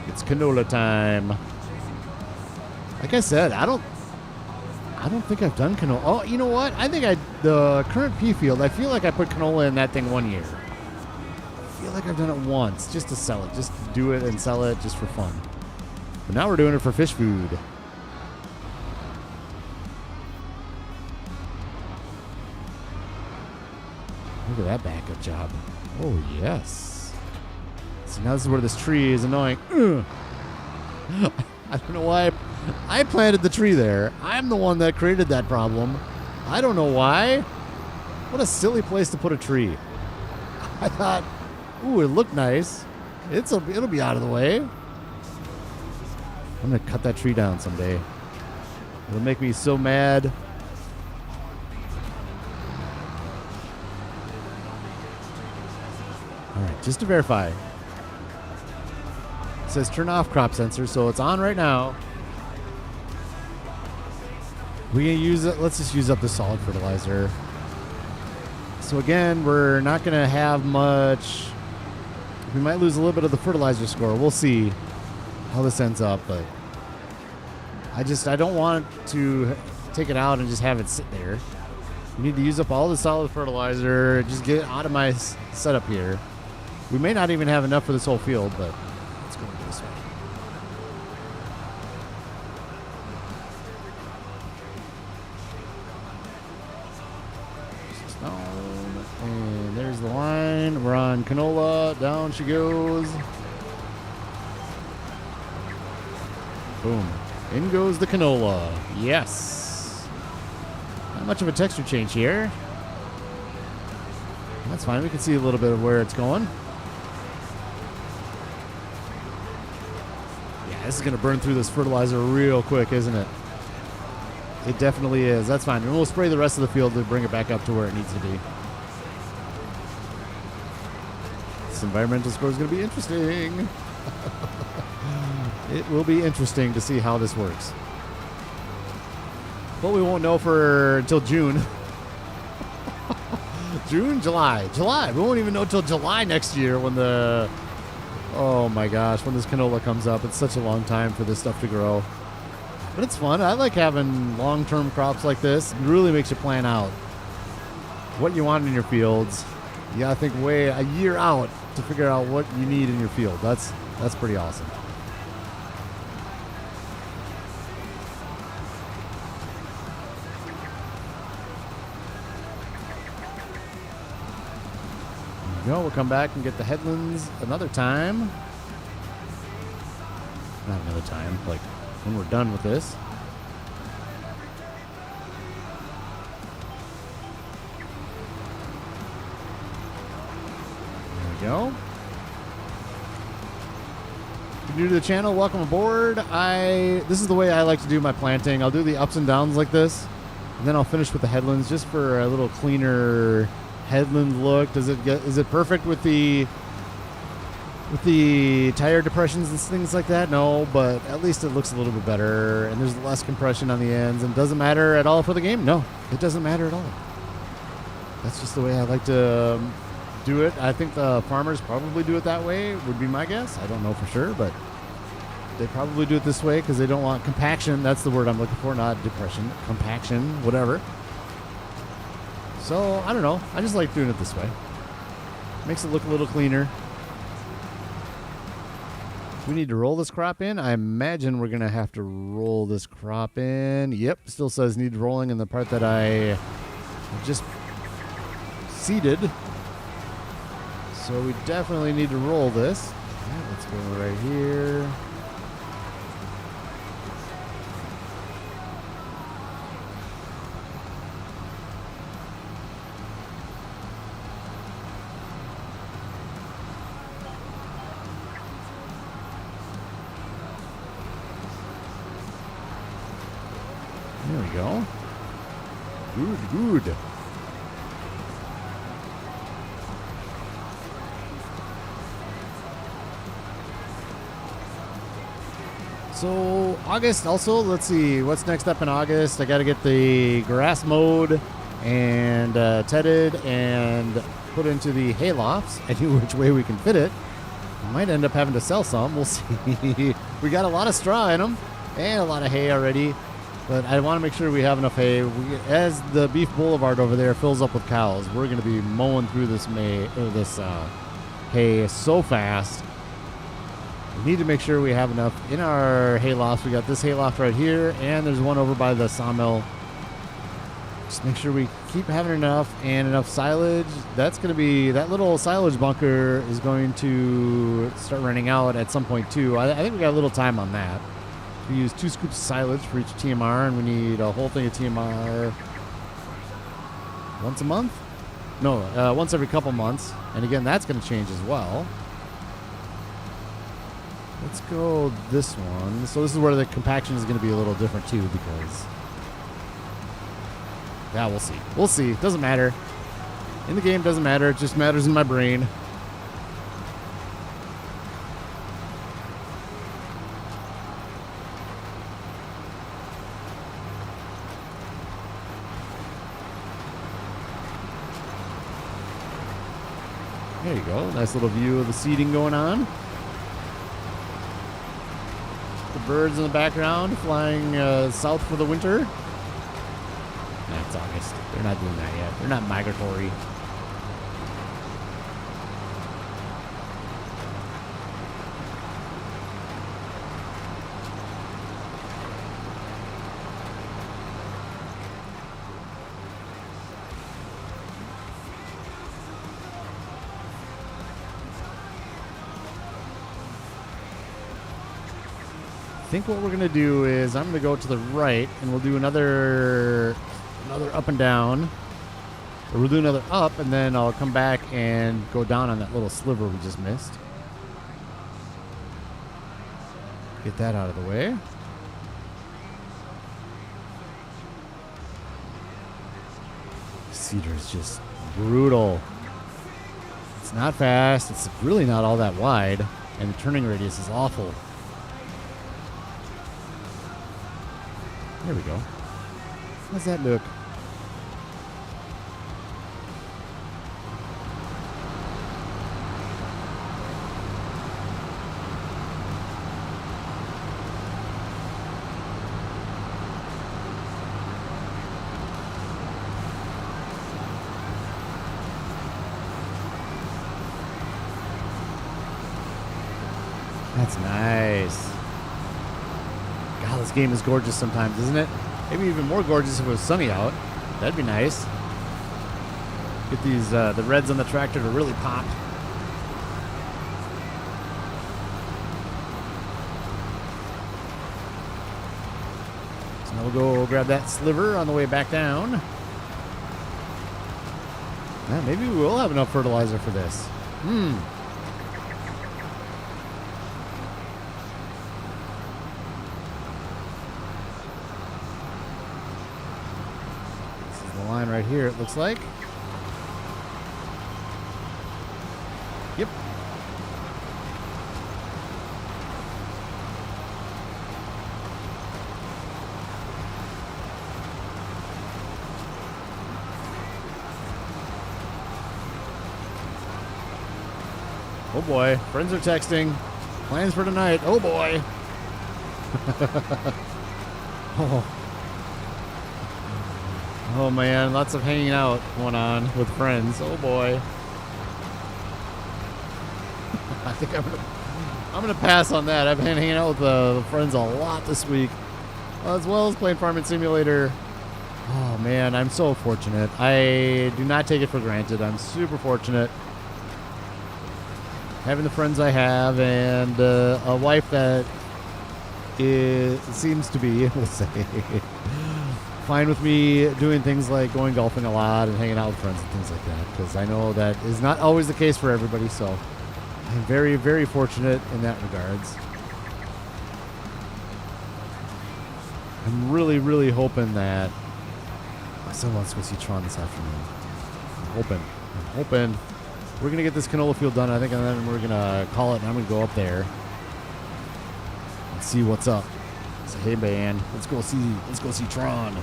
[SPEAKER 1] It's canola time. Like I said, I don't think I've done canola. Oh, you know what? I think the current pea field, I feel like I put canola in that thing one year. I feel like I've done it once just to sell it, just to do it and sell it just for fun. But now we're doing it for fish food. Look at that backup job. Oh, yes. See, now this is where this tree is annoying. Ugh. I don't know why I planted the tree there. I'm the one that created that problem. I don't know why. What a silly place to put a tree. I thought, ooh, it looked nice. It'll be out of the way. I'm going to cut that tree down someday. It'll make me so mad. All right, just to verify. It says turn off crop sensor, so it's on right now. We're going to use it. Let's just use up the solid fertilizer. So again, we're not going to have much. We might lose a little bit of the fertilizer score. We'll see how this ends up, but I don't want to take it out and just have it sit there. We need to use up all the solid fertilizer. Just get it out of my setup here. We may not even have enough for this whole field, but let's go this way. And there's the line. We're on canola. Down she goes. Boom. In goes the canola. Yes. Not much of a texture change here. That's fine. We can see a little bit of where it's going. Yeah, this is going to burn through this fertilizer real quick, isn't it? It definitely is. That's fine. And we'll spray the rest of the field to bring it back up to where it needs to be. This environmental score is going to be interesting. It will be interesting to see how this works. But we won't know until June. June, July. We won't even know until July next year when oh my gosh, when this canola comes up. It's such a long time for this stuff to grow. But it's fun. I like having long-term crops like this. It really makes you plan out what you want in your fields. You gotta think way a year out to figure out what you need in your field. That's pretty awesome. There we go. We'll come back and get the headlands another time. Not another time, like when we're done with this. There we go. If you're new to the channel, welcome aboard. This is the way I like to do my planting. I'll do the ups and downs like this, and then I'll finish with the headlands just for a little cleaner headland look. Is it perfect with the tire depressions and things like that? No, but at least it looks a little bit better, and there's less compression on the ends, and it doesn't matter at all for the game. No, it doesn't matter at all. That's just the way I like to do it. I think the farmers probably do it that way, would be my guess. I don't know for sure, but they probably do it this way because they don't want compaction. That's the word I'm looking for, not depression. Compaction, whatever. So, I don't know. I just like doing it this way. Makes it look a little cleaner. We need to roll this crop in. I imagine we're going to have to roll this crop in. Yep, still says need rolling in the part that I just seeded. So we definitely need to roll this. All right, let's go right here. There we go. Good. So August also, let's see, what's next up in August? I got to get the grass mowed and tedded and put into the hay lofts. Any which way we can fit it. We might end up having to sell some. We'll see. We got a lot of straw in them and a lot of hay already. But I want to make sure we have enough hay. As the beef boulevard over there fills up with cows, we're going to be mowing through this hay so fast. We need to make sure we have enough in our hay loft. We got this hay loft right here, and there's one over by the sawmill Just make sure we keep having enough and enough silage. That's going to be, that little silage bunker is going to start running out at some point too. I think we got a little time on that. We use 2 scoops of silage for each TMR, and we need a whole thing of TMR once a month? No, once every couple months. And again, that's going to change as well. Let's go this one. So this is where the compaction is going to be a little different too, because... yeah, we'll see. We'll see. Doesn't matter. In the game, doesn't matter. It just matters in my brain. There you go. Nice little view of the seeding going on. The birds in the background flying south for the winter. No, it's August. They're not doing that yet. They're not migratory. I think what we're going to do is I'm going to go to the right, and we'll do another up and down. Or we'll do another up, and then I'll come back and go down on that little sliver we just missed. Get that out of the way. Cedar is just brutal. It's not fast. It's really not all that wide, and the turning radius is awful. There we go. How's that look? That's nice. God, this game is gorgeous sometimes, isn't it? Maybe even more gorgeous if it was sunny out. That'd be nice. Get these the reds on the tractor to really pop. So now we'll go grab that sliver on the way back down. Yeah, maybe we will have enough fertilizer for this. Line right here, it looks like. Yep. Oh boy, friends are texting. Plans for tonight. Oh boy. Oh. Oh man, lots of hanging out going on with friends. Oh boy. I think I'm gonna pass on that. I've been hanging out with the friends a lot this week, as well as playing Farming Simulator. Oh man, I'm so fortunate. I do not take it for granted. I'm super fortunate having the friends I have, and a wife that seems to be, we'll say, fine with me doing things like going golfing a lot and hanging out with friends and things like that, because I know that is not always the case for everybody. So I'm very, very fortunate in that regards. I'm really, really hoping that my son wants to go see Tron this afternoon. I'm hoping we're going to get this canola field done, I think, and then we're going to call it, and I'm going to go up there and see what's up. Say, hey man, let's go see Tron.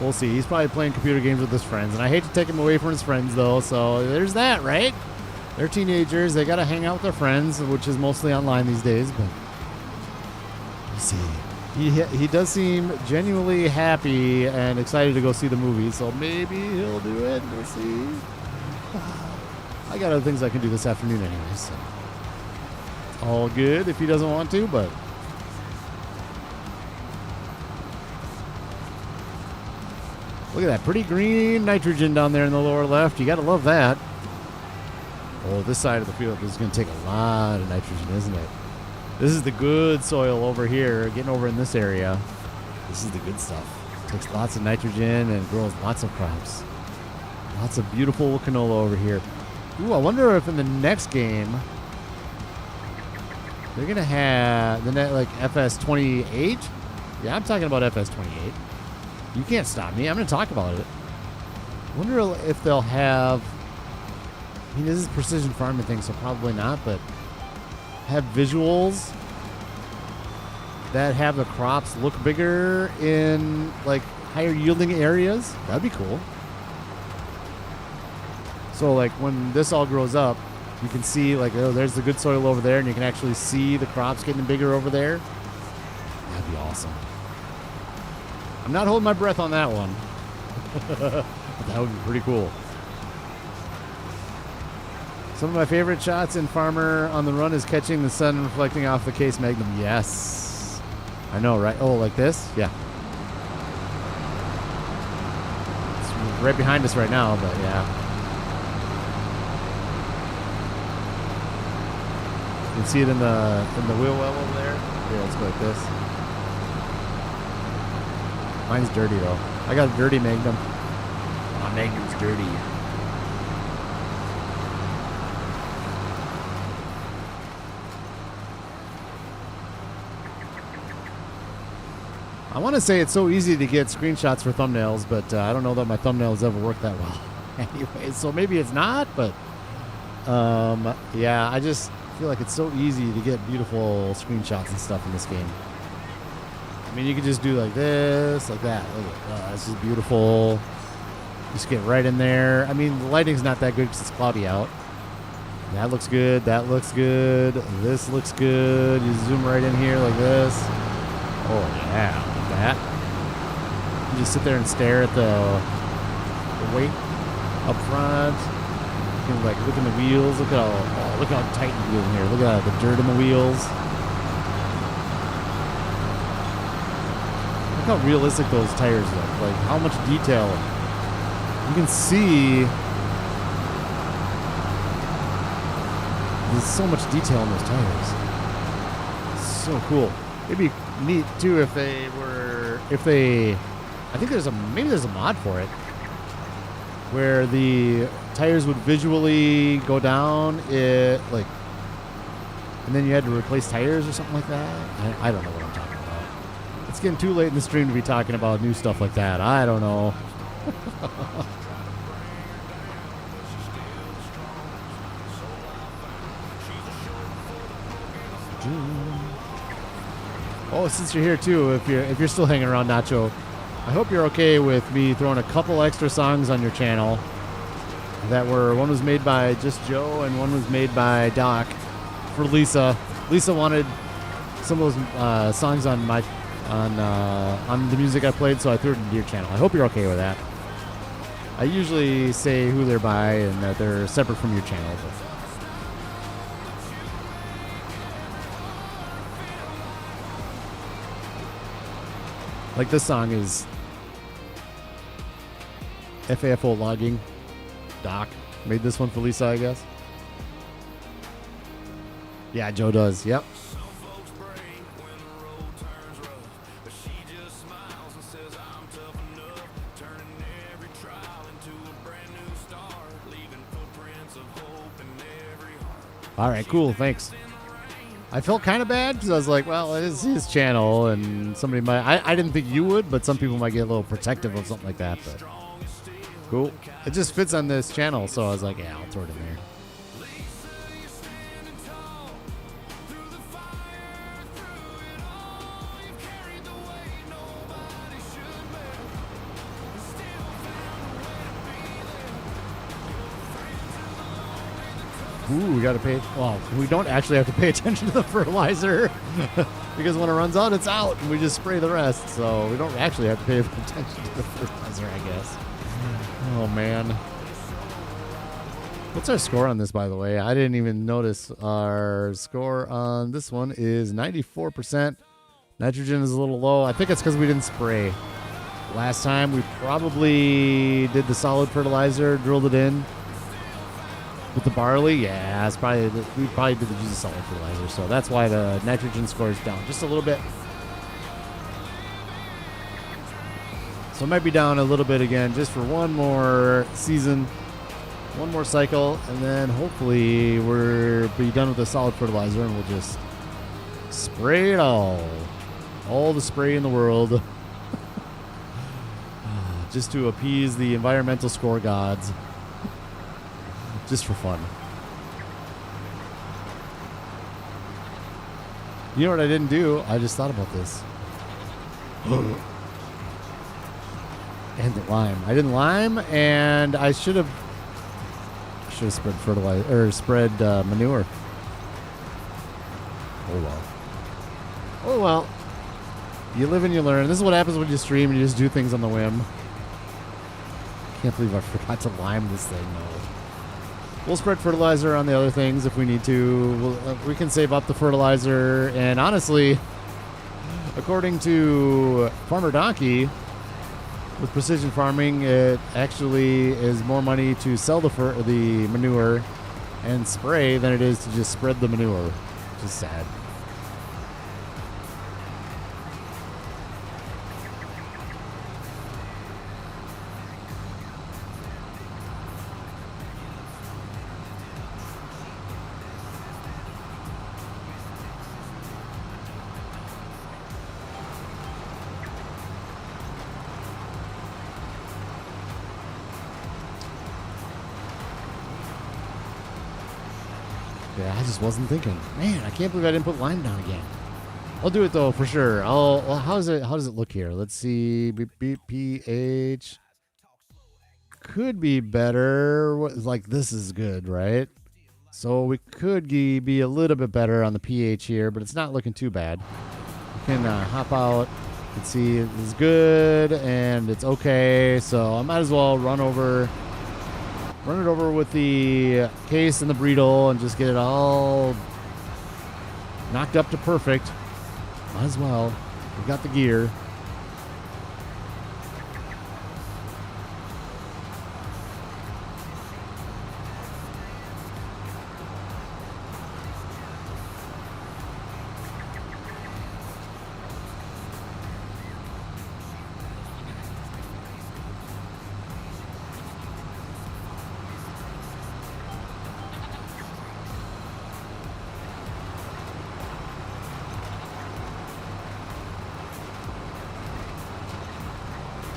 [SPEAKER 1] We'll see. He's probably playing computer games with his friends, and I hate to take him away from his friends though, so there's that, right? They're teenagers, they gotta hang out with their friends, which is mostly online these days, but you see. He does seem genuinely happy and excited to go see the movie, so maybe he'll do it. We'll see. I got other things I can do this afternoon anyway, so all good if he doesn't want to, but Look at that pretty green nitrogen down there in the lower left. You got to love that. Oh, this side of the field is going to take a lot of nitrogen, isn't it? This is the good soil over here, getting over in this area. This is the good stuff. Takes lots of nitrogen and grows lots of crops. Lots of beautiful canola over here. Ooh, I wonder if in the next game they're going to have the like FS28. Yeah, I'm talking about FS28. You can't stop me. I'm going to talk about it. I wonder if they'll have... I mean, this is precision farming thing, so probably not, but have visuals that have the crops look bigger in, like, higher yielding areas. That'd be cool. So, like, when this all grows up, you can see, like, oh, there's the good soil over there, and you can actually see the crops getting bigger over there. That'd be awesome. I'm not holding my breath on that one. But that would be pretty cool. Some of my favorite shots in Farmer on the Run is catching the sun reflecting off the case magnum. Yes. I know, right? Oh, like this? Yeah. It's right behind us right now, but yeah. You can see it in the wheel well over there. Yeah, let's go like this. Mine's dirty though. I got a dirty magnum. My magnum's dirty. I want to say it's so easy to get screenshots for thumbnails, but I don't know that my thumbnails ever work that well. Anyway, so maybe it's not, but yeah, I just feel like it's so easy to get beautiful screenshots and stuff in this game. I mean, you could just do like this, like that. Look at that. This is beautiful. Just get right in there. I mean, the lighting's not that good because it's cloudy out. That looks good. That looks good. This looks good. You zoom right in here like this. Oh, yeah. Like that. You just sit there and stare at the weight up front. You can, like, look in the wheels. Look how tight the wheel in here. Look at the dirt in the wheels. Look how realistic those tires look. Like, how much detail. You can see there's so much detail in those tires. So cool. It'd be neat too if they I think maybe there's a mod for it where the tires would visually go down and then you had to replace tires or something like that. I don't know what I'm talking about. It's getting too late in the stream to be talking about new stuff like that. I don't know. Oh, since you're here too, if you're still hanging around, Nacho, I hope you're okay with me throwing a couple extra songs on your channel. One was made by Just Joe and one was made by Doc for Lisa. Lisa wanted some of those songs on the music I played, so I threw it into your channel. I hope you're okay with that. I usually say who they're by and that they're separate from your channel. But like this song is FAFO Logging. Doc made this one for Lisa, I guess. Yeah, Joe does. Yep. All right, cool. Thanks. I felt kind of bad because I was like, well, it is his channel, and somebody might... I didn't think you would, but some people might get a little protective of something like that. But cool. It just fits on this channel, so I was like, yeah, I'll throw it in there. Ooh, we got to pay... Well, we don't actually have to pay attention to the fertilizer because when it runs out, it's out, and we just spray the rest. So we don't actually have to pay attention to the fertilizer, I guess. Oh, man. What's our score on this, by the way? I didn't even notice. Our score on this one is 94%. Nitrogen is a little low. I think it's because we didn't spray. Last time we probably did the solid fertilizer, drilled it in with the barley. Yeah, it's probably we probably did use the solid fertilizer, so that's why the nitrogen score is down just a little bit. So it might be down a little bit again, just for one more season, one more cycle, and then hopefully we'll be done with the solid fertilizer, and we'll just spray it all the spray in the world. Just to appease the environmental score gods. Just for fun. You know what I didn't do? I just thought about this. And the lime. I didn't lime, and I should have spread fertilizer or spread manure. Oh well. Oh well. You live and you learn. This is what happens when you stream and you just do things on the whim. Can't believe I forgot to lime this thing. No. We'll spread fertilizer on the other things if we need to. We can save up the fertilizer. And honestly, according to Farmer Donkey, with precision farming, it actually is more money to sell the manure and spray than it is to just spread the manure. Which is sad. Yeah, I just wasn't thinking. Man, I can't believe I didn't put lime down again. I'll do it though for sure. How does it look here? Let's see. pH could be better. Like this is good, right? So we could be a little bit better on the pH here, but it's not looking too bad. We can hop out and see it's good and it's okay. So I might as well run it over with the case and the Breedle and just get it all knocked up to perfect. Might as well. We got the gear.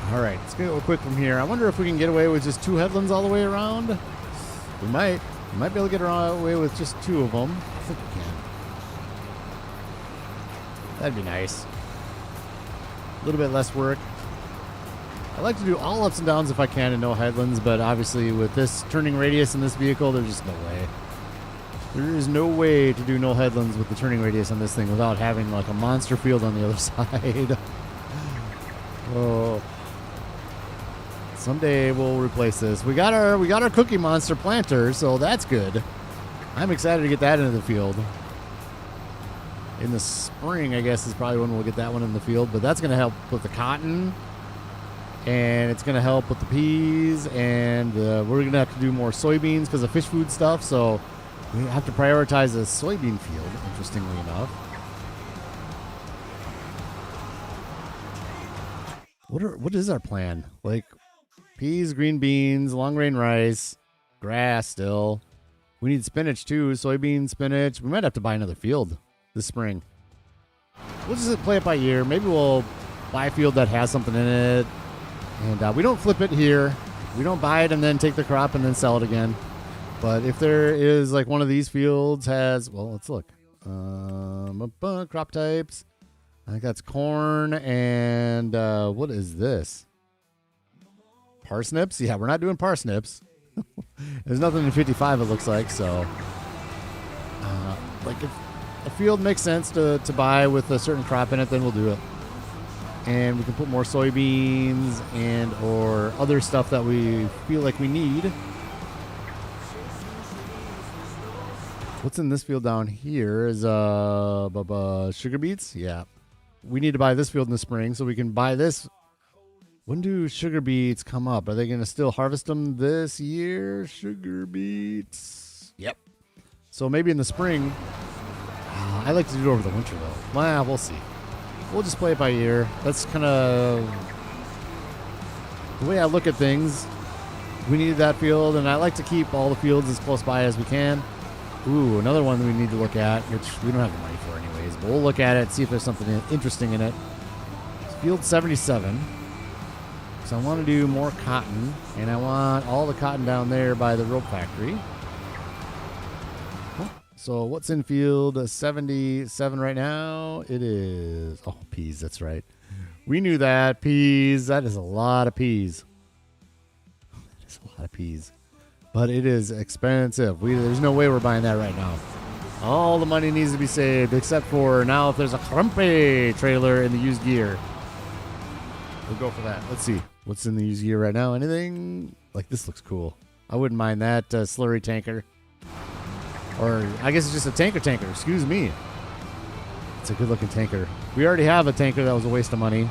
[SPEAKER 1] All right, let's go quick from here. I wonder if we can get away with just 2 headlands all the way around. We might. We might be able to get away with just 2 of them. I think we can. That'd be nice. A little bit less work. I like to do all ups and downs if I can and no headlands, but obviously with this turning radius in this vehicle, there's just no way. There is no way to do no headlands with the turning radius on this thing without having like a monster field on the other side. Oh. Someday we'll replace this. We got our Cookie Monster planter, so that's good. I'm excited to get that into the field. In the spring, I guess, is probably when we'll get that one in the field, but that's going to help with the cotton, and it's going to help with the peas, and we're going to have to do more soybeans because of fish food stuff, so we have to prioritize a soybean field, interestingly enough. What is our plan? Like, peas, green beans, long grain rice, grass still. We need spinach too, soybean, spinach. We might have to buy another field this spring. We'll just play it by ear. Maybe we'll buy a field that has something in it. And we don't flip it here. We don't buy it and then take the crop and then sell it again. But if there is like one of these fields has, well, let's look. Crop types. I think that's corn and what is this? Parsnips? Yeah, we're not doing parsnips. There's nothing in 55 it looks like, so like if a field makes sense to buy with a certain crop in it, then we'll do it. And we can put more soybeans and or other stuff that we feel like we need. What's in this field down here is sugar beets? Yeah. We need to buy this field in the spring so we can buy this When do sugar beets come up? Are they going to still harvest them this year? Sugar beets. Yep. So maybe in the spring. I like to do it over the winter, though. Well, we'll see. We'll just play it by ear. That's kind of the way I look at things. We needed that field, and I like to keep all the fields as close by as we can. Ooh, another one that we need to look at, which we don't have the money for anyways, but we'll look at it, see if there's something interesting in it. It's field 77. So I want to do more cotton, and I want all the cotton down there by the rope factory. So what's in field 77 right now? It is, oh, peas, that's right. We knew that. Peas, that is a lot of peas. That is a lot of peas. But it is expensive. There's no way we're buying that right now. All the money needs to be saved, except for now if there's a Crumpy trailer in the used gear. We'll go for that. Let's see. What's in the used gear right now? Anything? Like, this looks cool. I wouldn't mind that slurry tanker. Or, I guess it's just a tanker. Excuse me. It's a good-looking tanker. We already have a tanker that was a waste of money.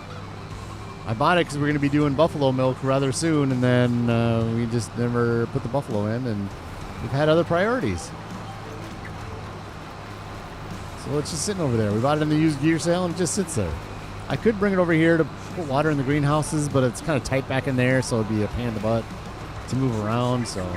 [SPEAKER 1] I bought it because we're going to be doing buffalo milk rather soon, and then we just never put the buffalo in, and we've had other priorities. So it's just sitting over there. We bought it in the used gear sale, and it just sits there. I could bring it over here to put water in the greenhouses, but it's kind of tight back in there, so it'd be a pain in the butt to move around, so...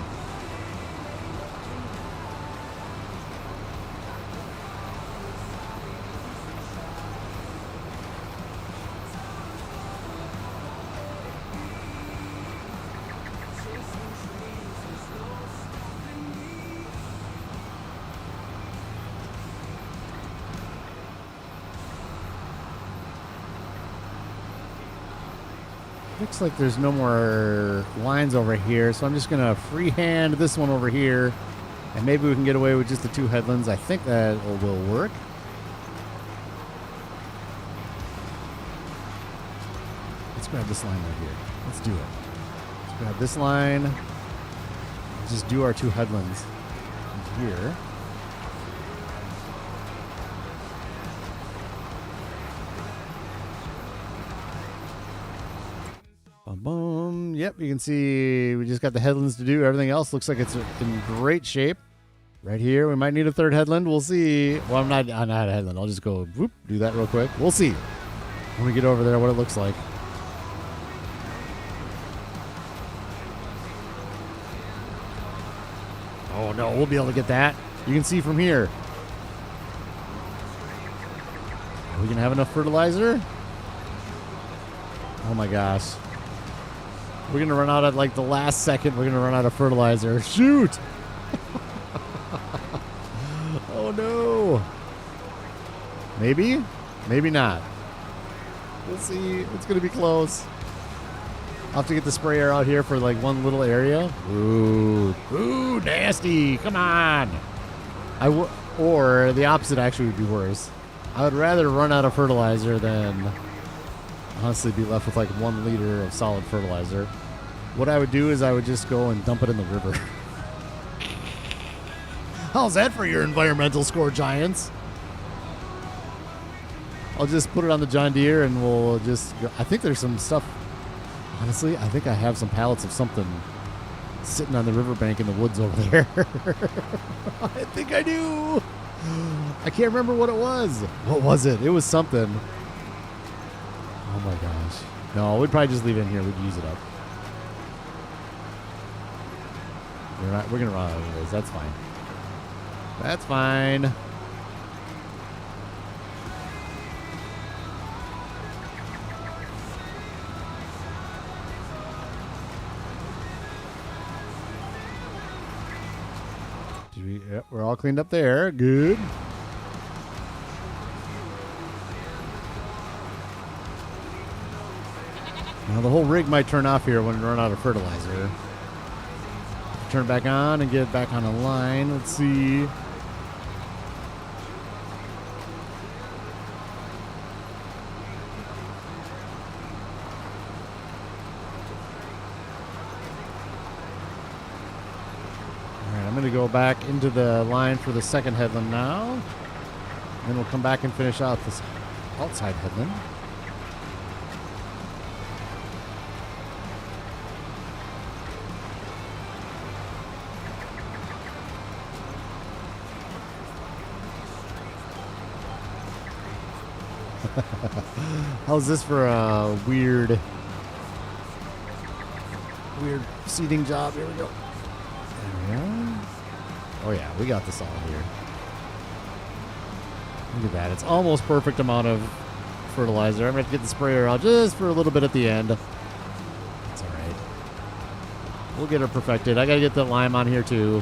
[SPEAKER 1] Looks like there's no more lines over here, so I'm just going to freehand this one over here, and maybe we can get away with just the 2 headlands. I think that will work. Let's grab this line right here. Let's do it. Let's grab this line. Just do our 2 headlands here. Boom. Yep, you can see we just got the headlands to do. Everything else looks like it's in great shape. Right here, we might need a 3rd headland. We'll see. Well, I'm not a headland. I'll just go whoop, do that real quick. We'll see when we get over there what it looks like. Oh, no, we'll be able to get that. You can see from here. Are we going to have enough fertilizer? Oh, my gosh. We're going to run out at like the last second. We're going to run out of fertilizer. Shoot! Oh, no. Maybe? Maybe not. We'll see. It's going to be close. I'll have to get the sprayer out here for like one little area. Ooh. Ooh, nasty. Come on. Or the opposite actually would be worse. I would rather run out of fertilizer than... honestly be left with like 1 liter of solid fertilizer. What I would do is I would just go and dump it in the river. How's that for your environmental score, Giants? I'll just put it on the John Deere and we'll just go. I think there's some stuff. Honestly, I think I have some pallets of something sitting on the riverbank in the woods over there. I think I do. I can't remember what it was. What was it? It was something. Oh my gosh. No, we'd probably just leave it in here. We'd use it up. We're going to run out anyways. That's fine. That's fine. Yep, we're all cleaned up there. Good. Now the whole rig might turn off here when we run out of fertilizer. Turn it back on and get it back on a line. Let's see. Alright, I'm going to go back into the line for the 2nd headland now. Then we'll come back and finish out this outside headland. How's this for a weird seating job? Here we go. There we go. Oh yeah, we got this all here. Look at that. It's almost perfect amount of fertilizer. I'm going to get the sprayer out just for a little bit at the end. That's all right. We'll get it perfected. I got to get the lime on here too.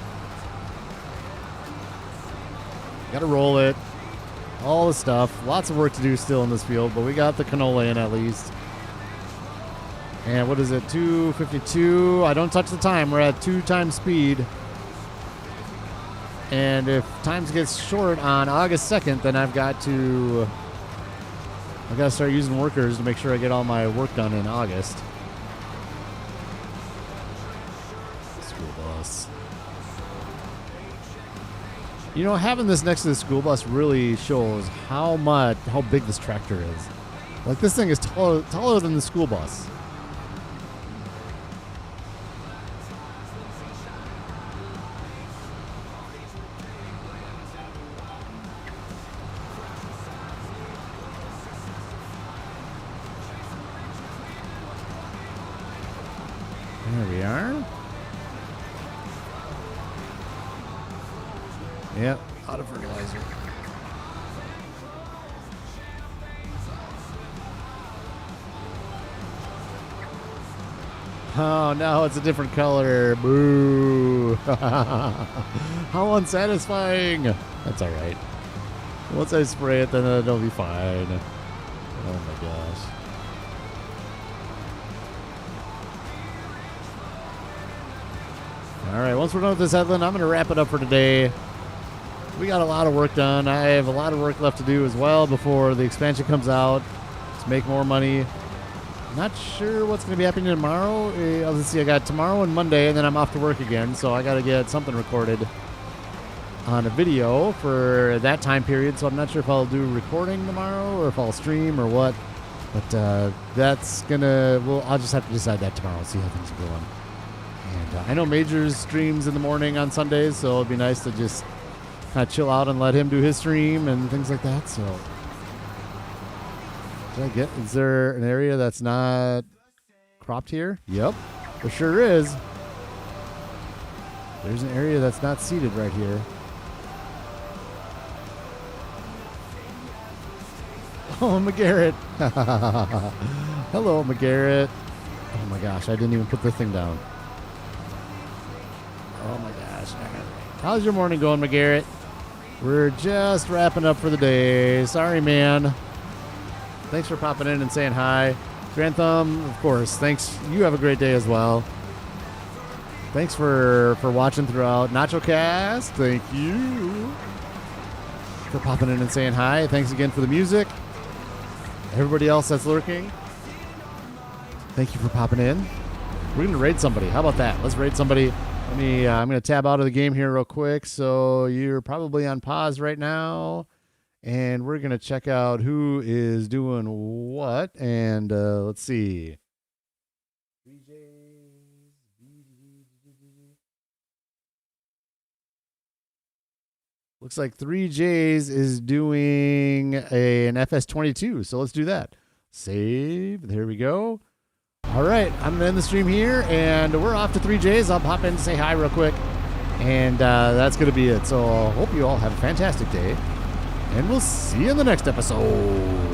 [SPEAKER 1] Got to roll it. All the stuff. Lots of work to do still in this field, but we got the canola in at least. And what is it? 2:52. I don't touch the time. We're at 2 times speed. And if times gets short on August 2nd, then I've got to start using workers to make sure I get all my work done in August. School bus. You know, having this next to the school bus really shows how big this tractor is. Like, this thing is taller than the school bus. There we are. Yep, out of fertilizer. Oh, no, it's a different color. Boo. How unsatisfying. That's all right. Once I spray it, then it'll be fine. Oh, my gosh. All right, once we're done with this headland, I'm going to wrap it up for today. We got a lot of work done. I have a lot of work left to do as well before the expansion comes out to make more money. Not sure what's going to be happening tomorrow. Let's see, I got tomorrow and Monday, and then I'm off to work again, so I got to get something recorded on a video for that time period, so I'm not sure if I'll do recording tomorrow or if I'll stream or what. But that's going to, well, I'll just have to decide that tomorrow, see how things are going. And I know Majors streams in the morning on Sundays, so it'd be nice to just kind of chill out and let him do his stream and things like that. So, is there an area that's not cropped here? Yep, there sure is. There's an area that's not seeded right here. Oh, McGarrett. Hello, McGarrett. Oh my gosh, I didn't even put the thing down. Oh my gosh. How's your morning going, McGarrett? We're just wrapping up for the day. Sorry, man. Thanks for popping in and saying hi. Grantham, of course. Thanks. You have a great day as well. Thanks for watching throughout. NachoCast, thank you for popping in and saying hi. Thanks again for the music. Everybody else that's lurking, thank you for popping in. We're going to raid somebody. How about that? Let's raid somebody. I'm going to tab out of the game here real quick. So you're probably on pause right now. And we're going to check out who is doing what. And let's see. Looks like 3Js is doing an FS25. So let's do that. Save. There we go. All right, I'm going to end the stream here, and we're off to 3Js. I'll pop in and say hi real quick, and that's going to be it. So I hope you all have a fantastic day, and we'll see you in the next episode.